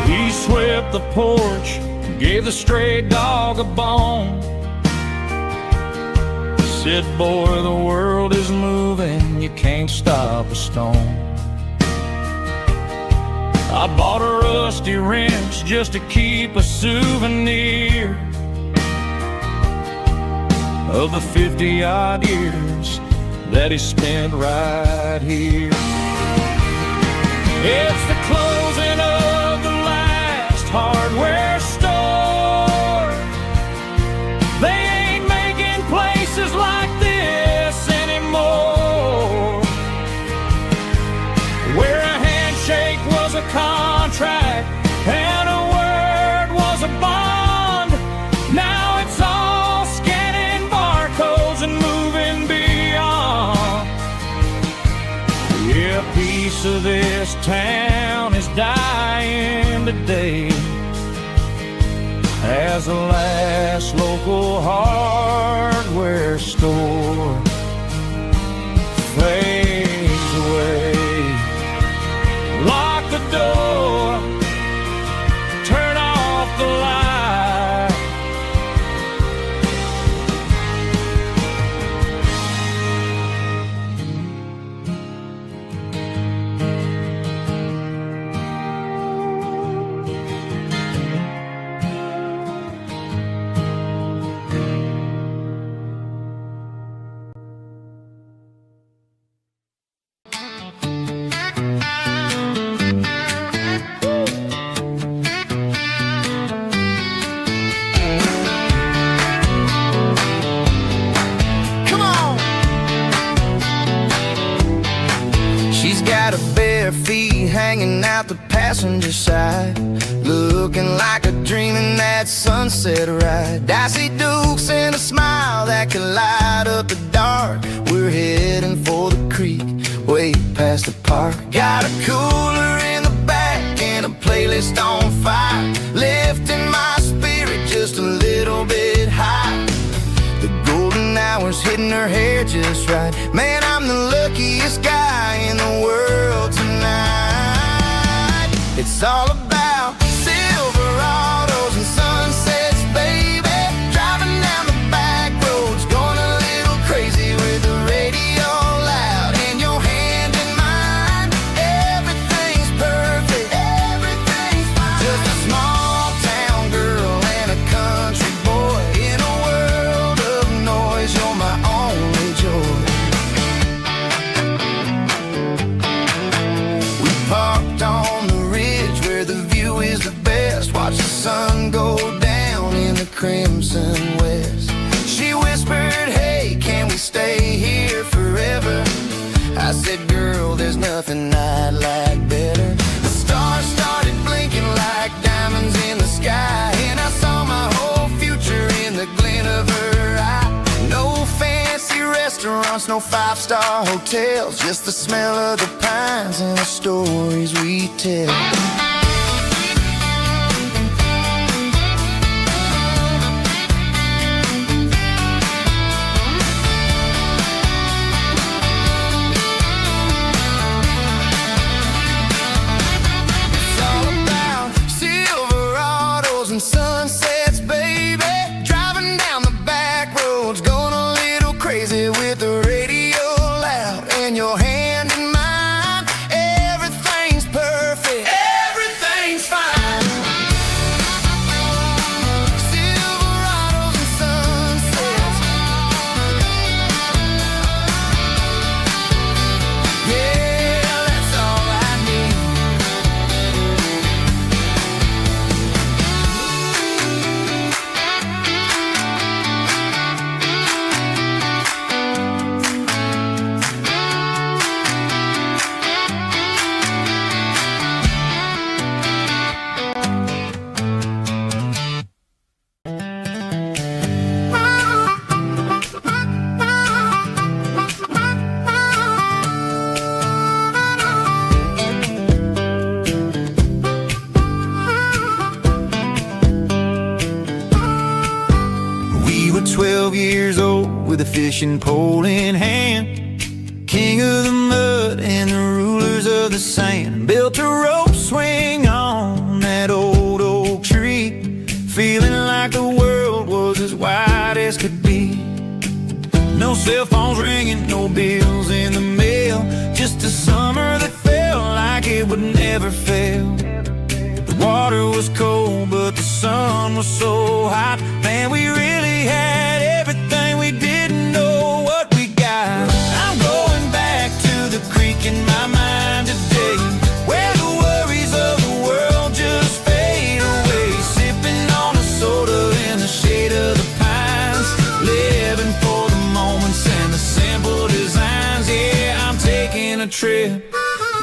[SPEAKER 2] He swept the porch, gave the stray dog a bone, said, boy, the world is moving, you can't stop a stone. I bought a rusty wrench just to keep a souvenir of the 50-odd years that he spent right here. It's the closing of the last hardware store. They ain't making places like this anymore, where a handshake was a contract and a word was a bond. Now it's all scanning barcodes and moving beyond. Yeah, a piece of this town is dying today as the last local hardware store fades away. Lock the door, turn off the light.
[SPEAKER 1] bare feet hanging out the passenger side, looking like a dream in that sunset ride. Dicey dukes and a smile that could light up the dark. We're heading for the creek, way past the park. Got a cooler in the back and a playlist on fire, lifting my spirit just a little bit high. The golden hours hitting her hair just right. Man, I'm the luckiest guy in the world tonight. It's all about Silverados and sunsets, baby. Driving down the back roads, going a little crazy with the radio loud and your hand in mine. Everything's perfect, everything's fine. Just a small town girl and a country boy in a world of noise. You're my only joy. We parked on the ridge where the view is the best. Watch the sun go down in the crimson west. She whispered, hey, can we stay here forever? I said, girl, there's nothing I'd like better. The stars started blinking like diamonds in the sky, and I saw my whole future in the glint of her eye. No fancy restaurants, no five-star hotels, just the smell of the pines and the stories we tell. It's all about Silverados and sunsets, baby. Driving down the back roads, going a little crazy with the radio loud and your hand in mine. Everything's perfect, everything's fine. Silverados and sunsets, yeah, that's all I need. We were 12 years old with a fishing pole in hand, king of the mud and the rulers of the sand. Built a rope swing on that old oak tree, feeling like the world was as wide as could be. No cell phones ringing, no bills in the mail, just a summer that felt like it would never fail. The water was cold, but the sun was so hot. Man, we really had everything, we didn't know what we got. I'm going back to the creek in my mind today, where the worries of the world just fade away. Sipping on a soda in the shade of the pines, living for the moments and the simple designs. Yeah, I'm taking a trip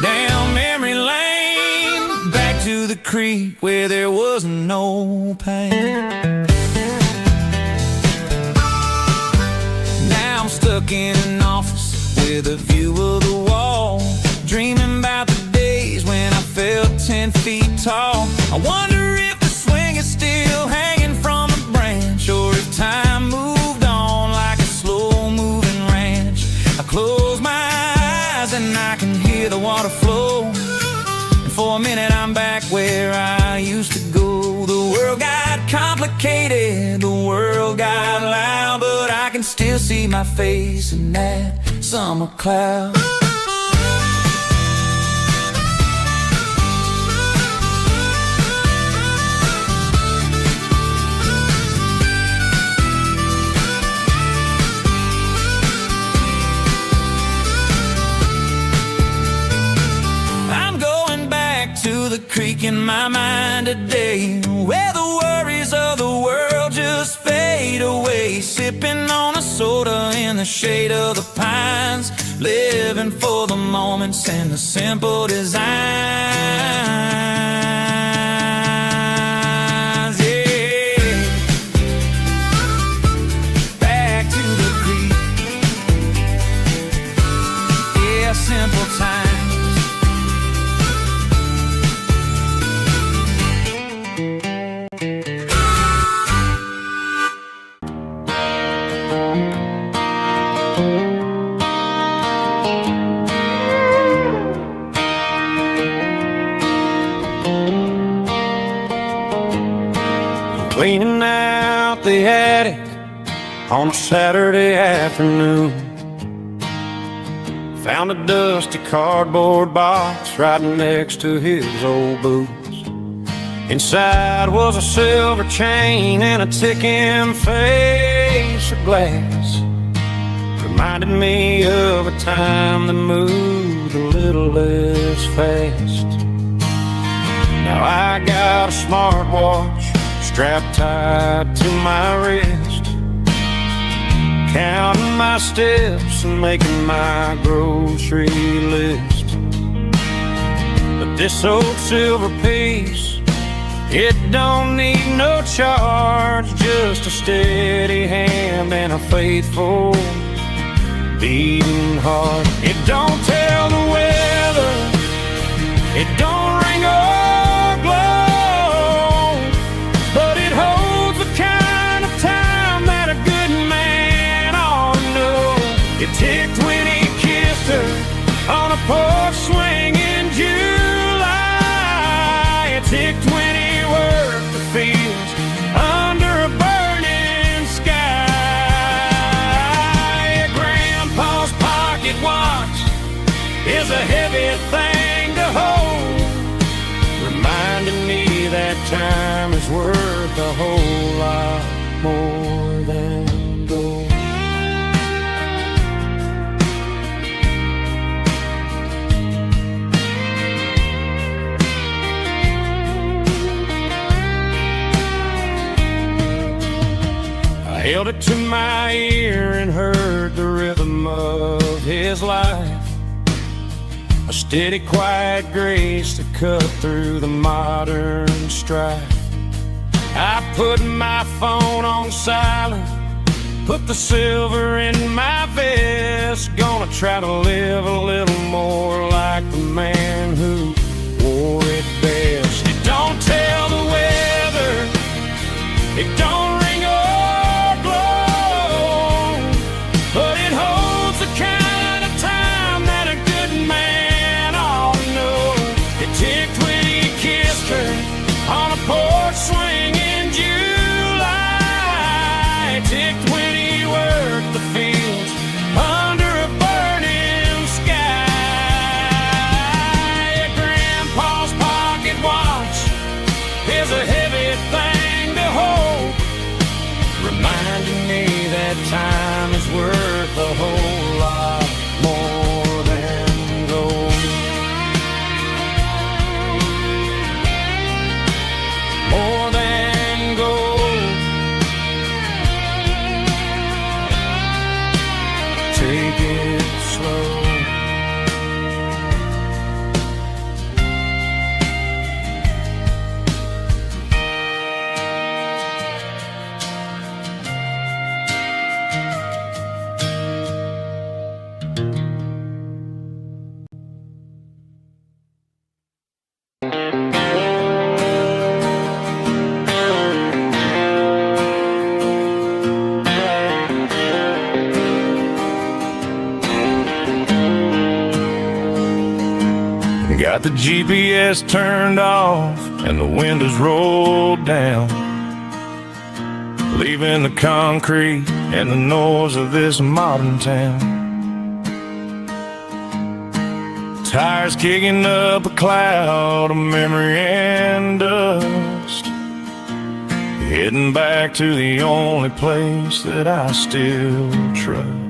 [SPEAKER 1] down memory lane, back to the creek where there was no pain. Now I'm stuck in an office with a view of the wall, dreaming about the days when I felt 10 feet tall. I wonder if the swing is still hanging from a branch, or if time moved on like a slow-moving ranch. I close my eyes and I can hear the water flow, and for a minute I'm back where I used to go. The world got complicated, the world got loud, but I can still see my face in that summer cloud. I'm going back to the creek in my mind today, where the worries of the world just fade away. Sipping on a soda in the shade of the pines,
[SPEAKER 2] living for the moments and the simple designs. Yeah, back to the creek. Yeah, simple times. Cleaning out the attic on a Saturday afternoon. Found a dusty cardboard box right next to his old boots. Inside was a silver chain and a ticking face of glass. Reminded me of a time that moved a little less fast. Now I got a smartwatch strapped tight to my wrist, counting my steps and making my grocery list. But this old silver piece, it don't need no charge, just a steady hand and a faithful beating heart. It don't tell the weather, it don't ring or glow, but it holds the kind of time that a good man ought to know. It ticked when he kissed her on a porch swing in July. It ticked when he worked the fields under a burning sky. Grandpa's pocket watch is a heavy thing to hold, reminding me that time is worth a whole lot more than gold. I held it to my ear and heard the rhythm of his life, a steady, quiet grace that cut through the modern strife. I put my phone on silent, put the silver in my vest. Gonna try to live a little more like the man who wore it best. It don't tell the weather, it don't ring or glow, but it holds the kind of time that a good man ought to know. It ticked when he kissed her on a porch swing in July. It ticked when he worked the fields under a burning sky. Grandpa's pocket watch is a heavy thing to hold, reminding me that time is worth a whole lot more than gold. More than gold. Take it slow. Got the GPS turned off and the windows rolled down, leaving the concrete and the noise of this modern town. Tires kicking up a cloud of memory and dust, heading back to the only place that I still trust.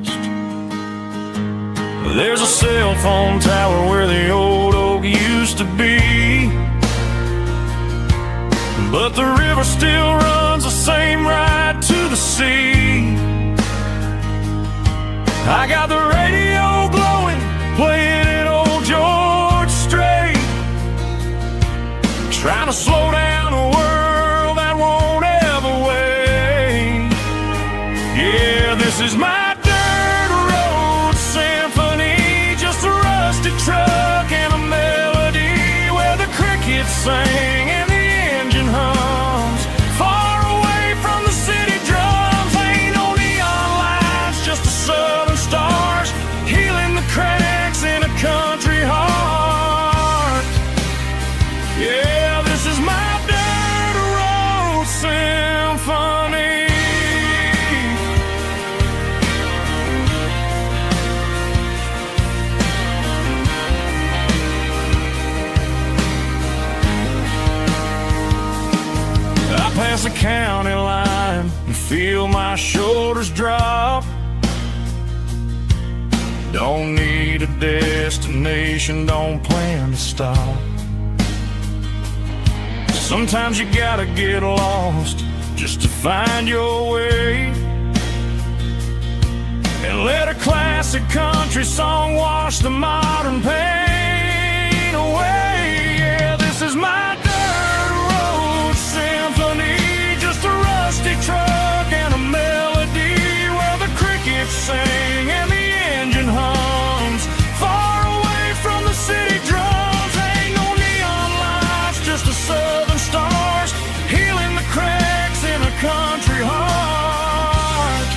[SPEAKER 2] There's a cell phone tower where the old oak used to be, but the river still runs the same right to the sea. I got the radio glowing Yeah, this is my dirt road symphony, just a rusty truck and a melody where the crickets sing and the engine hums. Far away from the city drums, ain't no neon lights, just the southern stars healing the cracks in a country heart. Yeah, this is my dirt road symphony. Past the county line and feel my shoulders drop. Don't need a destination, don't plan to stop. Sometimes you gotta get lost just to find your way, and let a classic country song wash the modern pain away. Yeah, this is my symphony, just a rusty truck and a melody where the crickets sing and the engine hums. Far away from the city drums, ain't no neon lights, just the southern stars healing the cracks in a country heart.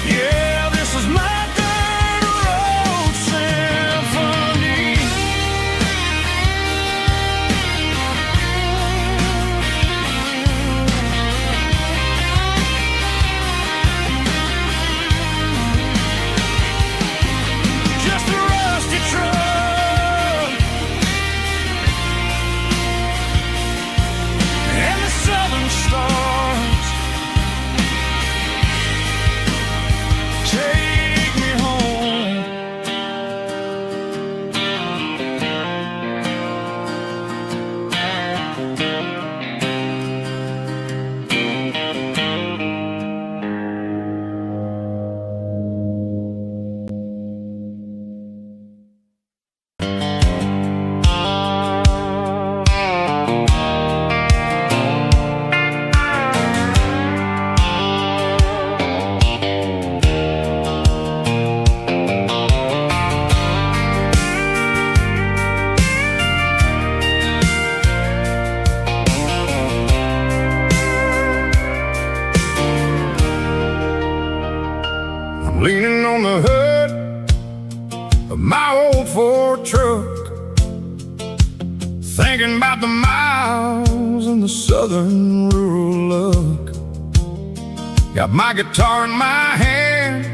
[SPEAKER 2] Yeah, this is my dirt road symphony. Leaning on the hood of my old Ford truck, thinking about the miles and the southern rural look. Got my guitar in my hand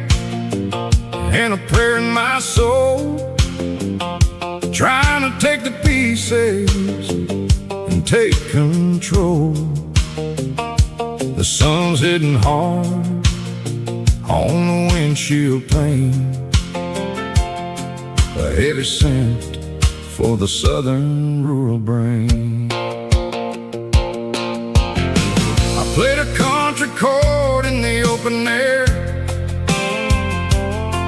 [SPEAKER 2] and a prayer in my soul, trying to take the pieces and take control. The sun's hitting hard on the windshield pane, a heavy scent for the southern rural brain. I played a country chord in the open air,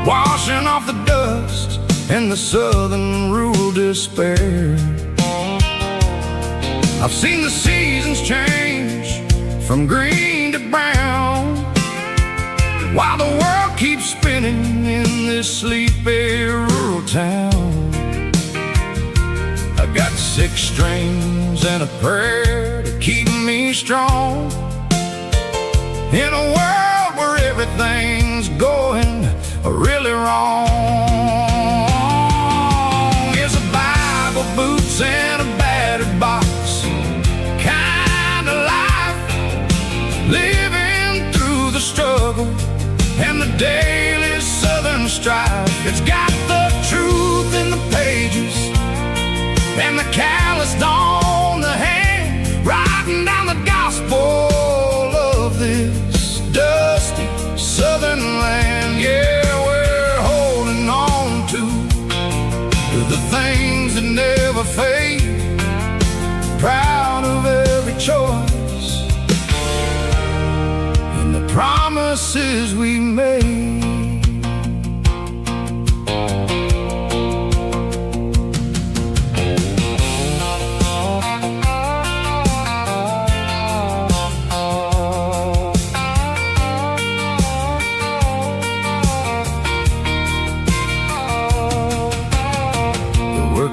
[SPEAKER 2] washing off the dust and the southern rural despair. I've seen the seasons change from green to brown, while the world keeps spinning in this sleepy rural town. I got 6 strings and a prayer to keep me strong, in a world where everything's going really wrong. It's a Bible, boots, and a battered box kind of life, living through the struggle and the daily southern strife. It's got the truth in the pages and the calloused on the hand, writing down the gospel of this dusty southern land. Yeah, we're holding on to the things that never fade, proud of every choice and the promises we made.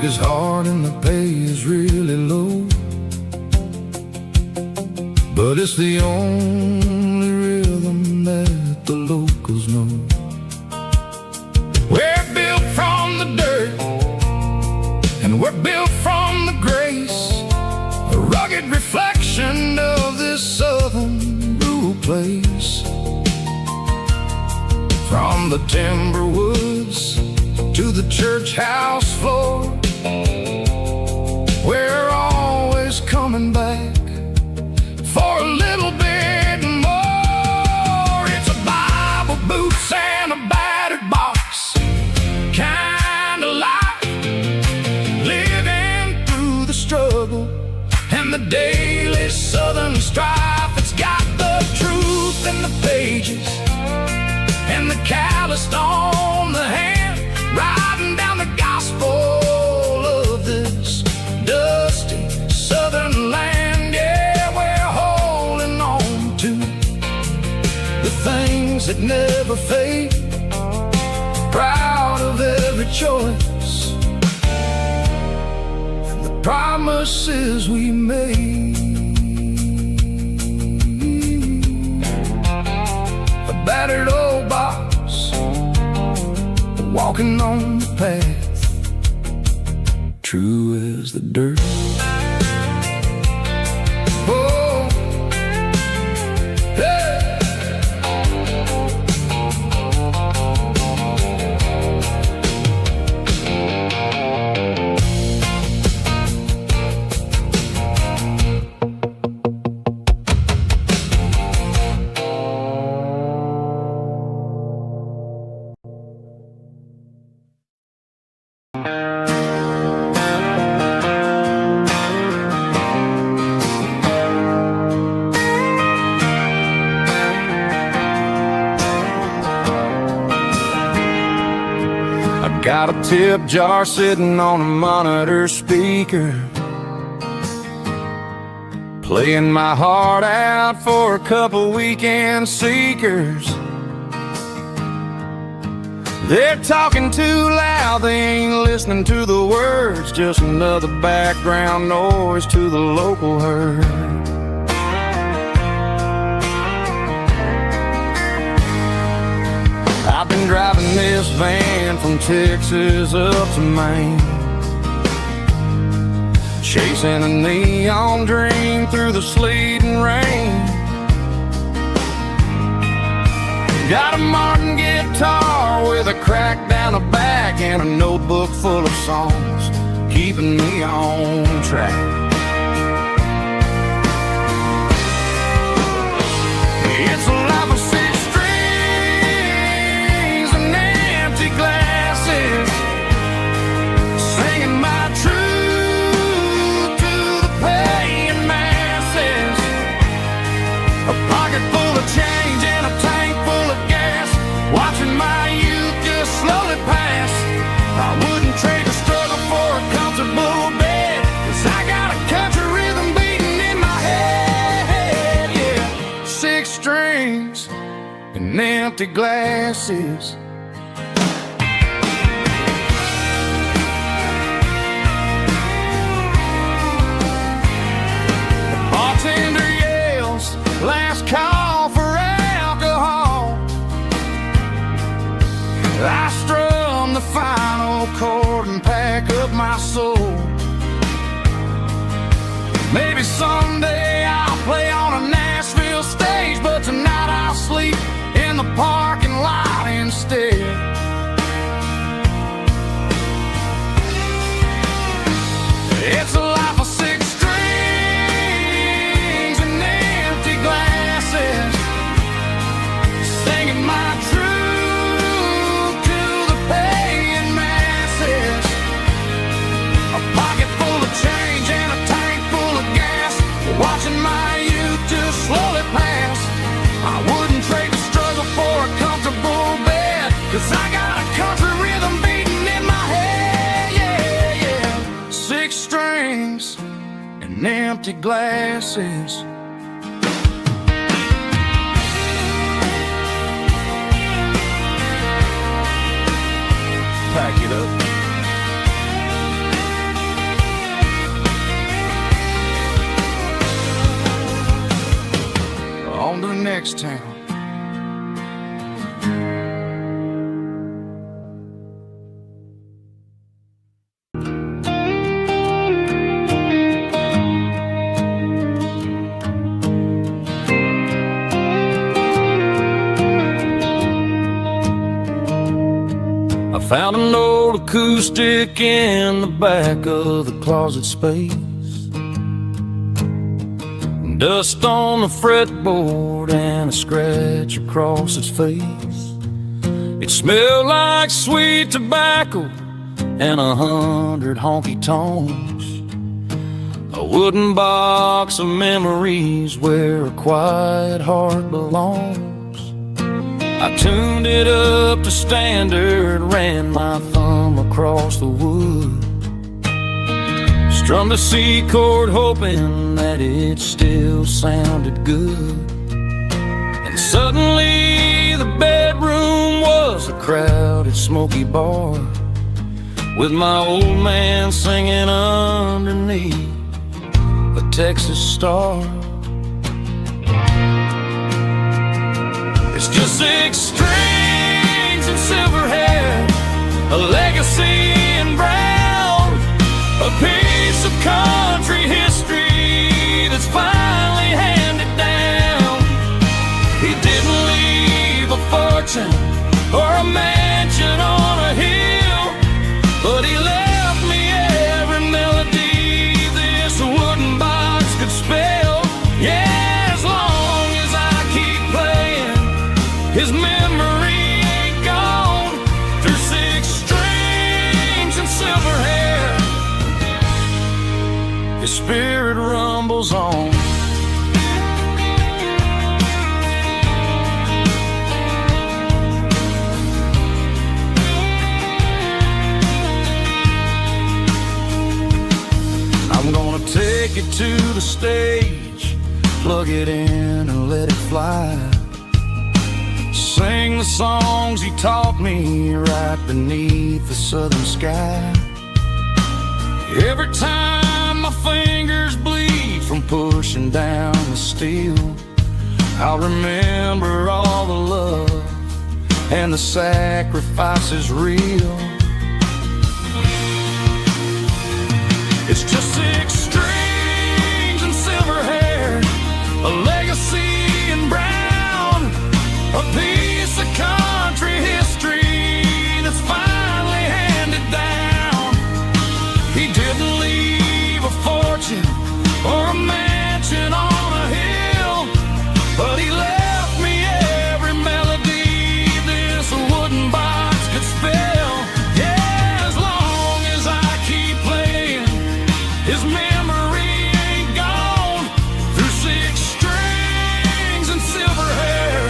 [SPEAKER 1] is hard and the pay is really low, but it's the only rhythm that the locals know. We're built from the dirt, and we're built from the grace, a rugged reflection of this southern rural place. From the timber woods to the church house floor, we're always coming back for a little bit more. It's a Bible, boots, and a battered box kind of life, living through the struggle and the daily southern strife. It's got the truth in the pages and the calloused on the hand, riding down the gospel of this dusty southern land. Yeah, we're holding on to the things that never fade, proud of every choice and the promises we made. A battered old box, walking on the path, true as the dirt. Oh, hey. Got a tip jar sitting on a monitor speaker, playing my heart out for a couple weekend seekers. They're talking too loud, they ain't listening to the words, just another background noise to the local herd. I've been driving this van from Texas up to Maine, chasing a neon dream through the sleet and rain. Got a Martin guitar with a crack down the back and a notebook full of songs, keeping me on track. It's a life of six strings and empty glasses, singing my truth to the paying masses. A pocket full of change and a tank full of gas, watching my youth just slowly pass. I wouldn't trade the struggle for a comfortable bed, 'cause I got a country rhythm beating in my head. Yeah, six strings and empty glasses. The bartender yells, last call for alcohol. I strum the final chord and pack up my soul. Maybe someday I'll play on a Nashville stage, but tonight I'll sleep in the parking lot instead. It's a life of six strings and empty glasses, singing my truth to the paying masses. A pocket full of change and a tank full of gas, watching my youth just slowly pass. I wouldn't trade the struggle for a comfortable bed, 'cause I got a country rhythm beating in my head. Yeah, yeah. Six strings and empty glasses. Pack it up. next town.
[SPEAKER 2] I found an old acoustic in the back of the closet space. Dust on the fretboard and a scratch across its face. It smelled like sweet tobacco and 100 honky tonks. A wooden box of memories where a quiet heart belongs. I tuned it up to standard, ran my thumb across the wood, strummed a C chord hoping that it still sounded good. And suddenly the bedroom was a crowded smoky bar, with my old man singing underneath the Texas star. It's just 6 strings and silver hair, a legacy in brown, a piece of country history that's finally handed down. He didn't leave a fortune or a mansion on a hill, but he left me every melody this wooden box could spell. Yeah, as long as I keep playing, his memory ain't gone. Through 6 strings and silver hair, his spirit rumbles on. I'm gonna take it to the stage, plug it in and let it fly. Sing the songs he taught me right beneath the southern sky. Every time my fingers bleed from pushing down the steel, I'll remember all the love and the sacrifices real. It's just 6 strings and silver hair, a legacy in brown, a piece of country history that's finally handed down. He didn't leave a fortune or a mansion on a hill, but he left me every melody this wooden box could spell. Yeah, as long as I keep playing, his memory ain't gone. Through 6 strings and silver hair,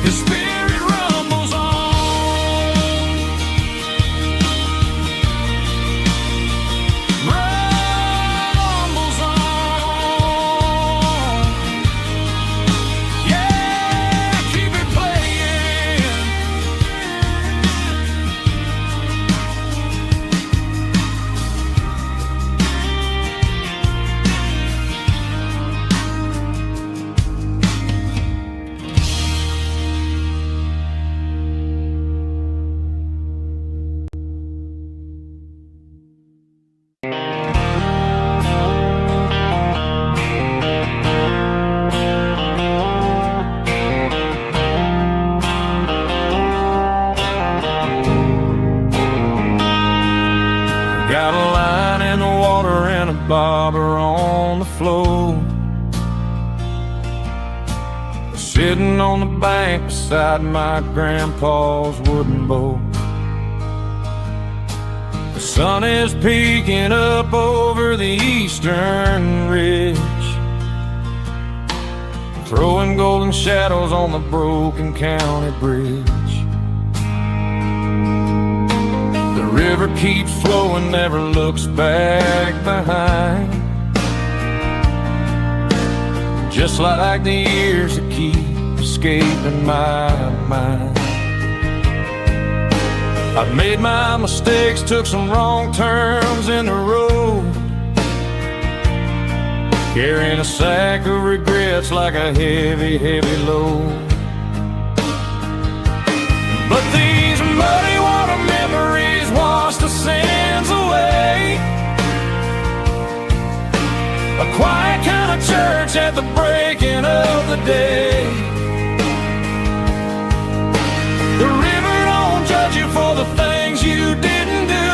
[SPEAKER 2] his spirit rumbles on. Rumbles on. Yeah, keep it playing. Got a line in the water and a bobber on the floor, sitting on the bank beside my grandpa's wooden boat. The sun is peeking up over the eastern ridge, throwing golden shadows on the broken county bridge. The river keeps flowing, never looks back behind, just like the years that keep escaping my mind. I've made my mistakes, took some wrong turns in the road,
[SPEAKER 1] carrying a sack of regrets like a heavy, heavy load. But these muddy water memories wash the sins away. A quiet kind of church at the breaking of the day. The river don't judge you for the things you didn't do.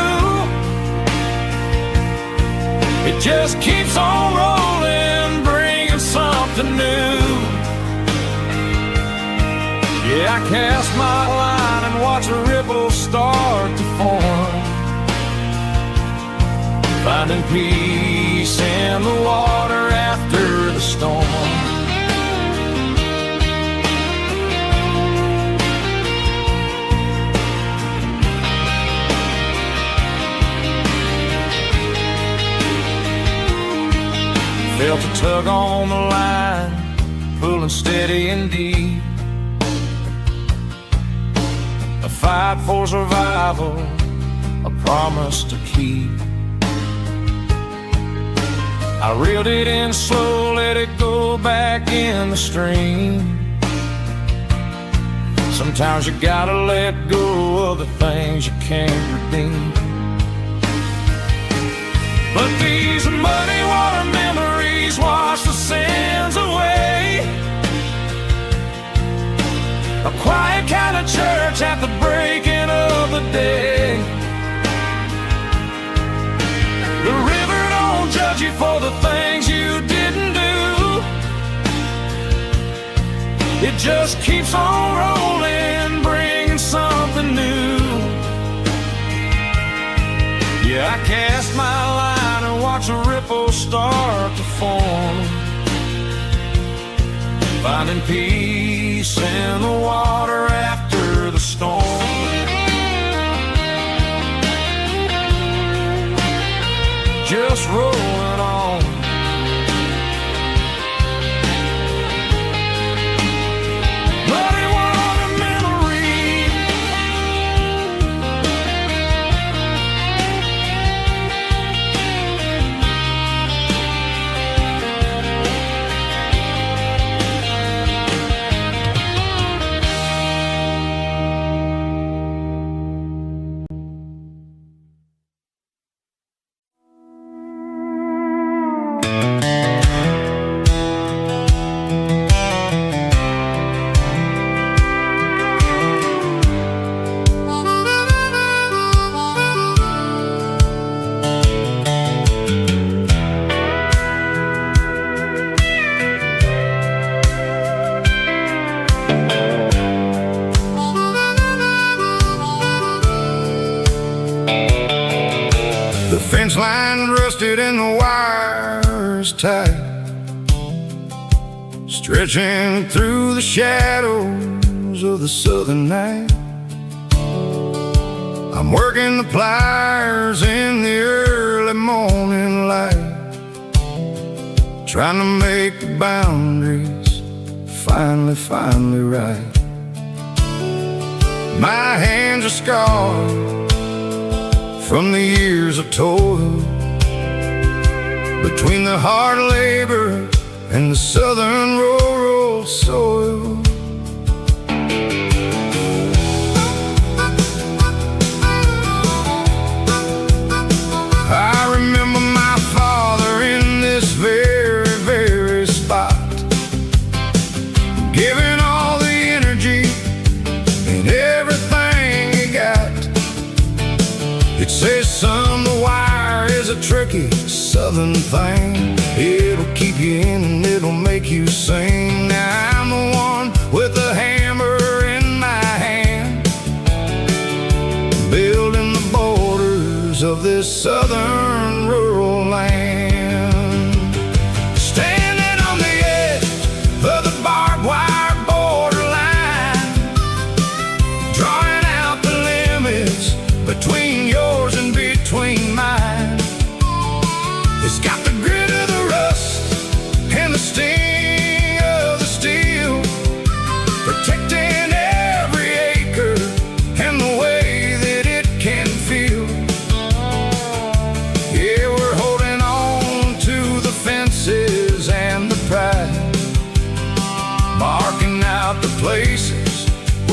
[SPEAKER 1] It just keeps on rolling, bringing something new. Yeah, I cast my line and watch a ripple start to form, finding peace in the water after the storm. Felt a tug on the line, pulling steady and deep. A fight for survival, a promise to keep. I reeled it in slow, let it go back in the stream. Sometimes you gotta let go of the things you can't redeem. But these muddy water memories wash the sins away. A quiet kind of church at the breaking of the day. The river don't judge you for the things you didn't do. It just keeps on rolling, bringing something new. Yeah, I cast my line and watch a ripple start to form, finding peace in the water after the storm. Just rolling on. Muddy water memory. Fence line rusted and the wires tight, stretching through the shadows of the southern night. I'm working the pliers in the early morning light, trying to make the boundaries finally right. My hands are scarred from the years of toil, between the hard labor and the southern rural soil. I remember my father in this very spot, giving all the energy and everything he got. It says, son, the wire is a tricky southern thing. It'll keep you in and it'll make you sing. Now I'm the one with the hammer in my hand, building the borders of this southern rural land. Standing on the edge of the barbed wire borderline, drawing out the limits between yours and between mine. It's got the grit of the rust and the sting of the steel, protecting every acre and the way that it can feel. Yeah, we're holding on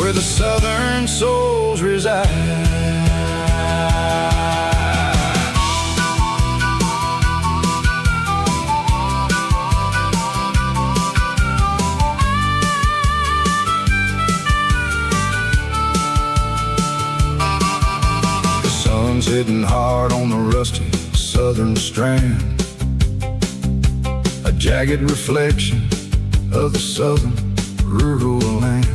[SPEAKER 1] where the southern souls reside. The sun's hitting hard on the rusty southern strand, a jagged reflection of the southern rural land.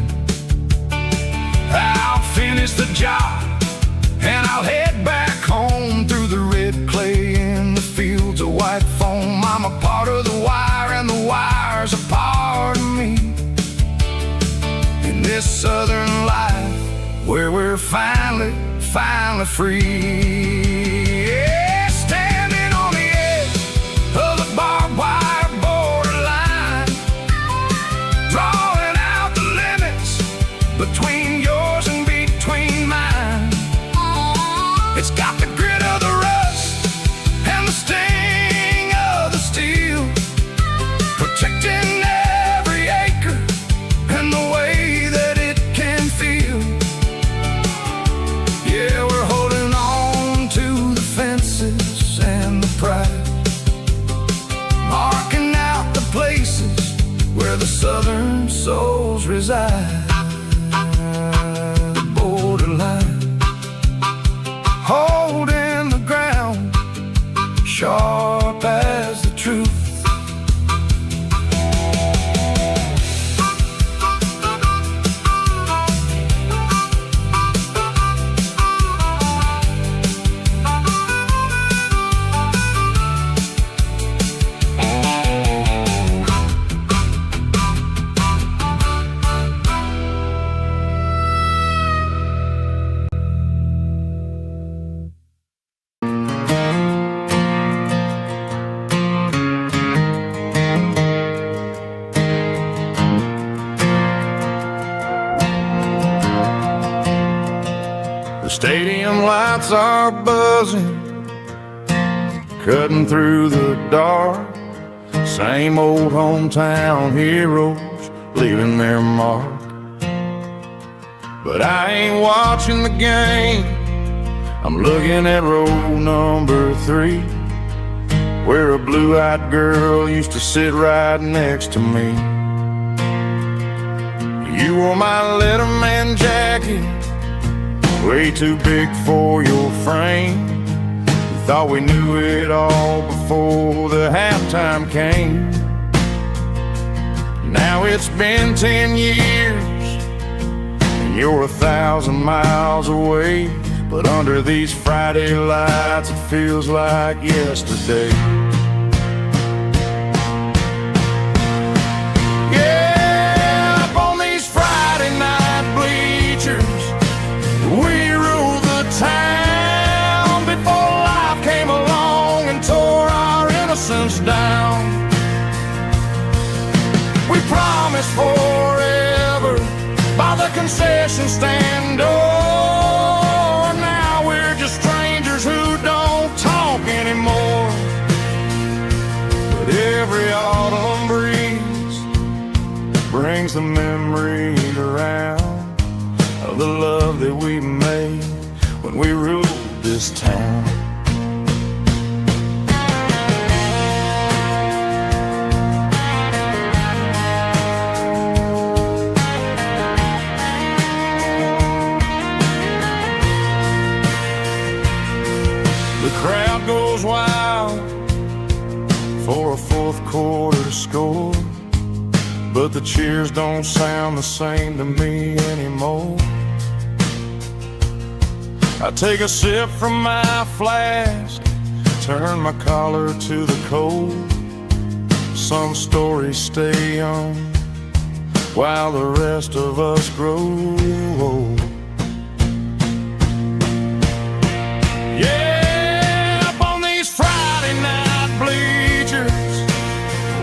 [SPEAKER 1] I'll finish the job and I'll head back home through the red clay in the fields of white foam. I'm a part of the wire and the wire's a part of me. In this southern life where we're finally free. Yeah, standing on the edge of the barbed wire borderline, drawing out the limits between yours and between mine. It's got the grit of the rust and the sting of the steel, protecting every acre and the way that it can feel. Yeah, we're holding on to the fences and the pride, marking out the places where the southern souls reside. The borderline, holding the ground, sharp as the truth. Stadium lights are buzzing, cutting through the dark. Same old hometown heroes leaving their mark. But I ain't watching the game, I'm looking at row number 3, where a blue-eyed girl used to sit right next to me. You wore my Letterman jacket, way too big for your frame. We thought we knew it all before the halftime came. Now it's been 10 years and you're 1,000 miles away, but under these Friday lights it feels like yesterday. Yeah, up on these Friday night bleachers, we ruled the town before life came along and tore our innocence down. We promised forever by the concession stand door. Now we're just strangers who don't talk anymore. But every autumn breeze brings the memories around of the love that we made when we ruled this town. The crowd goes wild for a fourth quarter score, but the cheers don't sound the same to me anymore. I take a sip from my flask, turn my collar to the cold. Some stories stay young while the rest of us grow old. Yeah, up on these Friday night bleachers,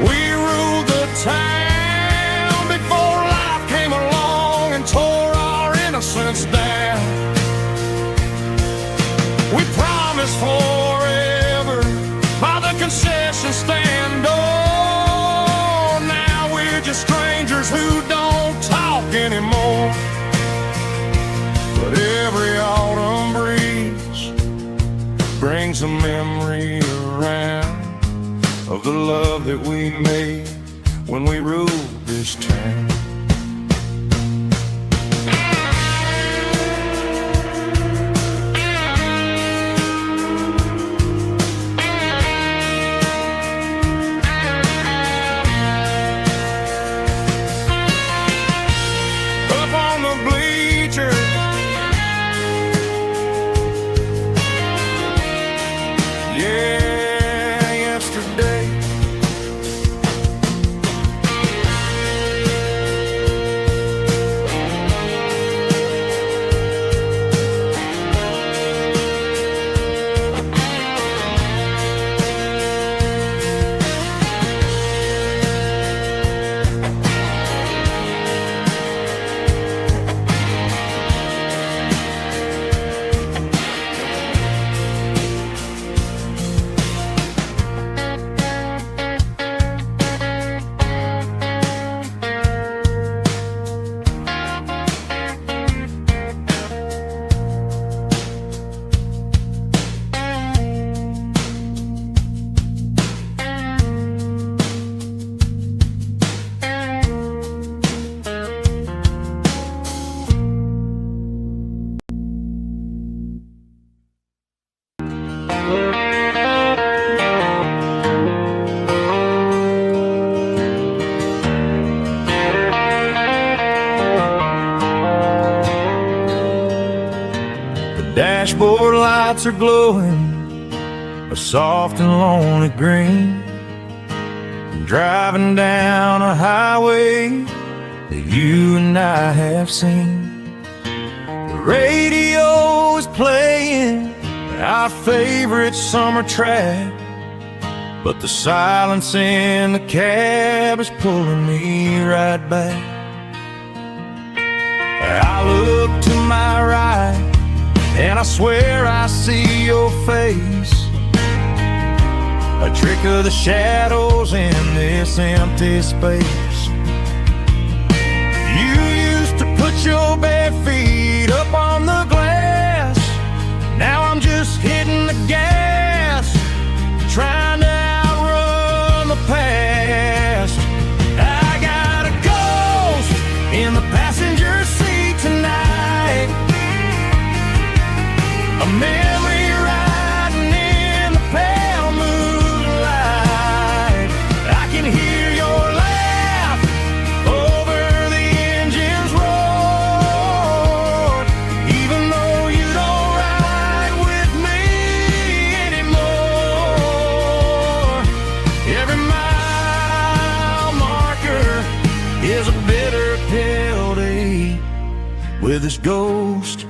[SPEAKER 1] we ruled the town before life came along and tore our innocence down. We promised forever by the concession stand door. Now we're just strangers who don't talk anymore. brings a memory around of the love that we made when we ruled this town. Up on the bleachers, yeah, yesterday. Dashboard lights are glowing a soft and lonely green. Driving down a highway that you and I have seen. The radio is playing our favorite summer track, but the silence in the cab is pulling me right back. I look to my right and I swear I see your face, a trick of the shadows in this empty space. You used to put your bare feet up on the glass. Now I'm just hitting the gas, trying to outrun the past. I got a ghost in the passenger seat tonight, a memory riding in the pale moonlight. I can hear your laugh over the engine's roar, even though you don't ride with me anymore. Every mile marker is a bitter pill to eat, with this ghost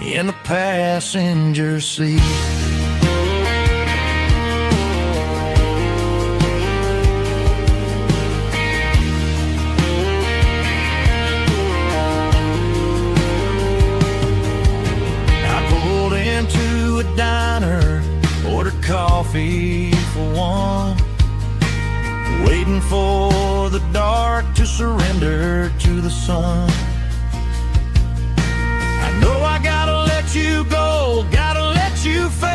[SPEAKER 1] in the passenger seat. I pulled into a diner, ordered coffee for one, waiting for the dark to surrender to the sun. I gotta let you go, gotta let you fade,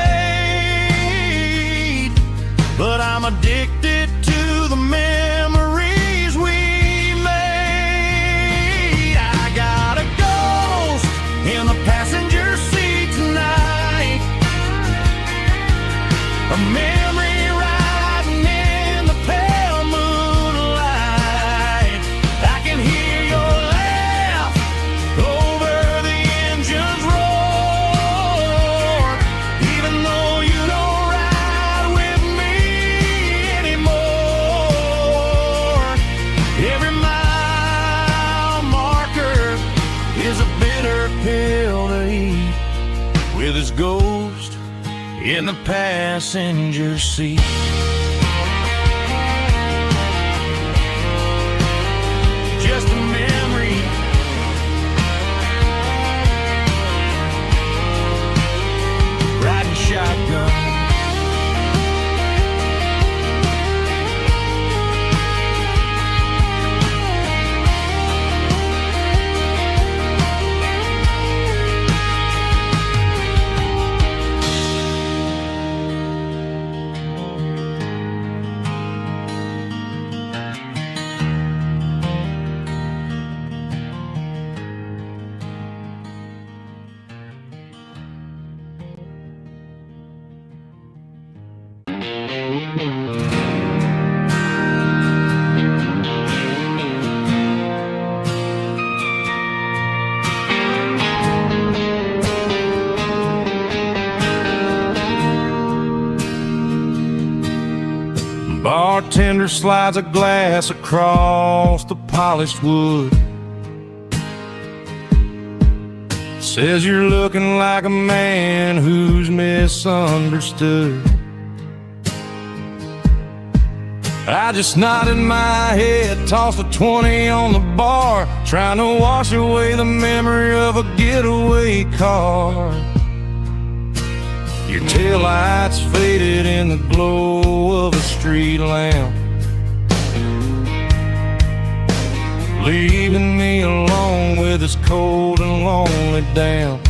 [SPEAKER 1] but I'm addicted to the memories we made. I got a ghost in the passenger seat tonight, a memory riding in the pale moonlight. I can hear your laugh over the engine's roar, even though you don't ride with me anymore. Every mile marker is a bitter pill to eat, with his ghost in the passenger seat. Just a memory, riding shotgun. bartender slides a glass across the polished wood. Says you're looking like a man who's misunderstood. I just nodded my head, tossed a 20 on the bar, trying to wash away the memory of a getaway car. Your taillights faded in the glow of a street lamp, leaving me alone with this cold and lonely damp.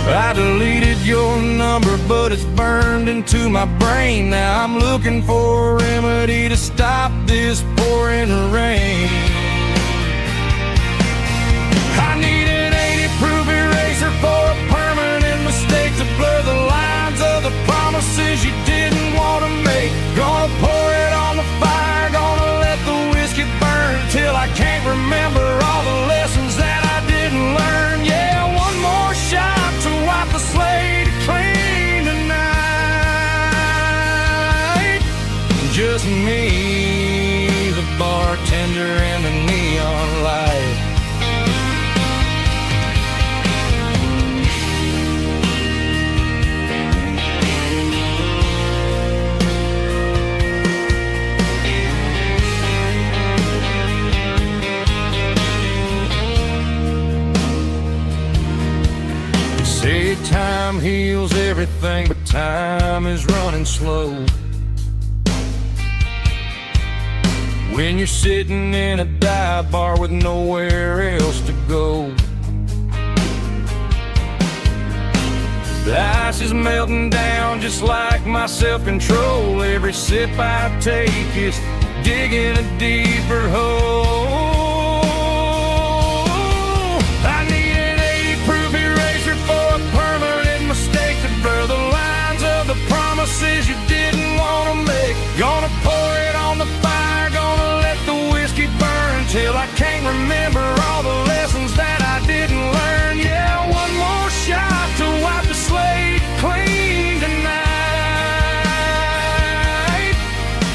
[SPEAKER 1] I deleted your number, but it's burned into my brain. Now I'm looking for a remedy to stop this pouring rain. I need an 80-proof eraser for a permanent mistake, to blur the lines of the promises you didn't want to make. Gonna pour it on the fire, gonna let the whiskey burn till I can't remember all the lessons that I didn't learn. Yeah, one more shot to wipe the slate clean tonight. Just me, the bartender, and the neon light. Say time heals everything, but time is running slow. When you're sitting in a dive bar with nowhere else to go, the ice is melting down just like my self-control. Every sip I take is digging a deeper hole. I need an 80-proof eraser for a permanent mistake, to blur the lines of the promises you didn't want to make. Gonna pour it on the fire, gonna let the whiskey burn till I can't remember all the lessons that I didn't learn. Yeah, one more shot to wipe the slate clean tonight.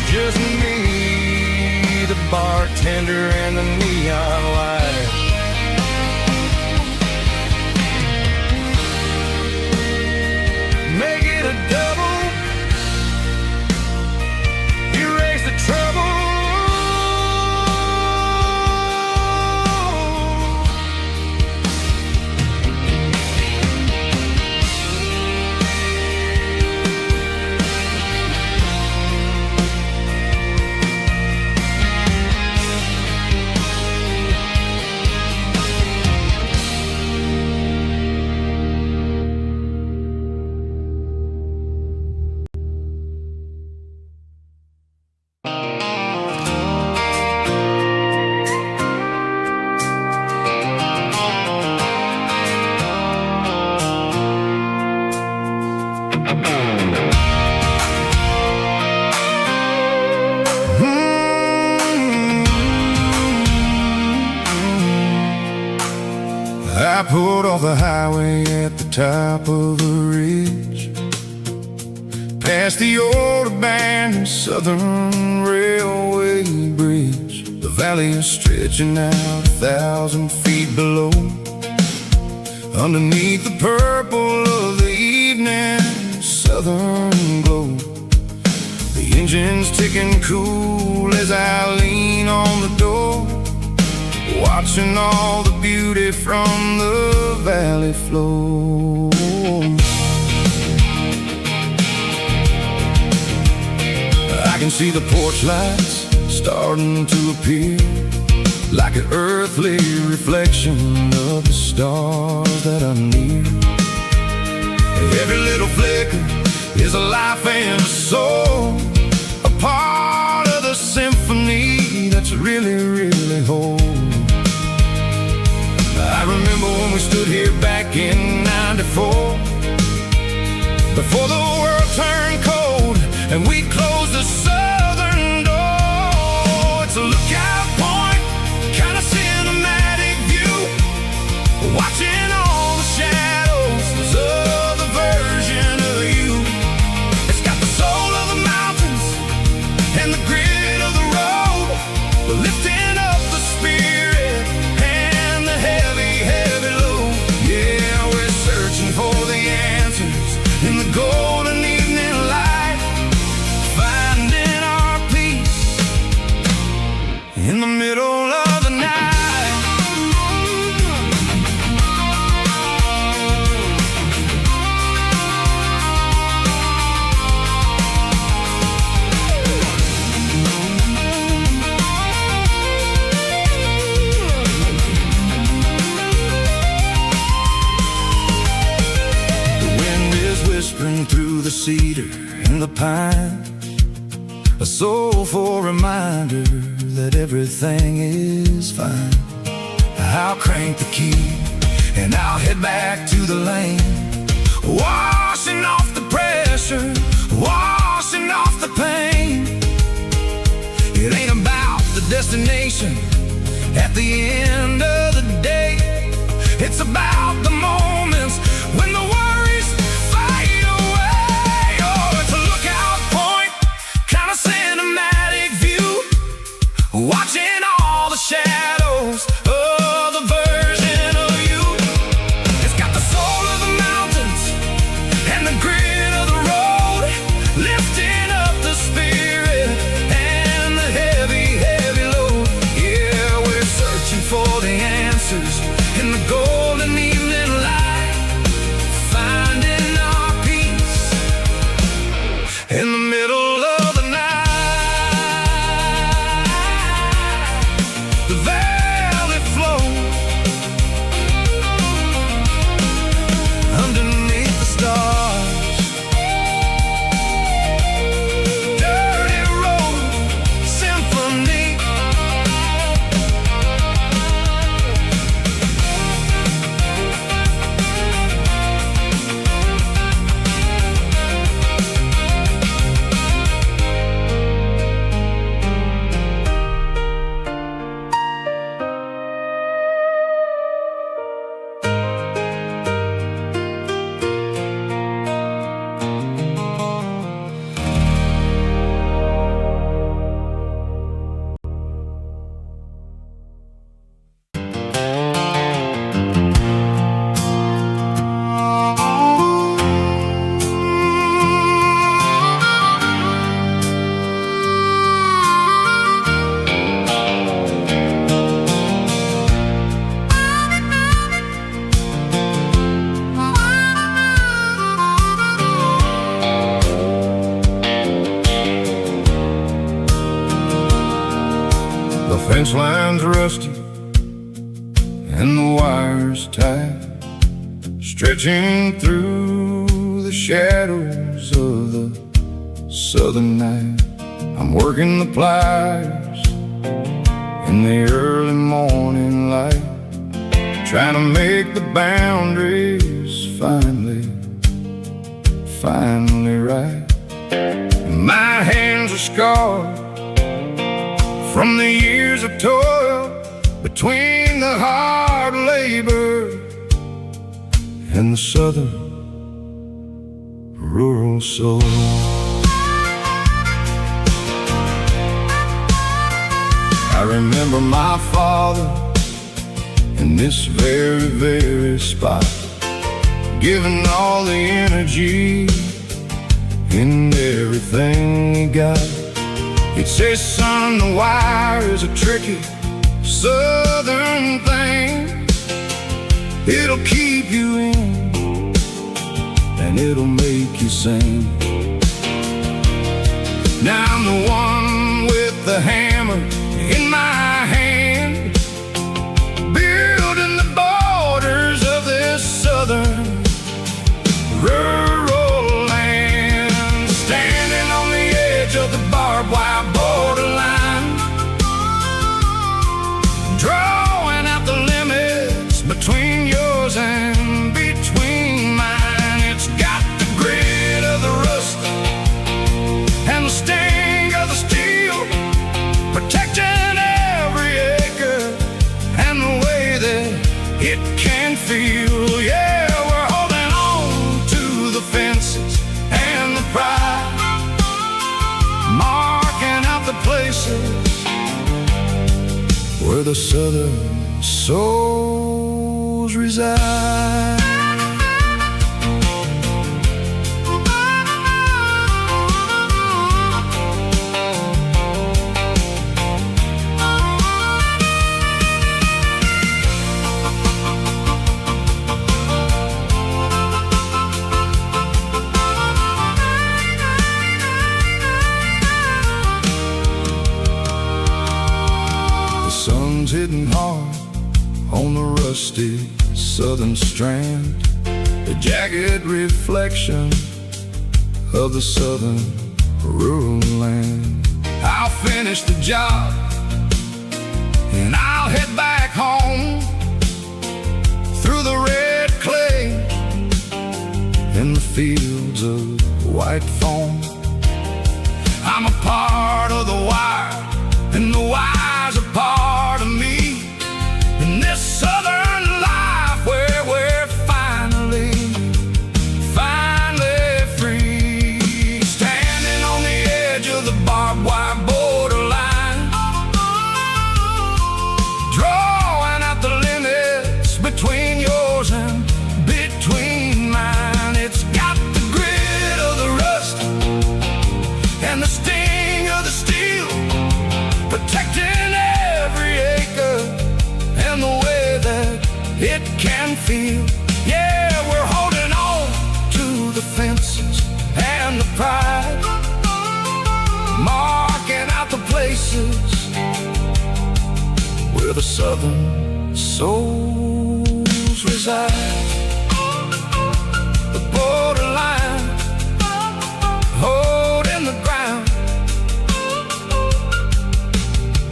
[SPEAKER 1] Just me, the bartender, and the neon light. Make it a double, erase the trouble. I pulled off the highway at the top of a ridge, past the old abandoned Southern Railway bridge. The valley is stretching out 1,000 feet below, underneath the purple of the evening southern glow. The engine's ticking cool as I lean on the door, watching all the beauty from the valley flow. I can see the porch lights starting to appear, like an earthly reflection of the stars that are near. Every little flicker is a life and a soul, a part of the symphony that's really, really whole. I remember when we stood here back in '94, before the world turned cold and we closed the southern door. It's a lookout point, kind of cinematic view, watching all the shadows of the version of you. It's got the soul of a the pine, a soulful reminder that everything is fine. I'll crank the key and I'll head back to the lane, washing off the pressure, washing off the pain. It ain't about the destination at the end of the day. It's about the moments when the worries fade away. Oh, it's a lookout point, kind of cinematic view, watching all the shadows of the version of you. It's got the soul of the mountains and the grit of the road, lifting up the spirit and the heavy, heavy load. Yeah, we're searching for the answers in the golden evening light, finding our peace in the middle of the night. The valley flows underneath the stars. Dirty Road Symphony. The fence line's rusty and the wires tight, stretching through the shadows of the southern night. I'm working the pliers in the early morning light, trying to make the boundaries finally right. My hands are scarred from the years of toil, between the hard labor and the southern rural soul. I remember my father in this very, very spot, giving all the energy in everything he got. He'd say, son, the wire is a tricky southern thing. It'll keep you in and it'll make you sing. Now I'm the one with the hammer in my hand, building the borders of this southern rural land, standing on the edge of the barbed wire borderline, drawing out the limits between yours and between mine. It's got the grit of the rust and the sting of the steel, protecting every acre and the way that it can feel. Yeah, we're holding on to the fences and the pride, marking out the places where the southern souls reside. Sun's hitting hard on the rusty southern strand, the jagged reflection of the southern rural land. I'll finish the job and I'll head back home through the red clay and the fields of white foam. I'm a part of the wire, and the wire's a part of me. In this southern life where we're finally free. Standing on the edge of the barbed wire borderline, drawing out the limits between yours and between mine. It's got the grit of the rust and the sting of the steel, protecting every acre and the way that it can feel. Yeah, we're holding on to the fences and the pride, marking out the places where the southern souls reside. The borderline, holding the ground,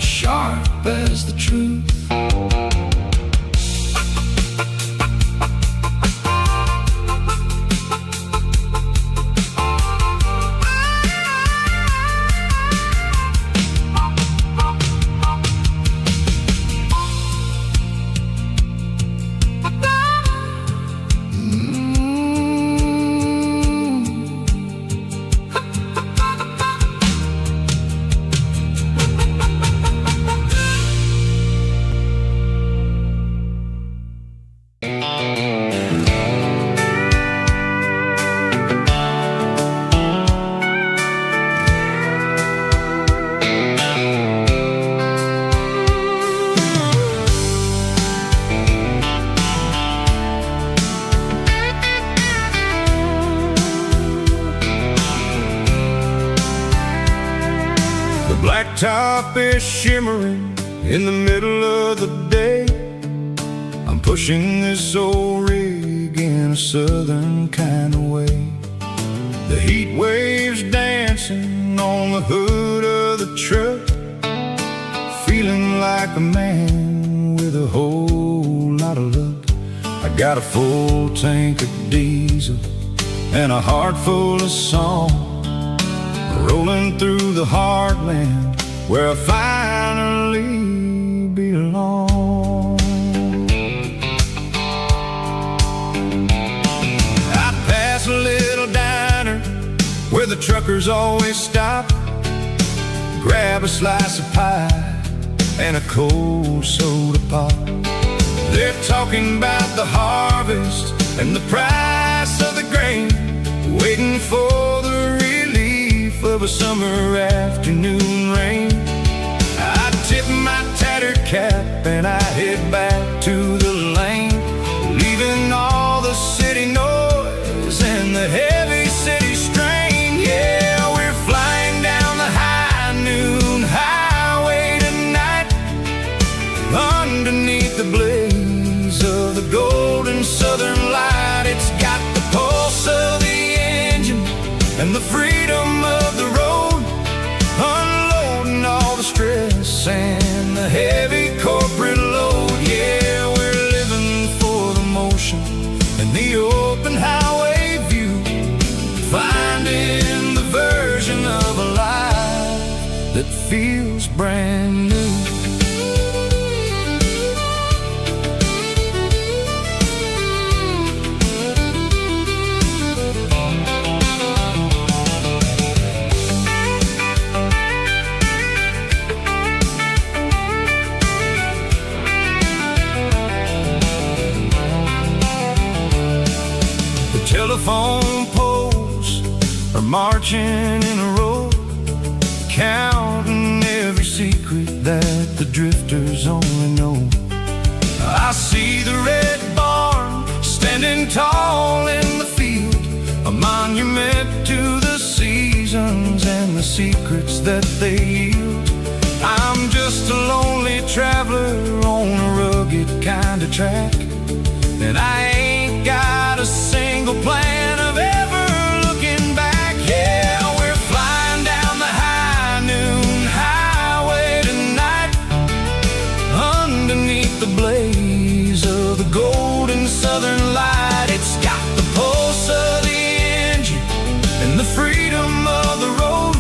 [SPEAKER 1] sharp as the truth. Blacktop is shimmering in the middle of the day. I'm pushing this old rig in a southern kind of way. The heat waves dancing on the hood of the truck, feeling like a man with a whole lot of luck. I got a full tank of diesel and a heart full of song, rolling through the heartland where I finally belong. I pass a little diner where the truckers always stop, grab a slice of pie and a cold soda pop. They're talking about the harvest and the price of the grain, waiting for the relief of a summer afternoon rain. I tip my tattered cap and I head back to the lane, leaving all the city noise and the heavy city strain. Yeah, we're flying down the high noon highway tonight, underneath the blaze of the golden southern light. It's got the pulse of the engine and the freedom of the road, unloading all the stress and the heavy corporate load. Yeah, we're living for the motion and the open highway view, finding the version of a life that feels brand new. Telephone poles are marching in a row, counting every secret that the drifters only know. I see the red barn standing tall in the field, a monument to the seasons and the secrets that they yield. I'm just a lonely traveler on a rugged kind of track, and I ain't got a single plan of ever looking back. Yeah. the golden southern light. It's got the pulse of the engine and the freedom of the road,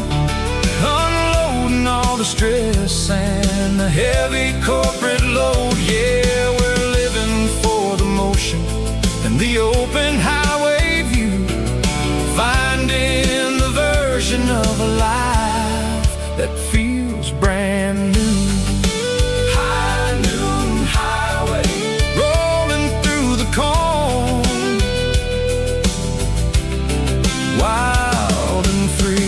[SPEAKER 1] unloading all the stress and the heavy corporate load. Yeah, we're living for the motion and the open highway view, finding the version of a life that feels brand new. High noon highway, rolling through the corn, wild and free.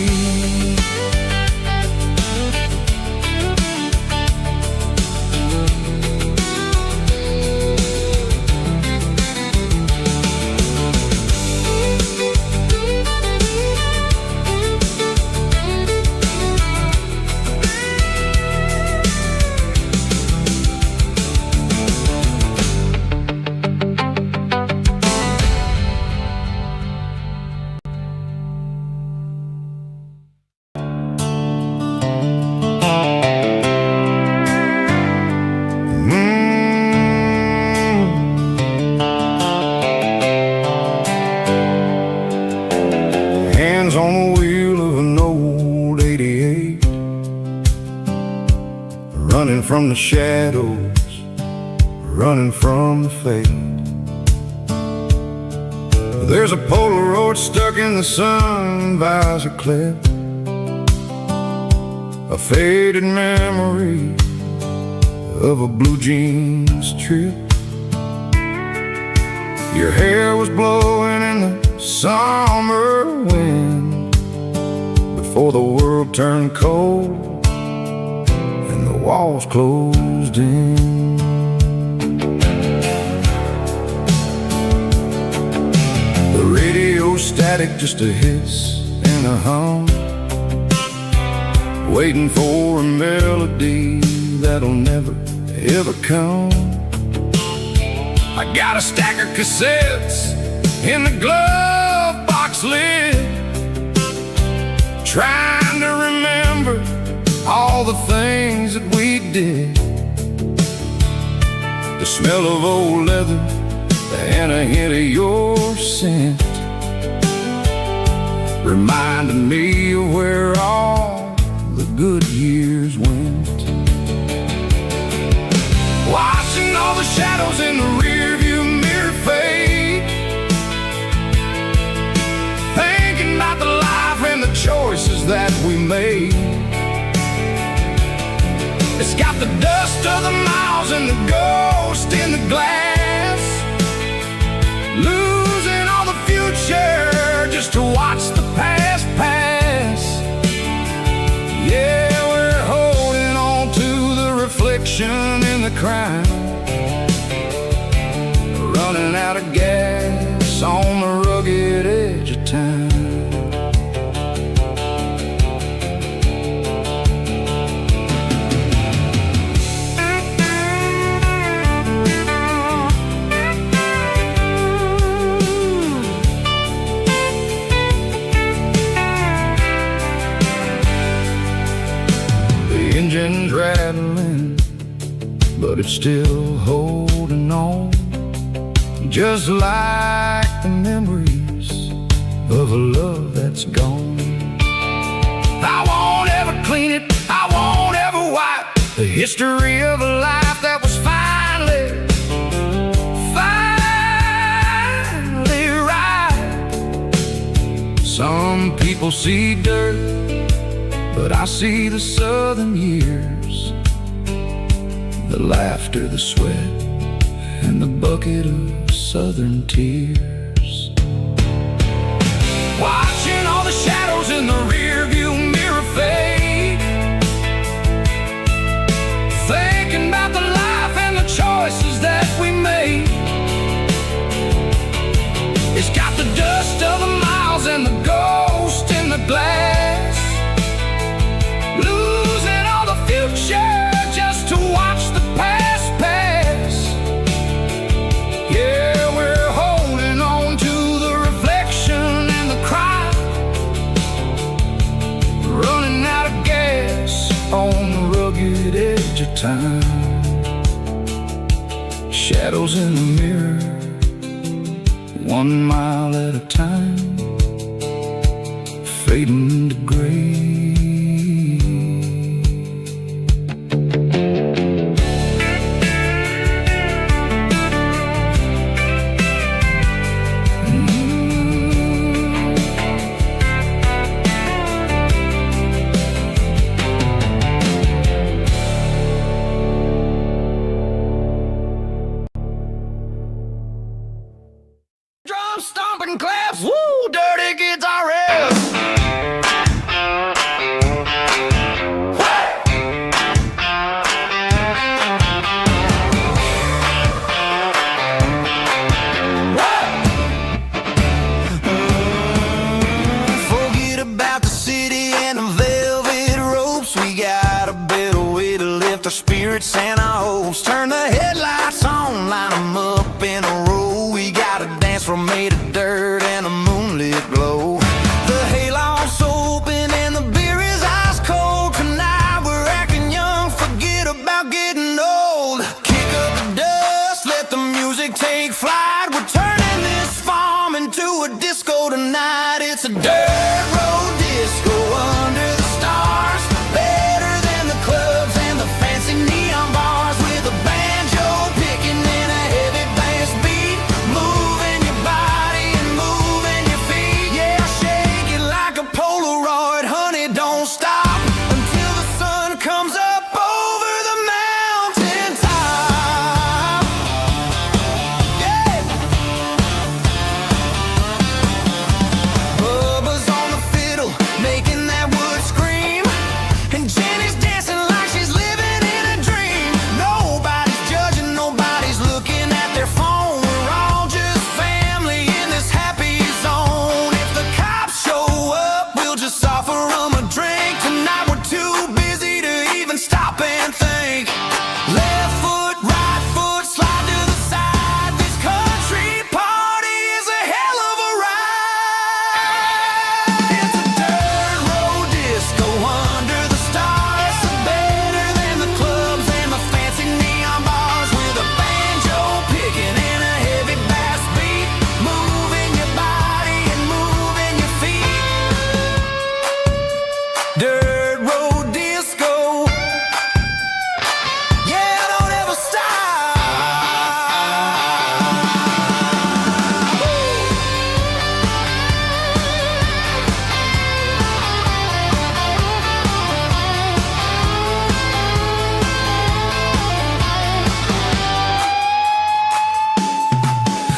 [SPEAKER 1] Hands on the wheel of an old 88, running from the shadows, running from the fate. There's a Polaroid stuck in the sun visor clip, a faded memory of a blue jeans trip. Your hair was blowing in the summer wind before the world turned cold and the walls closed in. The radio static, just a hiss and a hum, waiting for a melody that'll never ever come. I got a stack of cassettes in the glove box lid, trying to remember all the things that we did. The smell of old leather and a hint of your scent reminded me of where all the good years went. Watching all the shadows in the rearview mirror fade, thinking about the life and the choices that we made. It's got the dust of the miles and the ghost in the glass, losing all the future just to watch the past pass. Yeah, we're holding on to the reflection in the crowd, running out of gas on the rugged edge of town. The engine's rattling, but it's still holding on, just like the memories of a love that's gone. I won't ever clean it, I won't ever wipe the history of a life that was finally right. Some people see dirt, but I see the southern years, the laughter, the sweat, and the bucket of southern tears. Watching all the shadows in the rearview mirror fade, thinking about the life and the choices that we made. It's got the dust of the miles and the ghost in the glass, losing all the future just to watch the past pass. Yeah, we're holding on to the reflection and the cry, running out of gas on the rugged edge of time. Shadows in the mirror, 1 mile at a time, fading to gray. Drum stomping claps, woo, dirty guitar riffs.
[SPEAKER 2] Forget about the city and the velvet ropes. We got a better way to lift our spirits and our hopes. Turn the headlights on, line them up in a row. We got a dance floor made of dirt and a moonlit glow. The hayloft's open and the beer is ice cold. Tonight we're acting young, forget about getting old. Kick up the dust, let the music take flight. We're turning this farm into a disco tonight. It's a dirt road disco under the stars. Better than the clubs and the fancy neon bars. With a banjo picking and a heavy bass beat. Moving your body and moving your feet. Yeah, shake it like a Polaroid, honey, don't stop until the sun comes up over the mountain top. Yeah. Bubba's on the fiddle, making that wood scream. And Jenny's dancing like she's living in a dream. Nobody's judging, nobody's looking at their phone. We're all just family in this happy zone. If the cops show up, we'll just offer them a drink. Tonight we're too busy to even stop and think. Left foot, right foot, slide to the side. This country party is a hell of a ride. It's a dirt road disco under the stars. Better than the clubs and the fancy neon bars. With a banjo picking and a heavy bass beat. Moving your body and moving your feet. Dirt road disco. Yeah, don't ever stop.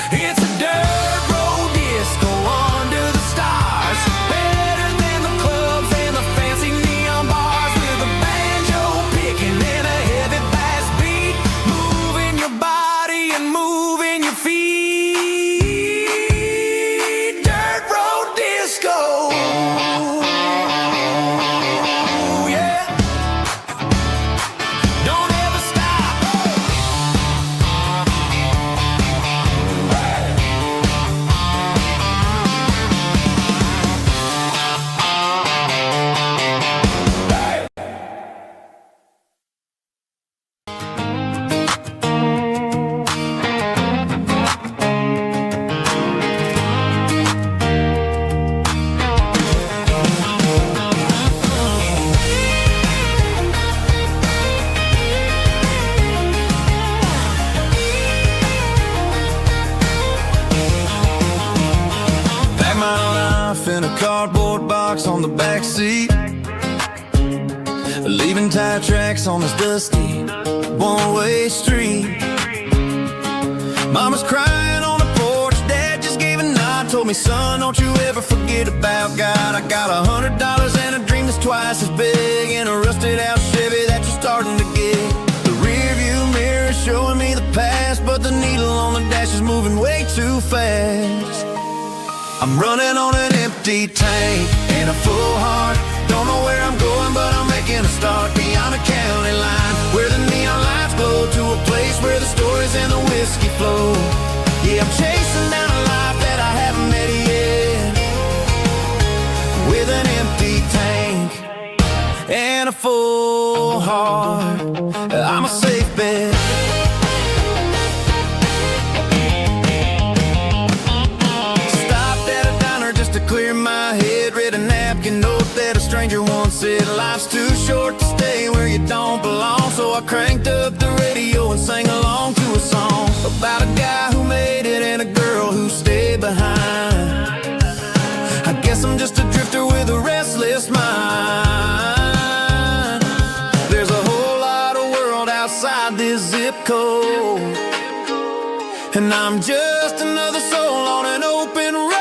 [SPEAKER 2] It's a dirt road disco under the stars. Better than the clubs and the fancy neon bars. With a banjo picking and a heavy bass beat. Moving your body and moving your feet. Dirt road disco. Yeah. Don't ever stop. Pack my life in a cardboard box on the back seat. Leaving tire tracks on this dusty one-way street. Mama's crying on the porch, Dad just gave a nod. Told me, son, don't you ever forget about God. I got $100 and a dream that's twice as big. And a rusted out Chevy that you're starting to get. The rear view mirror showing me the past, but the needle on the dash is moving way too fast. I'm running on an empty tank and a full heart. Don't know where I'm going, but I'm making a start. Beyond a county line, where the neon lights glow, to a place where the stories and the whiskey flow. Yeah, I'm chasing down a life that I haven't met yet. With an empty tank and a full heart, I'm a safe bet. life's too short to stay where you don't belong. So I cranked up the radio and sang along to a song about a guy who made it and a girl who stayed behind. I guess I'm just a drifter with a restless mind. There's a whole lot of world outside this zip code, and I'm just another soul on an open road.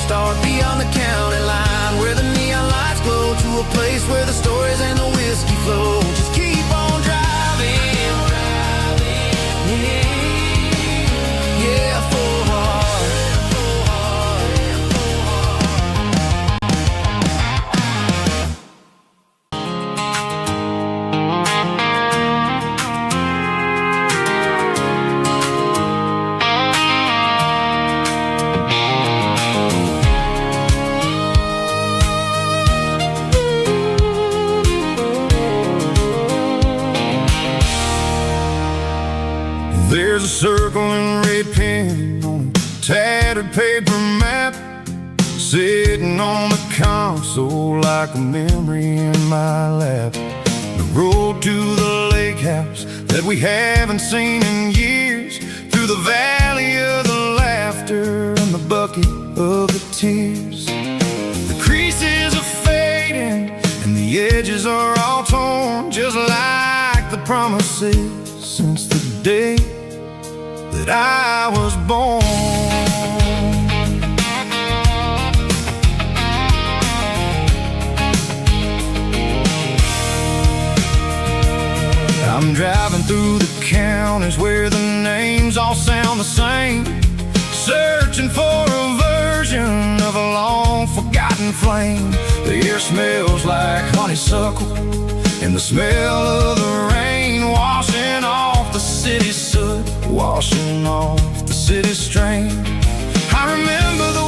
[SPEAKER 2] Start beyond the county line, where the neon lights glow, to a place where the stories and the whiskey flow. Just keep on driving, yeah, full heart.
[SPEAKER 1] There's a circling red pen on a tattered paper map, sitting on the console like a memory in my lap. The road to the lake house that we haven't seen in years, through the valley of the laughter and the bucket of the tears. The creases are fading and the edges are all torn, just like the promises since the day that I was born. I'm driving through the counties where the names all sound the same, searching for a version of a long forgotten flame. The air smells like honeysuckle, and the smell of the rain washing off the city's soot, washing off the city's strain. I remember the